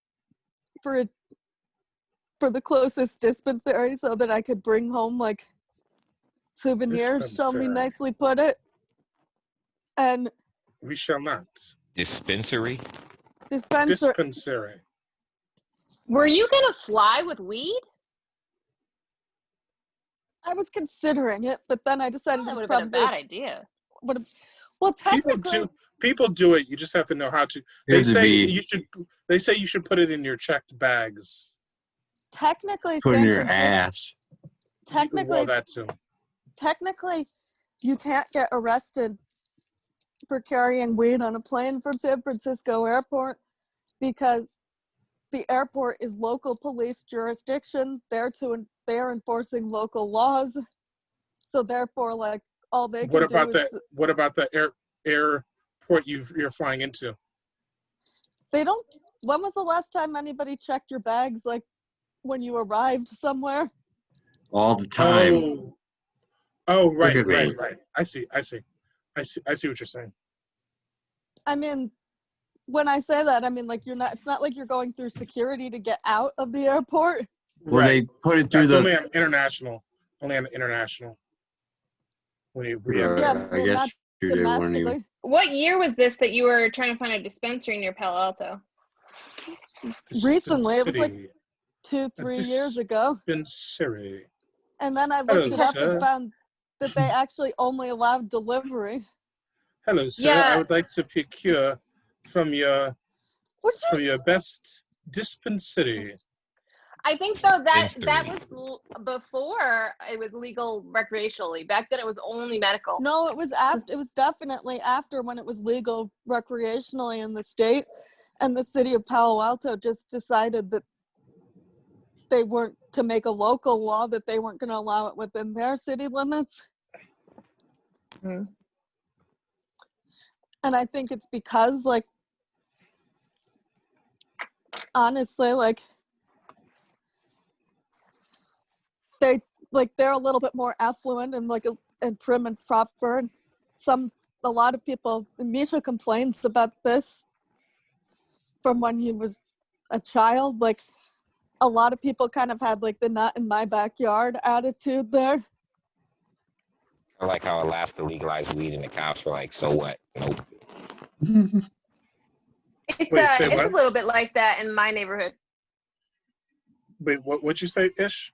for the closest dispensary so that I could bring home souvenirs, shall we nicely put it. And We shall not. Dispensary? Dispensary. Were you gonna fly with weed? I was considering it, but then I decided That it was would have been a probably bad idea. well, technically, People do it. You just have to know how to. They say you should put it in your checked bags. technically, Put in San your Francisco, ass. technically, That too. technically, you can't get arrested for carrying weed on a plane from San Francisco airport because the airport is local police jurisdiction. They're enforcing local laws, so therefore, all they can do is. What about the airport you're flying into? They don't. When was the last time anybody checked your bags? When you arrived somewhere? All the time. Oh, right. Look at me. I see what you're saying. I mean, when I say that, I mean you're not. It's not like you're going through security to get out of the airport. Well, they put it through That's the. only on international. Only on international. When you I guess you did when you. Domestically. What year was this that you were trying to find a dispensary near Palo Alto? Recently, it was 2-3 years ago. Dispensary. And then I looked it up and found that they actually only allowed delivery. Hello, sir. Yeah. I would like to procure from your Would you best dispensary. I think though that Been that through. was before it was legal recreationally. Back then it was only medical. No, it was after. It was definitely after when it was legal recreationally in the state, and the city of Palo Alto just decided that they weren't to make a local law that they weren't going to allow it within their city limits. Mhm. And I think it's because, like, honestly, like, they're a little bit more affluent and like and prim and proper. And a lot of people, Misha complains about this from when he was a child. Like, a lot of people kind of had like the not in my backyard attitude there. I like how Alaska legalized weed and the cops were like, so what? Nope. It's Wait, say it's what? a little bit like that in my neighborhood. Wait, what'd you say, Ish?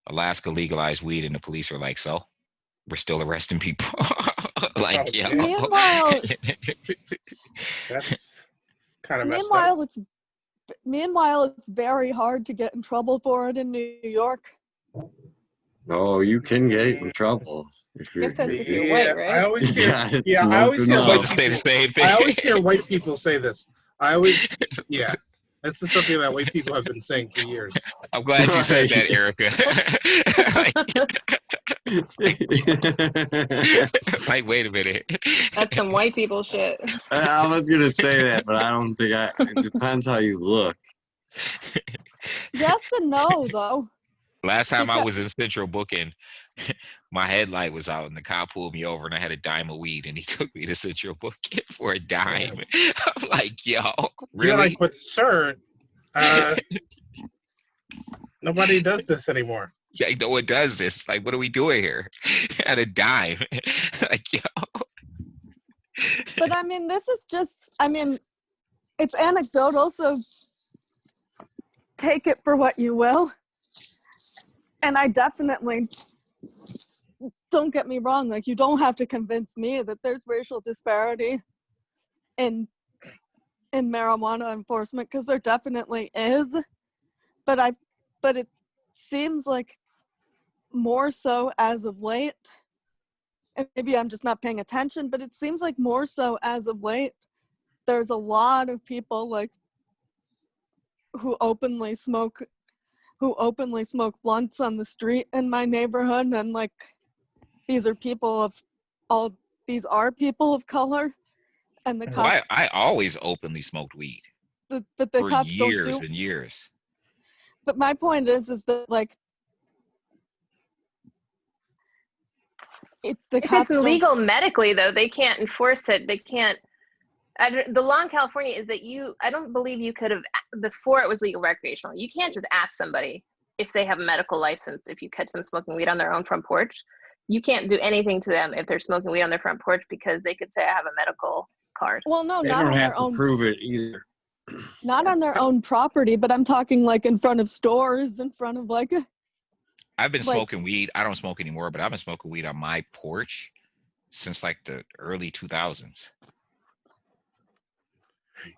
Alaska legalized weed and the police were like, so we're still arresting people. Like, Oh, yo. Meanwhile, That's kind of messed up. meanwhile, it's very hard to get in trouble for it in New York. Oh, you can get in trouble if you're. Guess that's if you're Yeah, white, right? I always hear. it's Yeah, I always hear smoking white About to up. say the people. same thing. I always hear white people say this. Yeah, this is something that white people have been saying for years. I'm glad you said that, Erica. Like, wait a minute. That's some white people shit. I was gonna say that, but I don't think it depends how you look. Yes and no, though. Last time I Because- was in Central booking, my headlight was out and the cop pulled me over and I had a dime of weed and he took me to Central booking for a dime. I'm like, yo, You're really? like, but sir, nobody does this anymore. Yeah, no one does this. Like, what are we doing here? At a dime. Like, yo. But I mean, this is just, I mean, it's anecdotal, so take it for what you will. And I definitely, don't get me wrong, like, you don't have to convince me that there's racial disparity in marijuana enforcement, because there definitely is. But it seems like more so as of late, and maybe I'm just not paying attention, but it seems like more so as of late, there's a lot of people like who openly smoke blunts on the street in my neighborhood, and like these are people of color, and the Well, cops. I always openly smoked weed But the for cops years don't do. and years. But my point is that like the If cops it's don't. legal medically, though, they can't enforce it. They can't. The law in California is that I don't believe you could have, before it was legal recreational, you can't just ask somebody if they have a medical license if you catch them smoking weed on their own front porch. You can't do anything to them if they're smoking weed on their front porch because they could say, I have a medical card. Well, no, They not don't on have their to own. prove it either. Not on their own property, but I'm talking like in front of stores, in front of like. I've been Like- smoking weed. I don't smoke anymore, but I've been smoking weed on my porch since like the early 2000s.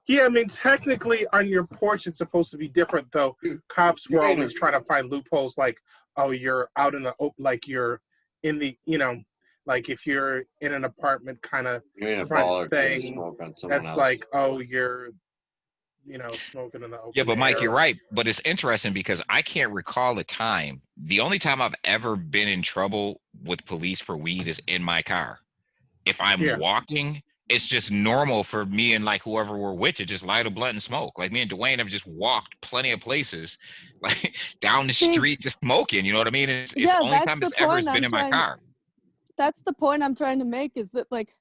Yeah, I mean, technically on your porch, it's supposed to be different, though. Cops were always trying to find loopholes, like, oh, you're out in the open, like you're in the, like if you're in an apartment kind of You ain't a front baller to thing, smoke on someone that's else. like, oh, you're, smoking in the open Yeah, but Mike, air. you're right. But it's interesting because I can't recall a time. The only time I've ever been in trouble with police for weed is in my car. If I'm walking, it's just normal for me and like whoever we're with to just light a blunt and smoke. Like me and Dwayne have just walked plenty of places, like down the street just smoking. You know what I mean? It's the only that's time the it's ever point been I'm in my trying- car. That's the point I'm trying to make, is that like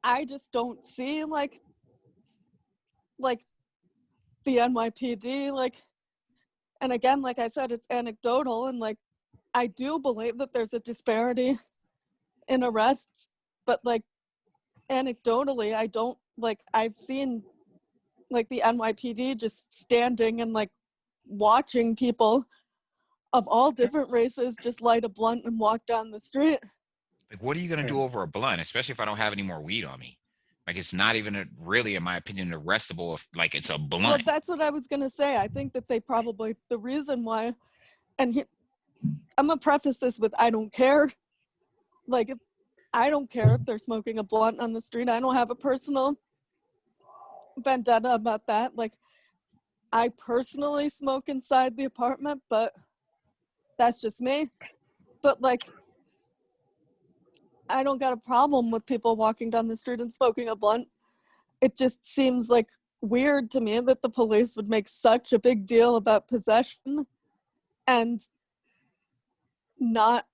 I just don't see like the NYPD, like, and again, like I said, it's anecdotal, and like I do believe that there's a disparity in arrests, but like anecdotally, I don't, like, I've seen like the NYPD just standing and like watching people of all different races just light a blunt and walk down the street. Like, what are you gonna do over a blunt, especially if I don't have any more weed on me? Like it's not even really, in my opinion, arrestable if like it's a Well, blunt. that's what I was gonna say. I think that they probably the reason why, and I'm gonna preface this with I don't care. Like, I don't care if they're smoking a blunt on the street. I don't have a personal vendetta about that. Like, I personally smoke inside the apartment, but that's just me. But like, I don't got a problem with people walking down the street and smoking a blunt. It just seems like weird to me that the police would make such a big deal about possession and not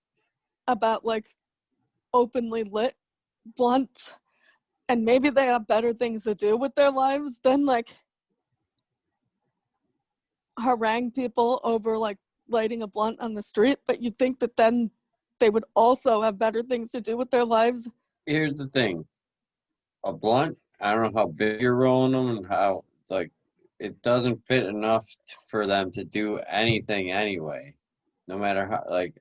about like openly lit blunts. And maybe they have better things to do with their lives than like harangue people over like lighting a blunt on the street. But you'd think that then they would also have better things to do with their lives. Here's the thing. A blunt, I don't know how big you're rolling them and how, like, it doesn't fit enough for them to do anything anyway. No matter how, like,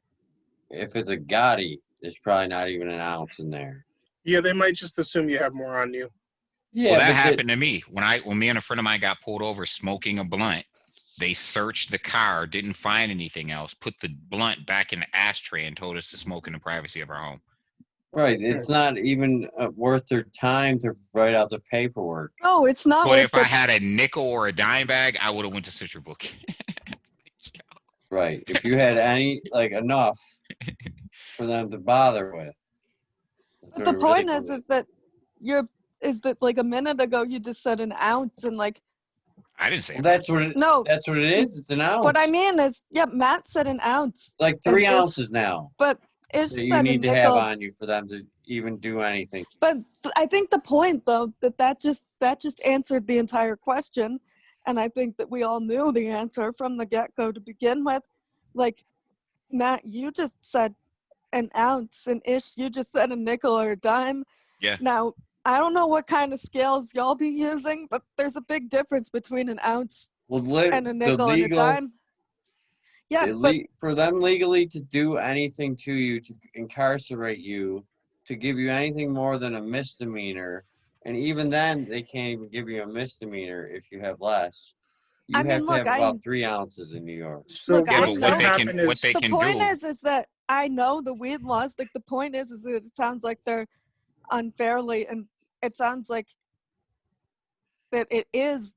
if it's a Gotti, there's probably not even an ounce in there. Yeah, they might just assume you have more on you. Yeah, Well, that but happened to me when me and a friend of mine got pulled over smoking a blunt. They searched the car, didn't find anything else, put the blunt back in the ashtray, and told us to smoke in the privacy of our home. Right, it's not even worth their time to write out the paperwork. No, it's not. But worth if I it. had a nickel or a dime bag, I would have went to Citrus Book. Right, if you had any, like, enough for them to bother with. But the point is that like a minute ago you just said an ounce and like. I didn't say Well, that's what it, No. that's what it is. It's an ounce. What I mean is, yeah, Matt said an ounce. Like 3 and ounces now But Ish that you said need a to have nickel. on you for them to even do anything. But I think the point, though, that just answered the entire question, and I think that we all knew the answer from the get-go to begin with. Like, Matt, you just said an ounce, and Ish, you just said a nickel or a dime. Yeah. Now, I don't know what kind of scales y'all be using, but there's a big difference between an ounce and a nickel and a dime. Yeah, but for them legally to do anything to you, to incarcerate you, to give you anything more than a misdemeanor, and even then, they can't even give you a misdemeanor if you have less. You have to have about 3 ounces in New York. So Look, Yeah, I but know. what they The can point do. is that I know the weed laws. Like the point is that it sounds like they're unfairly, and it sounds like that it is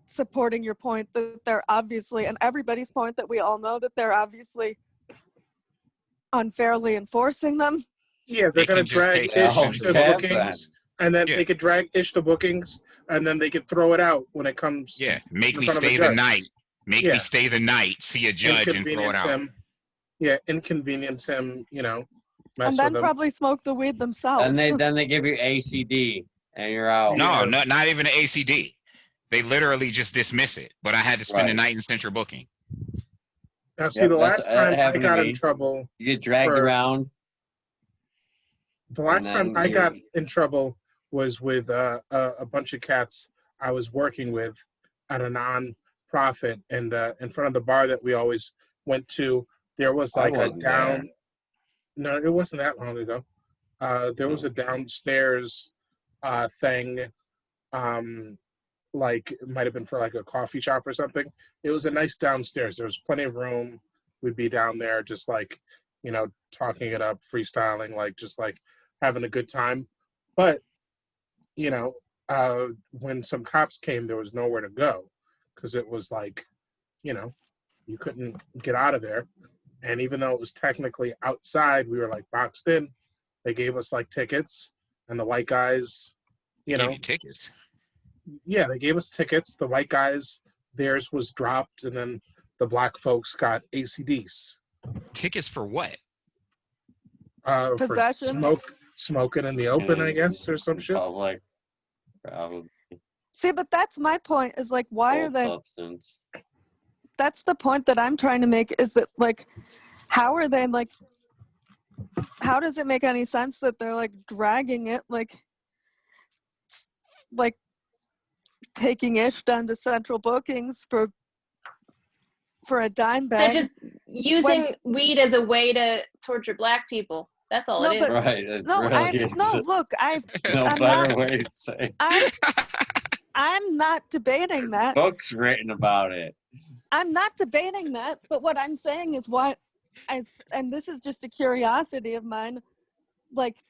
supporting your point that they're obviously, and everybody's point that we all know that they're obviously unfairly enforcing them. Yeah, they're going to drag Ish to bookings, and then they could drag Ish to bookings, and then they could throw it out when it comes. Yeah, make me stay the night. Make Yeah. me stay the night, see a judge, and throw it Inconvenience out. him. Yeah, inconvenience him, you know, mess And then with him. probably smoke the weed themselves. And then they give you ACD, and you're out. No, not even an ACD. They literally just dismiss it. But I had to spend the night in central booking. Now, see, the last time I got in trouble, you get dragged around. The last time I got in trouble was with a bunch of cats I was working with at a non-profit, and in front of the bar that we always went to, there was like a down. No, it wasn't that long ago. There was a downstairs thing, like it might have been for like a coffee shop or something. It was a nice downstairs. There was plenty of room. We'd be down there just like, you know, talking it up, freestyling, like just like having a good time. But, you know, when some cops came, there was nowhere to go because it was like, you know, you couldn't get out of there. And even though it was technically outside, we were like boxed in. They gave us like tickets, and the white guys, you know, tickets. Yeah, they gave us tickets. The white guys, theirs was dropped, and then the black folks got ACDs. Tickets for what? Possession. For smoking in the open, I guess, or some shit. Like, probably. See, but that's my point. Is like, why are they? Substance. That's the point that I'm trying to make. Is that like, how are they like? How does it make any sense that they're like dragging it like taking Ish down to central bookings for a dime bag? They're just using weed as a way to torture black people. That's all No, it is. but Right. It no, really is. no. Look, No I'm better not. way to say. I'm not debating that. Books written about it. I'm not debating that. But what I'm saying is and this is just a curiosity of mine. Like,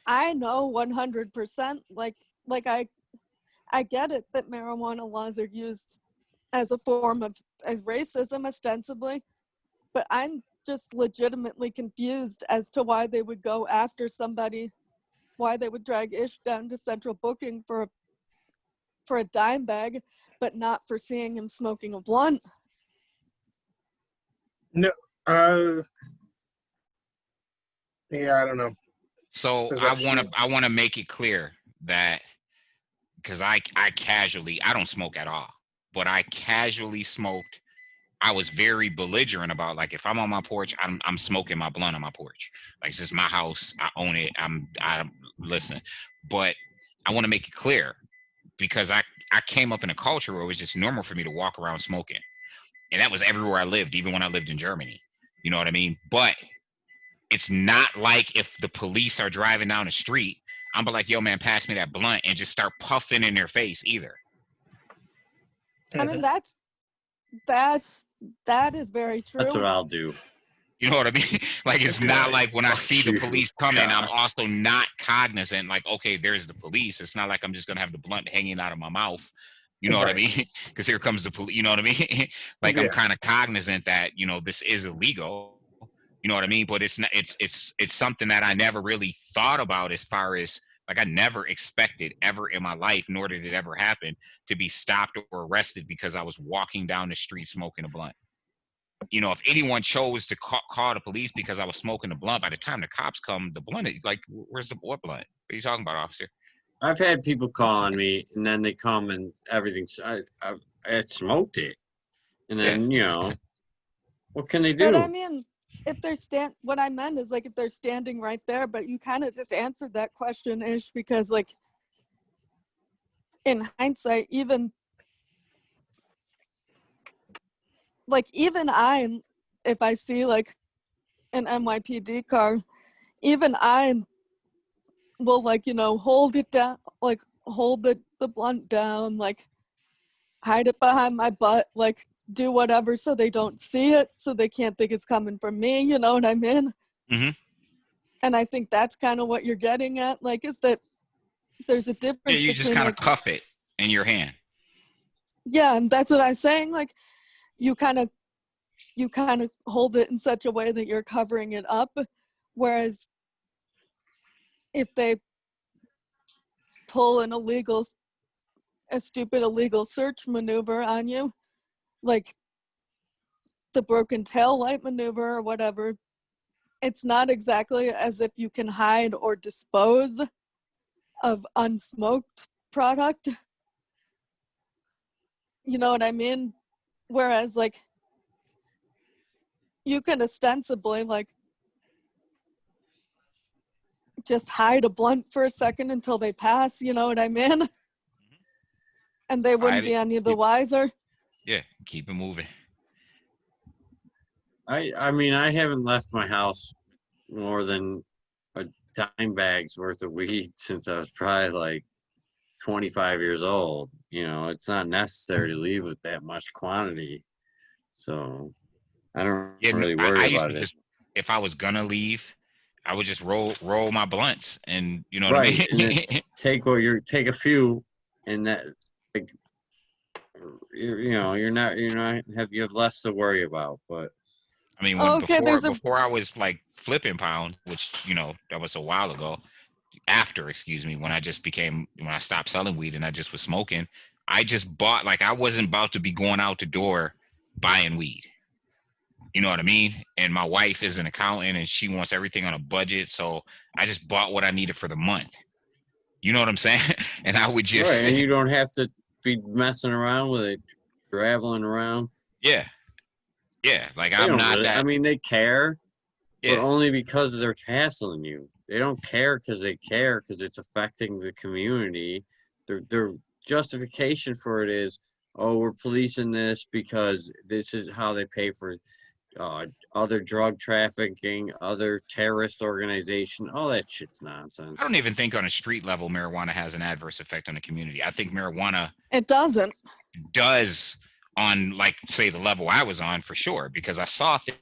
I know 100%. Like I get it that marijuana laws are used as a form of as racism ostensibly, but I'm just legitimately confused as to why they would go after somebody, why they would drag Ish down to central booking for a dime bag, but not for seeing him smoking a blunt. No, yeah, I don't know. So I want to make it clear that because I casually, I don't smoke at all, but I casually smoked. I was very belligerent about, like, if I'm on my porch, I'm smoking my blunt on my porch. Like, this is my house, I own it. I'm listen, but I want to make it clear because I came up in a culture where it was just normal for me to walk around smoking, and that was everywhere I lived, even when I lived in Germany. You know what I mean? But it's not like if the police are driving down the street, I'm like, yo, man, pass me that blunt, and just start puffing in their face either. I mean, that is very true. That's what I'll do. You know what I mean? Like, it's not like when I see the you. police coming, I'm God. also not cognizant, like, okay, there's the police. It's not like I'm just gonna have the blunt hanging out of my mouth. You know what I mean? Because here comes the police. You know what I mean? Like, I'm kind of cognizant that, you know, this is illegal. You know what I mean? But it's not. It's something that I never really thought about as far as, like, I never expected ever in my life, nor did it ever happen, to be stopped or arrested because I was walking down the street smoking a blunt. You know, if anyone chose to call the police because I was smoking a blunt, by the time the cops come, the blunt is like, where's the what blunt? What are you talking about, officer? I've had people call on me, and then they come and everything's. I had smoked it, and then you know, what can they do? But I mean, if they're what I meant is, like, if they're standing right there, but you kind of just answered that question, Ish, because, like, in hindsight, even I, if I see, like, an NYPD car, even I will, like, you know, hold it down, like, hold the blunt down, like, hide it behind my butt, like, do whatever so they don't see it, so they can't think it's coming from me, you know what I mean? Mm-hmm. And I think that's kind of what you're getting at, like, is that there's a difference between, you just kind of cuff it in your hand. Yeah, and that's what I'm saying, like, you kind of hold it in such a way that you're covering it up, whereas if they pull a stupid illegal search maneuver on you, like the broken tail light maneuver or whatever, it's not exactly as if you can hide or dispose of unsmoked product. You know what I mean? Whereas, like, you can ostensibly, like, just hide a blunt for a second until they pass, you know what I mean? And they wouldn't be any the wiser. Yeah, keep it moving. I mean, I haven't left my house more than a dime bag's worth of weed since I was probably like 25 years old. You know, it's not necessary to leave with that much quantity. So I don't really worry about it. If I was gonna leave, I would just roll my blunts, and you know what I mean. And take a few, and that, like, you know, you have less to worry about. But I mean, before I was like flipping pound, which, you know, that was a while ago. After, when I stopped selling weed and I just was smoking, I just bought, like, I wasn't about to be going out the door buying weed. You know what I mean? And my wife is an accountant and she wants everything on a budget, so I just bought what I needed for the month. You know what I'm saying? And I would just and you don't have to be messing around with it, traveling around. Yeah, like, I'm not that. I mean, they care, but only because they're hassling you. They don't care because they care because it's affecting the community. Their justification for it is, oh, we're policing this because this is how they pay for other drug trafficking, other terrorist organization. All that shit's nonsense. I don't even think on a street level marijuana has an adverse effect on the community. I think marijuana It doesn't. does on, like, say, the level I was on, for sure, because I saw things.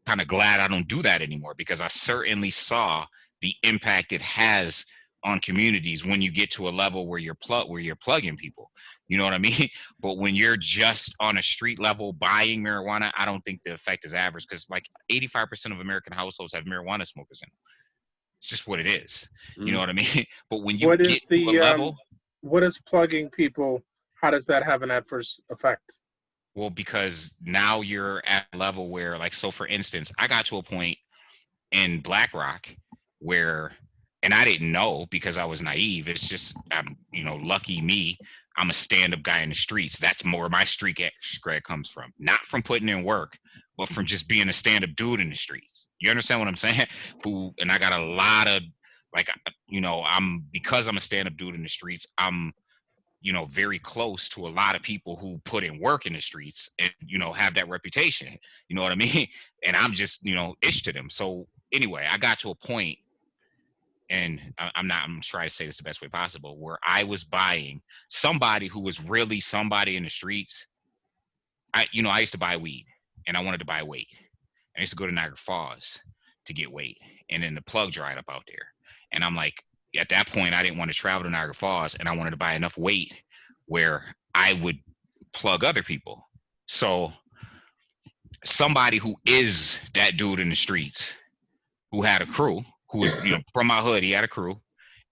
Kind of glad I don't do that anymore, because I certainly saw the impact it has on communities when you get to a level where you're plugging people. You know what I mean? But when you're just on a street level buying marijuana, I don't think the effect is adverse, because like 85% of American households have marijuana smokers in them. It's just what it is. You know what I mean? But when you get to a level, what is plugging people? How does that have an adverse effect? well, because now you're at a level where, like, so for instance, I got to a point in BlackRock where, and I didn't know because I was naive. It's just, lucky me. I'm a stand-up guy in the streets. That's more my street cred comes from. Not from putting in work, but from just being a stand-up dude in the streets. You understand what I'm saying? And I got a lot of, because I'm a stand-up dude in the streets, I'm very close to a lot of people who put in work in the streets and, have that reputation. You know what I mean? And I'm just, ish to them. So anyway, I got to a point, and I'm trying to say this the best way possible, where I was buying somebody who was really somebody in the streets. I used to buy weed, and I wanted to buy weight. I used to go to Niagara Falls to get weight, and then the plug dried up out there. And I'm like, at that point, I didn't want to travel to Niagara Falls, and I wanted to buy enough weight where I would plug other people. So somebody who is that dude in the streets, who had a crew, who was from my hood, he had a crew,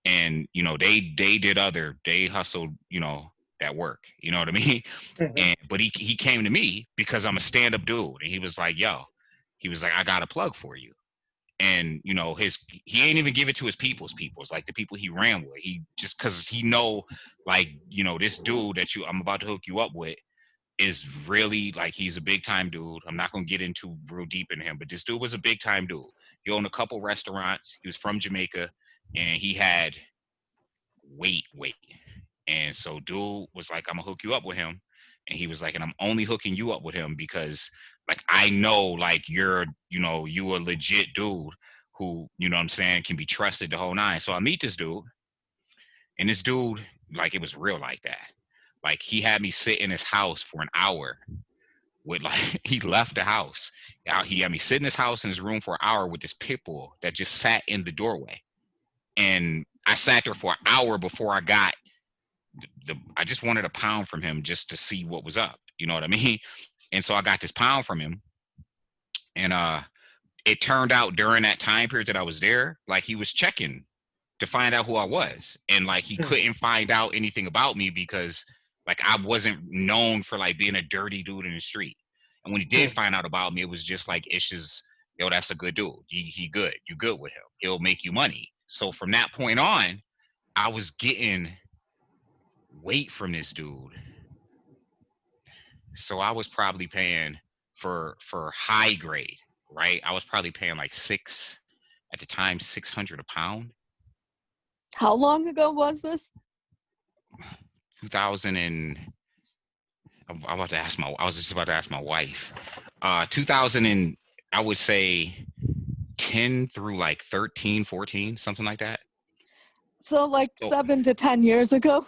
and they hustled that work. You know what I mean? Mm-hmm. But he came to me because I'm a stand-up dude, and he was like, I got a plug for you. And he ain't even give it to his people's like the people he ran with. He just, because he know, like, this dude that I'm about to hook you up with is really, like, he's a big time dude. I'm not gonna get into real deep into him, but this dude was a big time dude. He owned a couple restaurants. He was from Jamaica, and he had weight. And so dude was like, I'm gonna hook you up with him. And he was like, and I'm only hooking you up with him because, like, I know, like, you're, you a legit dude who, what I'm saying, can be trusted the whole nine. So I meet this dude, and this dude, like, it was real like that. Like, he had me sit in his house for an hour with, like, he left the house. He had me sit in his house, in his room for an hour with this pit bull that just sat in the doorway. And I sat there for an hour before I got I just wanted a pound from him just to see what was up. You know what I mean? And so I got this pound from him. And it turned out during that time period that I was there, like, he was checking to find out who I was. And, like, he couldn't find out anything about me because, like, I wasn't known for, like, being a dirty dude in the street. And when he did find out about me, it was just like, it's just, that's a good dude. He good. You good with him. He'll make you money. So from that point on, I was getting weight from this dude. So I was probably paying for high grade, right? I was probably paying like $600 a pound. How long ago was this? 2000 and I was just about to ask my wife. 2000 and I would say 10 through like 13, 14, something like that. So like 7 to 10 years ago.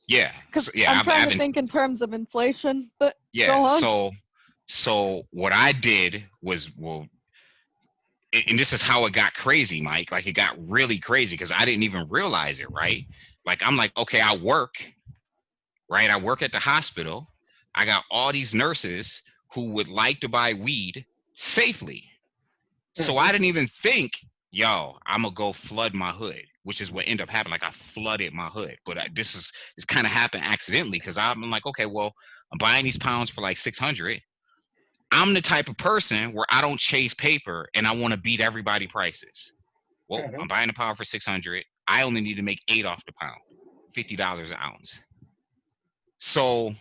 Yeah. Because I'm trying to think in terms of inflation, but yeah. Go on. So what I did was, and this is how it got crazy, Mike. Like, it got really crazy because I didn't even realize it, right? Like, I'm like, okay, I work, right? I work at the hospital. I got all these nurses who would like to buy weed safely. So I didn't even think, I'm gonna go flood my hood, which is what ended up happening. Like, I flooded my hood, but this kind of happened accidentally because I'm like, okay, well, I'm buying these pounds for like $600. I'm the type of person where I don't chase paper and I want to beat everybody prices. Well, I'm buying a pound for $600. I only need to make $8 off the pound, $50 an ounce. So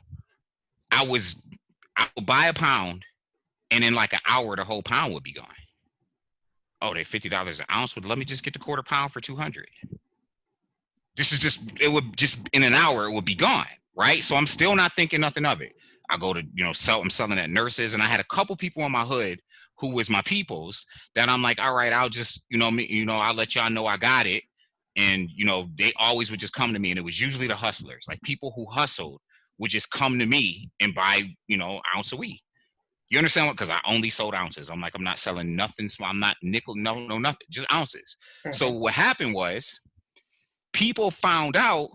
I would buy a pound, and in like an hour, the whole pound would be gone. Oh, they're $50 an ounce. Well, let me just get the quarter pound for $200. It would just, in an hour, it would be gone, right? So I'm still not thinking nothing of it. I go to, I'm selling at Nurses, and I had a couple people in my hood who was my peoples that I'm like, all right, I'll just, I'll let y'all know I got it. And, they always would just come to me, and it was usually the hustlers, like people who hustled would just come to me and buy, ounce of weed. You understand what? Because I only sold ounces. I'm like, I'm not selling nothing small. I'm not nickel, no, nothing, just ounces. So what happened was people found out,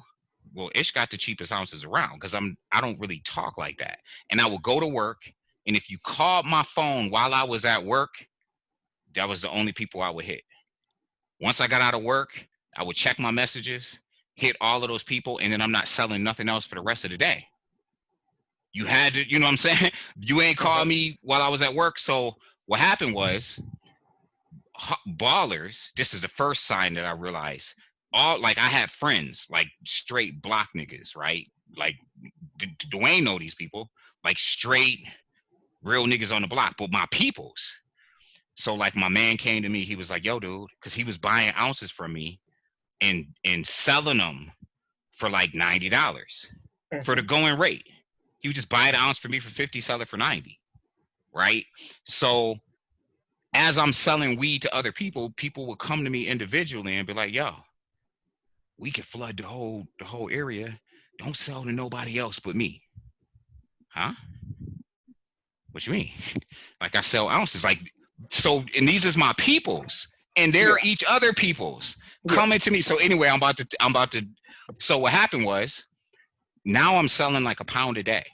well, Ish got the cheapest ounces around because I don't really talk like that. And I would go to work, and if you called my phone while I was at work, that was the only people I would hit. Once I got out of work, I would check my messages, hit all of those people, and then I'm not selling nothing else for the rest of the day. You had to, you know what I'm saying? You ain't call me while I was at work. So what happened was, ballers, this is the first sign that I realized, I had friends, like straight block niggas, right? Like Dwayne know these people, like straight real niggas on the block, but my peoples. So like my man came to me, he was like, yo, dude, because he was buying ounces from me and selling them for like $90 for the going rate. He would just buy an ounce for me for 50, sell it for 90, right? So as I'm selling weed to other people, people would come to me individually and be like, yo, we can flood the whole area. Don't sell to nobody else but me. Huh? What you mean? Like I sell ounces. Like, so, and these is my peoples, and they're each other peoples coming to me. So anyway, I'm about to, so what happened was, now I'm selling like a pound a day.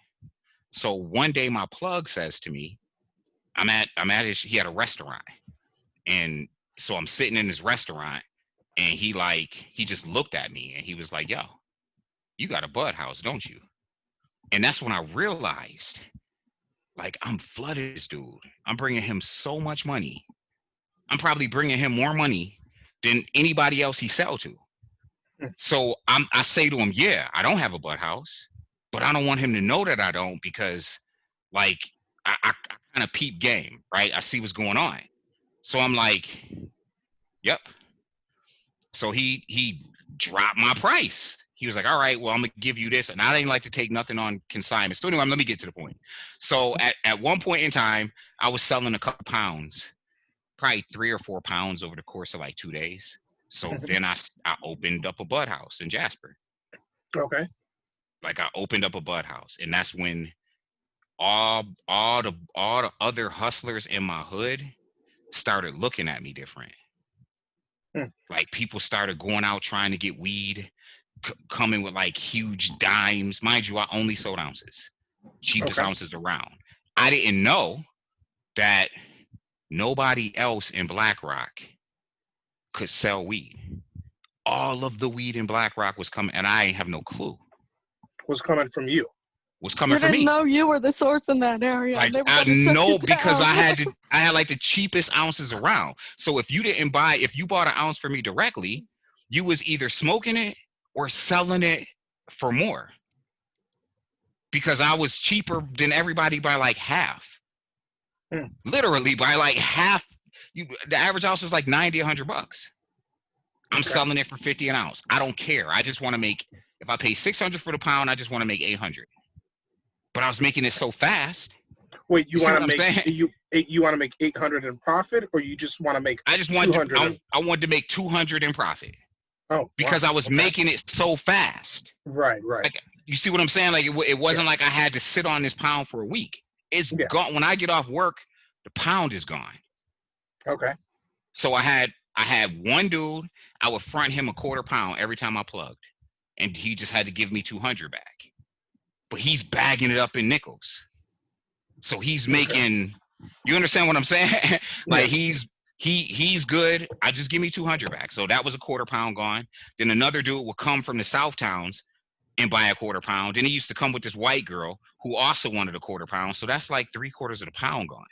So one day my plug says to me, I'm at he had a restaurant. And so I'm sitting in his restaurant, and he just looked at me and he was like, yo, you got a bud house, don't you? And that's when I realized, like, I'm flooded this dude. I'm bringing him so much money. I'm probably bringing him more money than anybody else he sell to. So I say to him, yeah, I don't have a bud house, but I don't want him to know that I don't, because like I kind of peep game, right? I see what's going on. So I'm like, yep. So he dropped my price. He was like, all right, well, I'm gonna give you this. And I didn't like to take nothing on consignment. So anyway, let me get to the point. So at one point in time, I was selling a couple pounds, probably 3 or 4 pounds over the course of like 2 days. So then I opened up a bud house in Jasper. Okay. Like I opened up a bud house, and that's when all the other hustlers in my hood started looking at me different. Like people started going out trying to get weed, coming with like huge dimes. Mind you, I only sold ounces, cheapest ounces around. I didn't know that nobody else in Black Rock could sell weed. All of the weed in Black Rock was coming, and I ain't have no clue. Was coming from you. Was coming from me. You didn't know you were the source in that area. Like, I know because I had like the cheapest ounces around. So if you bought an ounce from me directly, you was either smoking it or selling it for more. Because I was cheaper than everybody by like half. Literally by like half. The average ounce was like $90, $100. I'm selling it for 50 an ounce. I don't care. I just want to make, if I pay 600 for the pound, I just want to make 800. But I was making it so fast. Wait, you want to make you want to make 800 in profit, or you just want to make? I just wanted I wanted to make 200 in profit. Oh, because I was making it so fast. Right. Like, you see what I'm saying? Like it wasn't like I had to sit on this pound for a week. It's gone. When I get off work, the pound is gone. Okay. So I had one dude. I would front him a quarter pound every time I plugged, and he just had to give me 200 back. But he's bagging it up in nickels. So he's making, you understand what I'm saying? Like he's good. I just give me 200 back. So that was a quarter pound gone. Then another dude would come from the South Towns and buy a quarter pound. Then he used to come with this white girl who also wanted a quarter pound. So that's like 3/4 of the pound gone.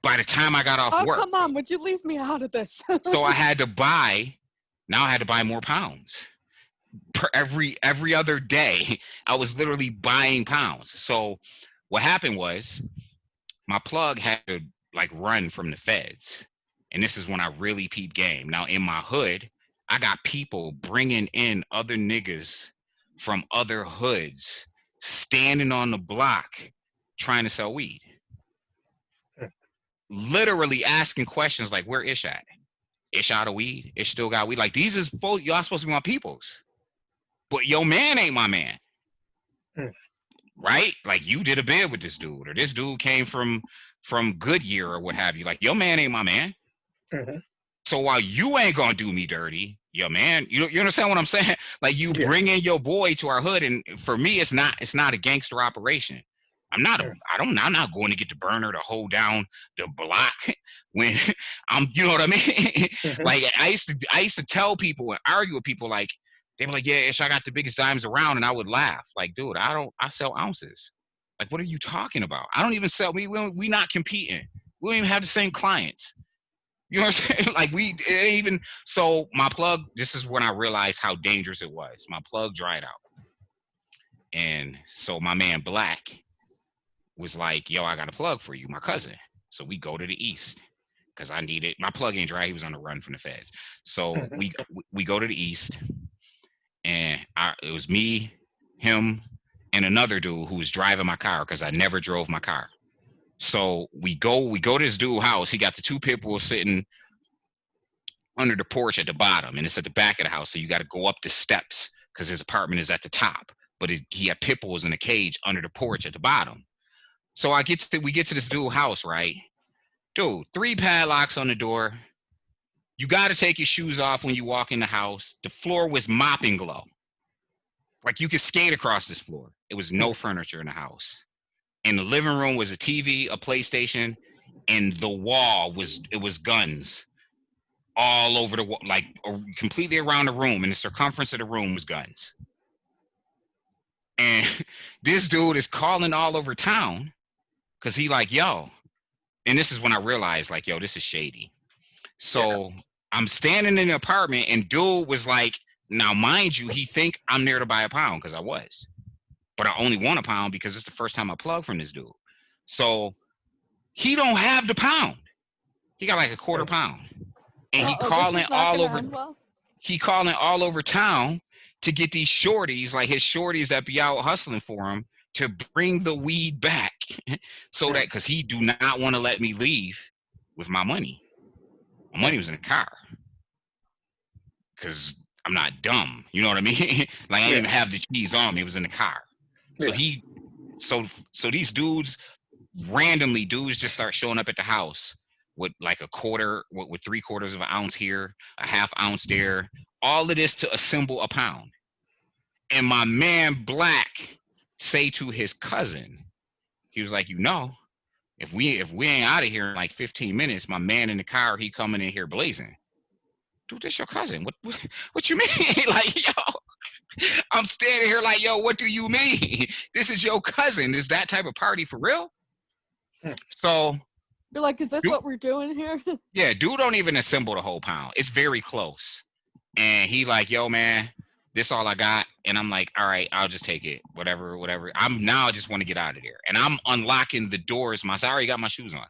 By the time I got off work. Oh, come on. Would you leave me out of this? So I had to buy more pounds. Per every other day, I was literally buying pounds. So what happened was my plug had to like run from the feds. And this is when I really peeped game. Now in my hood, I got people bringing in other niggas from other hoods standing on the block trying to sell weed. Literally asking questions like, where Ish at? Ish out of weed? Ish still got weed? Like, these is both, y'all supposed to be my peoples. But your man ain't my man. Right? Like, you did a bid with this dude, or this dude came from Goodyear or what have you. Like, your man ain't my man. So while you ain't gonna do me dirty, your man, you understand what I'm saying? Like, you bring in your boy to our hood, and for me, it's not a gangster operation. I'm not going to get the burner to hold down the block when I'm, you know what I mean? Like, I used to tell people and argue with people, like, they were like, yeah, Ish, I got the biggest dimes around, and I would laugh. Like, dude, I sell ounces. Like, what are you talking about? I don't even sell, we not competing. We don't even have the same clients. You know what I'm saying? Like, so my plug, this is when I realized how dangerous it was. My plug dried out. And so my man Black was like, yo, I got a plug for you, my cousin. So we go to the east because I needed, my plug ain't dry. He was on the run from the feds. So we go to the east, and it was me, him, and another dude who was driving my car because I never drove my car. So we go to this dude's house. He got the 2 pit bulls sitting under the porch at the bottom, and it's at the back of the house. So you got to go up the steps because his apartment is at the top. But he had pit bulls in a cage under the porch at the bottom. So we get to this dude's house, right? Dude, 3 padlocks on the door. You got to take your shoes off when you walk in the house. The floor was mopping glow. Like, you could skate across this floor. It was no furniture in the house. In the living room was a TV, a PlayStation, and the wall was guns all over the wall, like completely around the room, and the circumference of the room was guns. And this dude is calling all over town because he like, yo, and this is when I realized, like, yo, this is shady. So I'm standing in the apartment, and dude was like, now mind you, he think I'm there to buy a pound because I was. But I only want a pound because it's the first time I plug from this dude. So he don't have the pound. He got like a quarter pound. And he calling all over town to get these shorties, like his shorties that be out hustling for him, to bring the weed back. So that, because he do not want to let me leave with my money. My money was in the car. Because I'm not dumb. You know what I mean? Like, I didn't even have the keys on me. It was in the car. So so these dudes, randomly, just start showing up at the house with like a quarter, with 3/4 of an ounce here, a half ounce there, all of this to assemble a pound. And my man Black say to his cousin, he was like, you know, if we ain't out of here in like 15 minutes, my man in the car, he coming in here blazing. Dude, this your cousin. What you mean? Like, yo, I'm standing here like, yo, what do you mean? This is your cousin. Is that type of party for real? So you're like, is this what we're doing here? Yeah, dude don't even assemble the whole pound. It's very close. And he like, yo, man, this all I got. And I'm like, all right, I'll just take it. Whatever. I just want to get out of there. And I'm unlocking the doors myself. I already got my shoes on.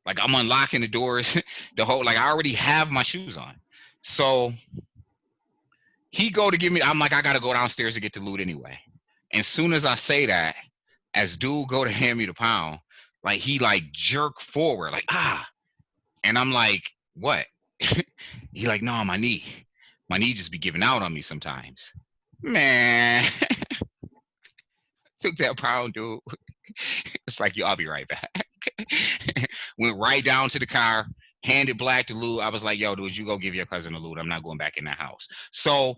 Like, I'm unlocking the doors, like, I already have my shoes on. So he go to give me, I'm like, I got to go downstairs to get the loot anyway. And soon as I say that, as dude go to hand me the pound, like, he like jerk forward, like, and I'm like, what? He like, no, my knee just be giving out on me sometimes. Man, took that pound, dude. It's like, yo, I'll be right back. Went right down to the car, handed Black the loot. I was like, yo, dude, you go give your cousin the loot. I'm not going back in that house. So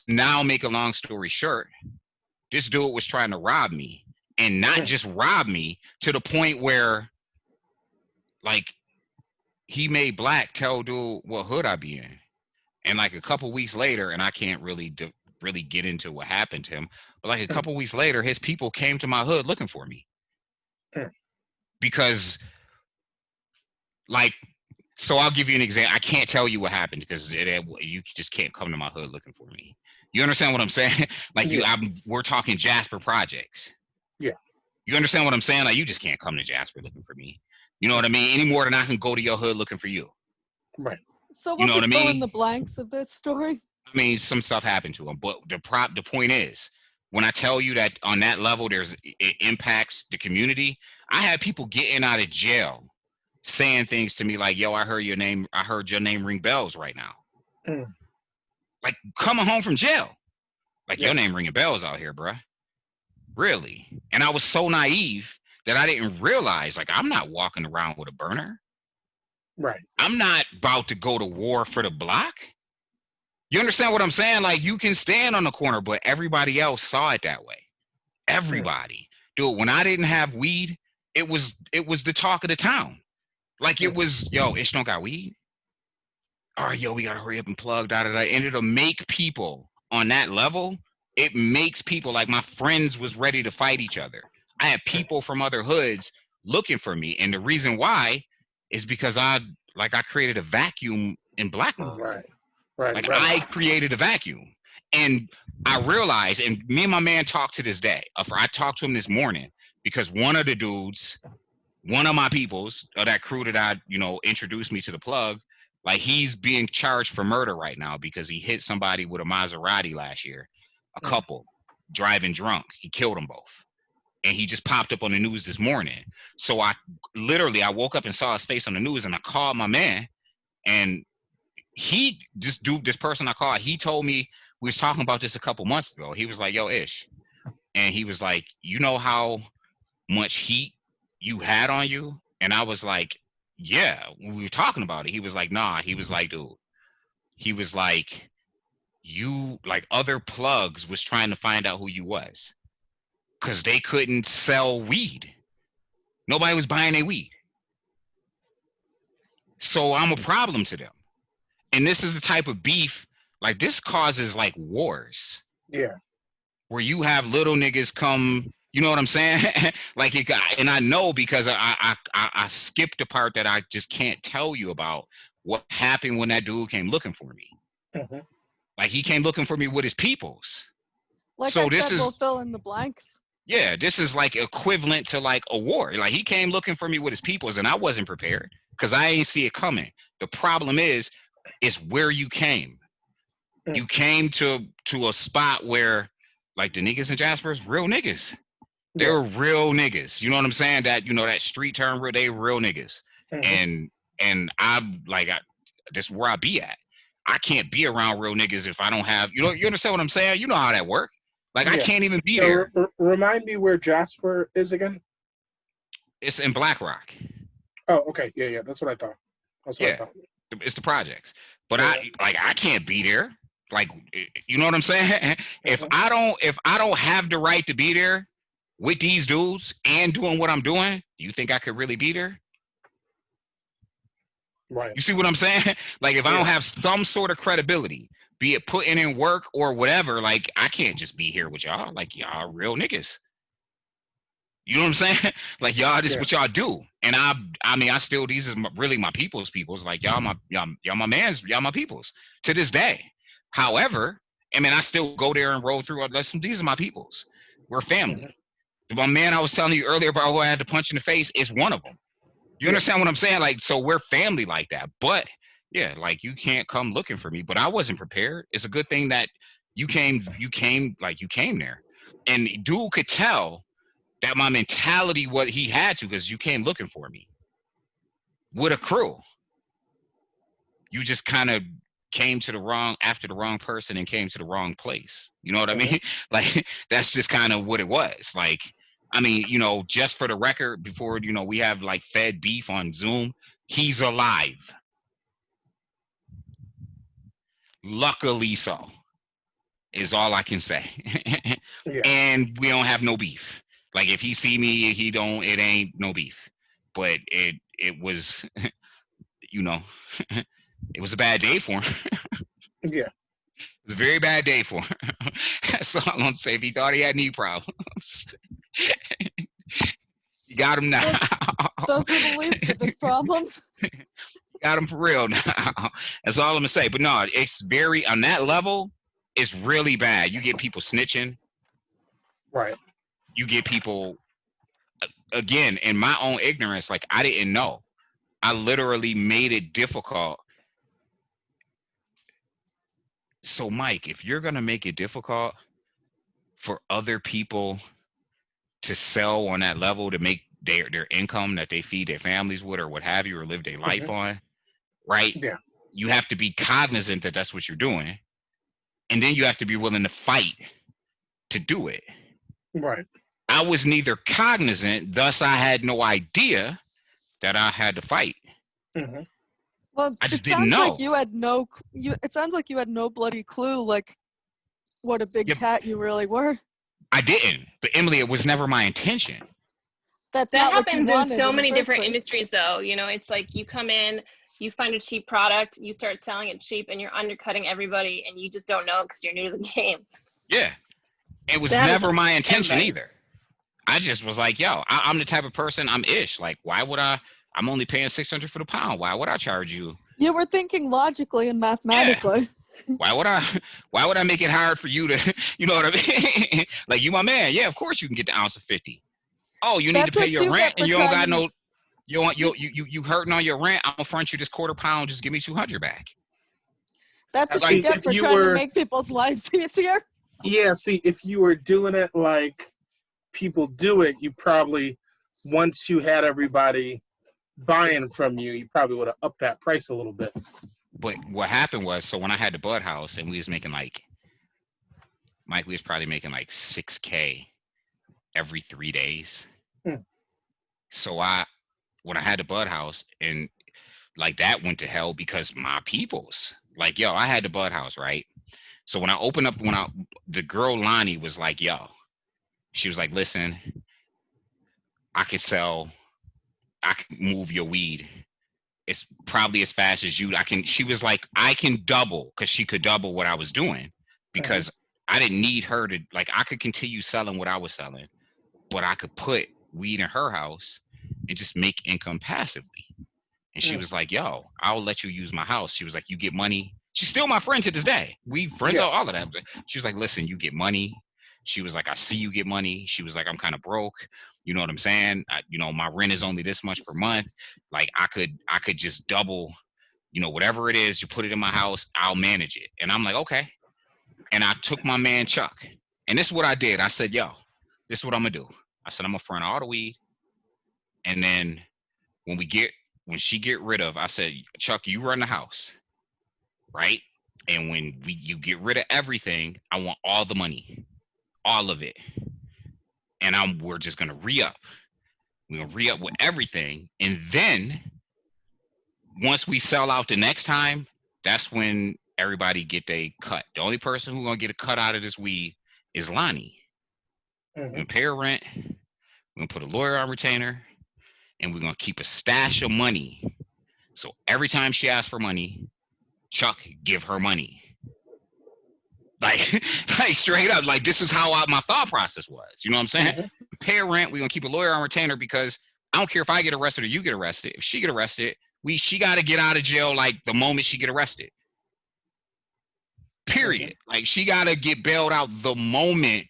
now, make a long story short, this dude was trying to rob me, and not just rob me, to the point where, like, he made Black tell dude what hood I be in. And like a couple weeks later, and I can't really get into what happened to him, but like a couple weeks later, his people came to my hood looking for me. Because, like, so I'll give you an example. I can't tell you what happened because you just can't come to my hood looking for me. You understand what I'm saying? Like, we're talking Jasper projects. Yeah. You understand what I'm saying? Like, you just can't come to Jasper looking for me. You know what I mean? Any more than I can go to your hood looking for you. Right. So what fill in the blanks of this story? I mean, some stuff happened to him, but the point is, when I tell you that on that level, it impacts the community. I had people getting out of jail saying things to me like, yo, I heard your name ring bells right now. Like coming home from jail. Like your name ringing bells out here, bruh. Really? And I was so naive that I didn't realize, like, I'm not walking around with a burner. Right. I'm not about to go to war for the block. You understand what I'm saying? Like, you can stand on the corner, but everybody else saw it that way. Everybody. Dude, when I didn't have weed, it was the talk of the town. Like, it was, yo, Ish don't got weed? All right, yo, we got to hurry up and plug, da-da-da. And it'll make people on that level, it makes people, like my friends was ready to fight each other. I had people from other hoods looking for me. And the reason why is because I created a vacuum in Blackrock. Right. I created a vacuum. And I realized, and me and my man talked to this day. I talked to him this morning because one of the dudes, one of my peoples, or that crew that I, introduced me to the plug, like he's being charged for murder right now because he hit somebody with a Maserati last year, a couple driving drunk. He killed them both. And he just popped up on the news this morning. So I woke up and saw his face on the news and I called my man, and this person I called, he told me, we was talking about this a couple months ago. He was like, yo, Ish. And he was like, you know how much heat you had on you? And I was like, yeah, we were talking about it. He was like, nah. He was like, dude. He was like, you, like other plugs was trying to find out who you was. Because they couldn't sell weed. Nobody was buying their weed. So I'm a problem to them. And this is the type of beef, like this causes like wars. Yeah. Where you have little niggas come, you know what I'm saying? Like it got, and I know because I skipped the part that I just can't tell you about what happened when that dude came looking for me. Mm-hmm. Like he came looking for me with his peoples. Like so I this said, is, we'll fill in the blanks. Yeah, this is like equivalent to like a war. Like he came looking for me with his peoples and I wasn't prepared because I ain't see it coming. The problem is where you came. You came to a spot where like the niggas in Jasper's real niggas. They're real niggas. You know what I'm saying? That, that street term, they real niggas. Mm-hmm. And this is where I be at. I can't be around real niggas if I don't have, you understand what I'm saying? You know how that works. Like I can't even be there. Remind me where Jasper is again. It's in Blackrock. Oh, okay. Yeah. That's what I thought. I thought. It's the projects. But I can't be there. Like, you know what I'm saying? If I don't have the right to be there with these dudes and doing what I'm doing, do you think I could really be there? Right. You see what I'm saying? Like if I don't have some sort of credibility, be it putting in work or whatever, like I can't just be here with y'all. Like y'all real niggas. You know what I'm saying? Like y'all, this is what y'all do. And I still, these is really my people's. Like y'all my mans, y'all my people's to this day. However, I still go there and roll through. These are my people's. We're family. Mm-hmm. My man I was telling you earlier about who I had to punch in the face is one of them. You understand what I'm saying? Like, so we're family like that. But yeah, like you can't come looking for me. But I wasn't prepared. It's a good thing that you came there. And dude could tell that my mentality, what he had to, because you came looking for me with a crew. You just kind of came after the wrong person and came to the wrong place. You know what I mean? Like, that's just kind of what it was. Like, just for the record, before, we have like fed beef on Zoom, he's alive. Luckily so, is all I can say. And we don't have no beef. Like if he see me, it ain't no beef. But it was, it was a bad day for him. Yeah. It was a very bad day for him. That's all I'm going to say. If he thought he had knee problems, you got him now. Those were the least of his problems. Got him for real now. That's all I'm going to say. But no, it's very, on that level, it's really bad. You get people snitching. Right. You get people, again, in my own ignorance, like I didn't know. I literally made it difficult. So Mike, if you're going to make it difficult for other people to sell on that level to make their income that they feed their families with or what have you, or live their life on, right? Yeah. You have to be cognizant that that's what you're doing. And then you have to be willing to fight to do it. Right. I was neither cognizant, thus I had no idea that I had to fight. Mm-hmm. Well, I just it didn't sounds know. like you had no. It sounds like you had no bloody clue, like what a big Yep. cat you really were. I didn't, but Emily, it was never my intention. That's That not what you happens in wanted so the many first different place. industries, though. You know, it's like you come in, you find a cheap product, you start selling it cheap, and you're undercutting everybody, and you just don't know because you're new to the game. Yeah, it was That never happens my to intention everybody. either. I just was like, yo, I'm the type of person, I'm ish. Like, why would I'm only paying $600 for the pound. Why would I charge you? You were thinking logically and mathematically. Why would I make it hard for you to, you know what I mean? Like, you my man. Yeah, of course you can get the ounce of 50. Oh, you need That's to pay what your you rent get for and you don't got trying to- no, you hurting on your rent. I'm gonna front you this £1/4. Just give me 200 back. That's what See, you get if for you trying were- to make people's lives easier. Yeah, see, if you were doing it like people do it, you probably, once you had everybody buying from you, you probably would have upped that price a little bit. But what happened was, so when I had the Bud House and we was making like, Mike, we was probably making like $6K every 3 days. So when I had the Bud House, and like that went to hell because my peoples, like, yo, I had the Bud House, right? So when I opened up, the girl Lonnie was like, yo, she was like, listen, I could move your weed. It's probably as fast as you. She was like, I can double, because she could double what I was doing, because I didn't need her to, like, I could continue selling what I was selling, but I could put weed in her house and just make income passively. And she was like, yo, I'll let you use my house. She was like, you get money. She's still my friend to this day. We friends, all of that. She was like, listen, you get money. She was like, I see you get money. She was like, I'm kind of broke. You know what I'm saying? My rent is only this much per month. Like, I could just double, whatever it is, you put it in my house, I'll manage it. And I'm like, okay. And I took my man Chuck. And this is what I did. I said, yo, this is what I'm gonna do. I said, I'm gonna front all the weed. And then when she get rid of, I said, Chuck, you run the house, right? And when you get rid of everything, I want all the money, all of it. And we're just gonna re-up. We're gonna re-up with everything. And then once we sell out the next time, that's when everybody get their cut. The only person who's gonna get a cut out of this weed is Lonnie. We're gonna pay her rent, we're gonna put a lawyer on retainer, and we're gonna keep a stash of money. So every time she asks for money, Chuck give her money. Like straight up, like, this is how my thought process was. You know what I'm saying? Pay her rent, we're gonna keep a lawyer on retainer, because I don't care if I get arrested or you get arrested. If she get arrested, she gotta get out of jail like the moment she get arrested. Period. Like, she gotta get bailed out the moment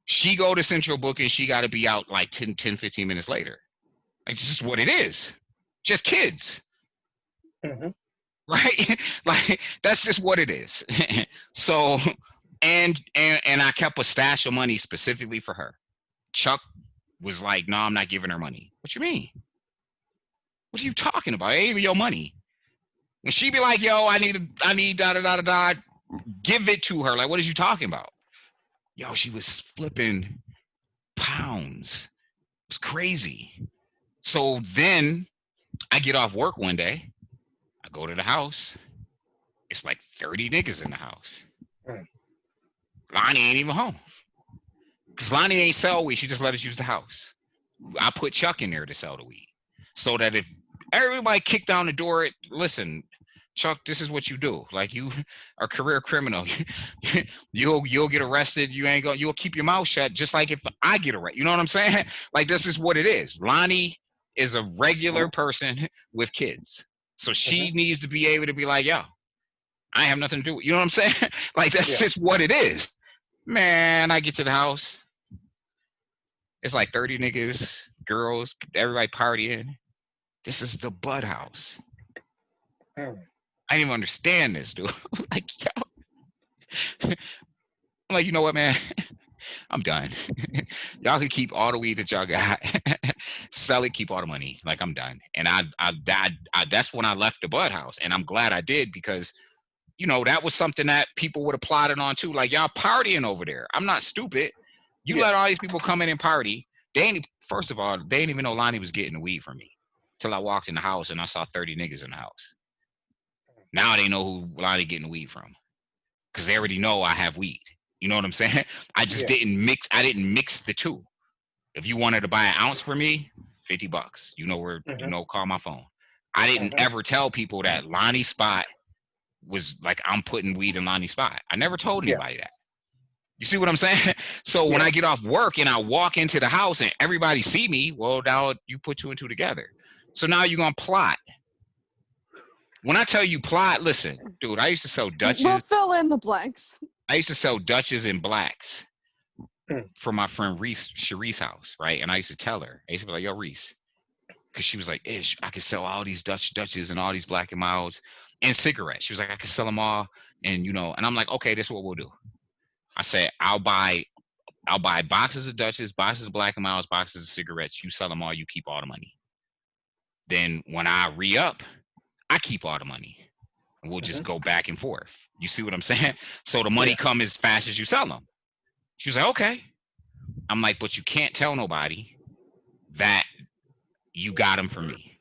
she go to central booking. She gotta be out like 10, 15 minutes later. Like, it's just what it is. Just kids. Right? Like, that's just what it is. So, and I kept a stash of money specifically for her. Chuck was like, no, I'm not giving her money. What you mean? What are you talking about? It ain't your money. When she be like, yo, I need da da da da da, give it to her. Like, what is you talking about? Yo, she was flipping pounds. It was crazy. So then I get off work one day. I go to the house. It's like 30 niggas in the house. Lonnie ain't even home. Because Lonnie ain't sell weed. She just let us use the house. I put Chuck in there to sell the weed. So that if everybody kicked down the door, listen, Chuck, this is what you do. Like, you are a career criminal. You'll get arrested. You'll keep your mouth shut, just like if I get arrested. You know what I'm saying? Like, this is what it is. Lonnie is a regular person with kids. So she needs to be able to be like, yo, I have nothing to do with it. You know what I'm saying? Like, that's just what it is. Man, I get to the house. It's like 30 niggas, girls, everybody partying. This is the Bud House. I didn't even understand this, dude. Like, yo. I'm like, you know what, man? I'm I'm done. Y'all can keep all the weed that y'all got. Sell it, keep all the money. Like, I'm done. And I that's when I left the Bud House. And I'm glad I did, because, you know, that was something that people would have plotted on too. Like, y'all partying over there. I'm not stupid. You let all these people come in and party. First of all, they didn't even know Lonnie was getting the weed from me till I walked in the house and I saw 30 niggas in the house. Now they know who Lonnie getting the weed from, because they already know I have weed. You know what I'm saying? I just didn't mix the two. If you wanted to buy an ounce for me, $50. You know where, you know, call my phone. I didn't ever tell people that Lonnie's spot was like, I'm putting weed in Lonnie's spot. I never told anybody that. You see what I'm saying? So when I get off work and I walk into the house and everybody see me, well, now you put two and two together. So now you're going to plot. When I tell you plot, listen, dude, I used to sell Dutches. We'll fill in the blanks. I used to sell Dutches and blacks for my friend Sharice's house, right? And I used to tell her, I used to be like, yo, Reese, because she was like, Ish, I could sell all these Dutches and all these Black and Milds and cigarettes. She was like, I could sell them all. And, you know, and I'm like, okay, this is what we'll do. I said, I'll buy boxes of Dutches, boxes of Black and Milds, boxes of cigarettes. You sell them all, you keep all the money. Then when I re-up, I keep all the money. And we'll just go back and forth. You see what I'm saying? So the money come as fast as you sell them. She was like, okay. I'm like, but you can't tell nobody that you got them from me.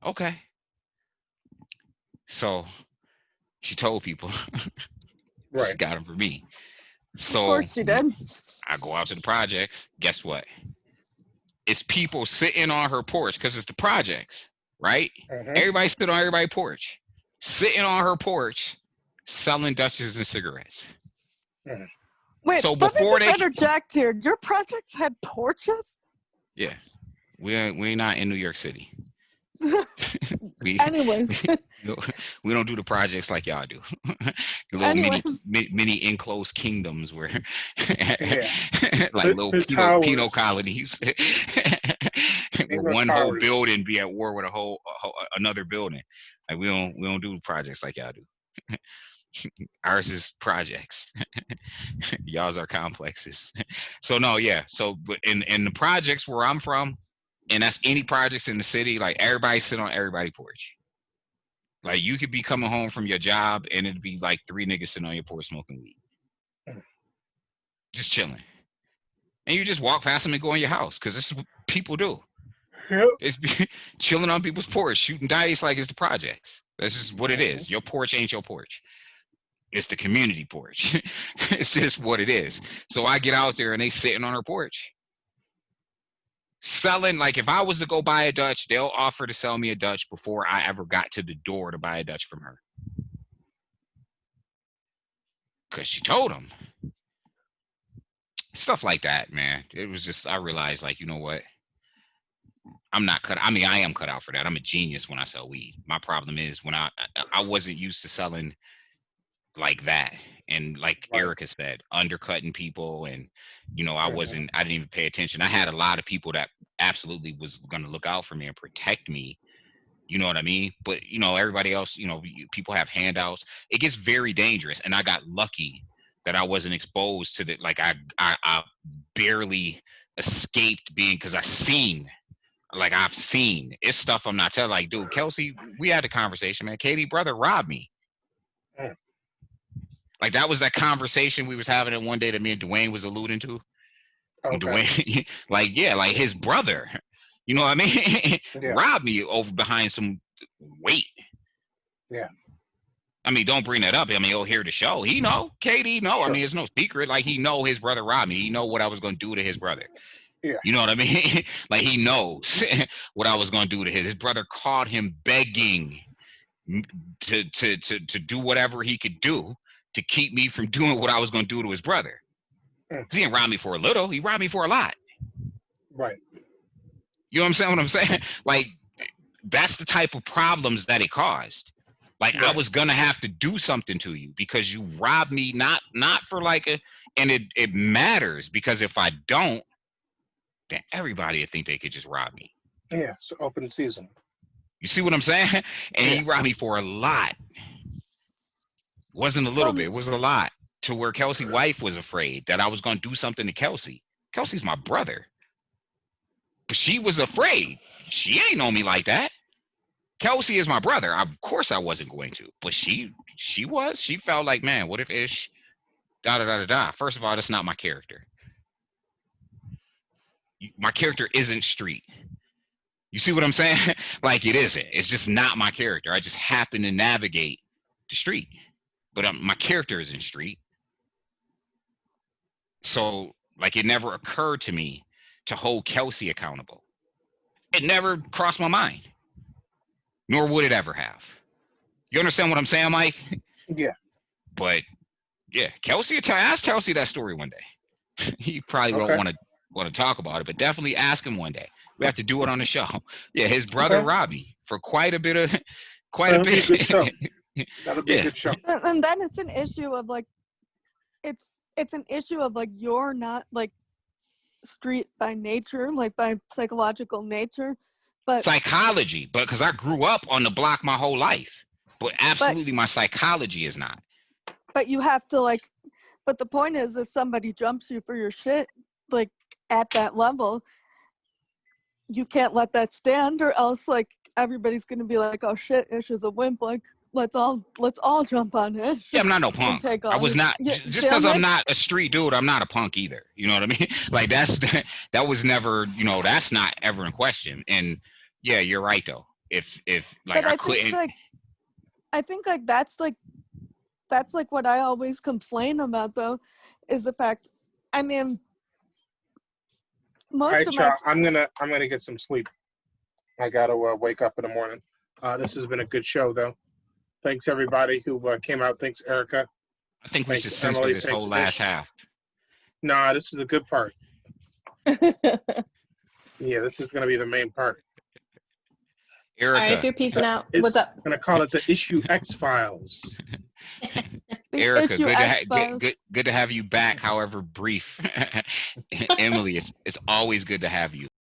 Okay. So she told people she got them from me. So Of course she did. I go out to the projects. Guess what? It's people sitting on her porch, because it's the projects, right? Everybody sit on everybody's porch. Sitting on her porch, selling Dutches and cigarettes. Wait, so let before me just interject here. Your projects had porches? Yeah, we're not in New York City. Anyways, we don't do the projects like y'all do. Little mini enclosed kingdoms where, like little penal colonies, where one whole building be at war with another building. Like we don't do projects like y'all do. Ours is projects. Y'all's are complexes. So no, yeah. So but in the projects where I'm from, and that's any projects in the city, like everybody sit on everybody's porch. Like you could be coming home from your job and it'd be like 3 niggas sitting on your porch smoking weed. Just chilling. And you just walk past them and go in your house, because this is what people do. It's chilling on people's porch, shooting dice like it's the projects. That's just what it is. Your porch ain't your porch. It's the community porch. It's just what it is. So I get out there and they sitting on her porch. Selling, like if I was to go buy a Dutch, they'll offer to sell me a Dutch before I ever got to the door to buy a Dutch from her. Because she told them. Stuff like that, man. It was just, I realized, like, you know what? I'm not cut. I mean, I am cut out for that. I'm a genius when I sell weed. My problem is when I wasn't used to selling like that. And like Erica said, undercutting people, and you know, I didn't even pay attention. I had a lot of people that absolutely was going to look out for me and protect me. You know what I mean? But you know, everybody else, you know, people have handouts. It gets very dangerous. And I got lucky that I wasn't exposed to the, like I barely escaped being, because I've seen it's stuff I'm not telling. Like, dude, Kelsey, we had a conversation, man. Katie's brother robbed me. Like that was that conversation we was having it one day that me and Dwayne was alluding to. Dwayne, like his brother, you know what I mean? Robbed me over behind some weight. Yeah. I mean, don't bring that up. I mean, he'll hear the show. He know, Katie know. Sure. I mean, it's no secret. Like he know his brother robbed me. He know what I was gonna do to his brother. Yeah. You know what I mean? Like he knows what I was gonna do to his brother. Caught him begging to do whatever he could do to keep me from doing what I was going to do to his brother. He didn't rob me for a little. He robbed me for a lot. Right. You know what I'm saying? Like, that's the type of problems that it caused. Like, I was going to have to do something to you because you robbed me, not for like and it matters, because if I don't, then everybody would think they could just rob me. Yeah, it's open season. You see what I'm saying? And he robbed me for a lot. Wasn't a little bit, it was a lot. to where Kelsey's wife was afraid that I was going to do something to Kelsey. Kelsey's my brother. But she was afraid. She ain't know me like that. Kelsey is my brother. Of course I wasn't going to. But she was. She felt like, man, what if Ish, da-da-da-da-da. First of all, that's not my character. My character isn't street. You see what I'm saying? Like, it isn't. It's just not my character. I just happen to navigate the street. But my character isn't street. So, like, it never occurred to me to hold Kelsey accountable. It never crossed my mind. Nor would it ever have. You understand what I'm saying, Mike? Yeah. But, yeah, Kelsey, ask Kelsey that story one day. He probably don't want to talk about it, but definitely ask him one day. We have to do it on the show. Yeah, his brother Robbie, for quite a bit. That'll be a good show. That'll be a good show. And then it's an issue of like, it's an issue of like, you're not like street by nature, like by psychological nature, but psychology, but because I grew up on the block my whole life, but absolutely my psychology is not. But you have to like, but the point is, if somebody jumps you for your shit, like at that level, you can't let that stand, or else like everybody's gonna be like, oh shit, Ish is a wimp, like let's all jump on Ish. Yeah, I'm not no punk. I was not, just because I'm not a street dude, I'm not a punk either. You know what I mean? Like that was never, that's not ever in question. And yeah, you're right though. If like but I couldn't, I think like that's like what I always complain about though, is the fact, I mean, most of my, I'm gonna get some sleep. I gotta wake up in the morning. This has been a good show though. Thanks everybody who came out. Thanks Erica. I think we should censor this whole last half. Nah, this is a good part. Yeah, this is gonna be the main part. Erica. All right, if you're peacing out, what's up? I'm gonna call it the Issue X Files. Erica, good to have you back, however brief. Emily, it's always good to have you.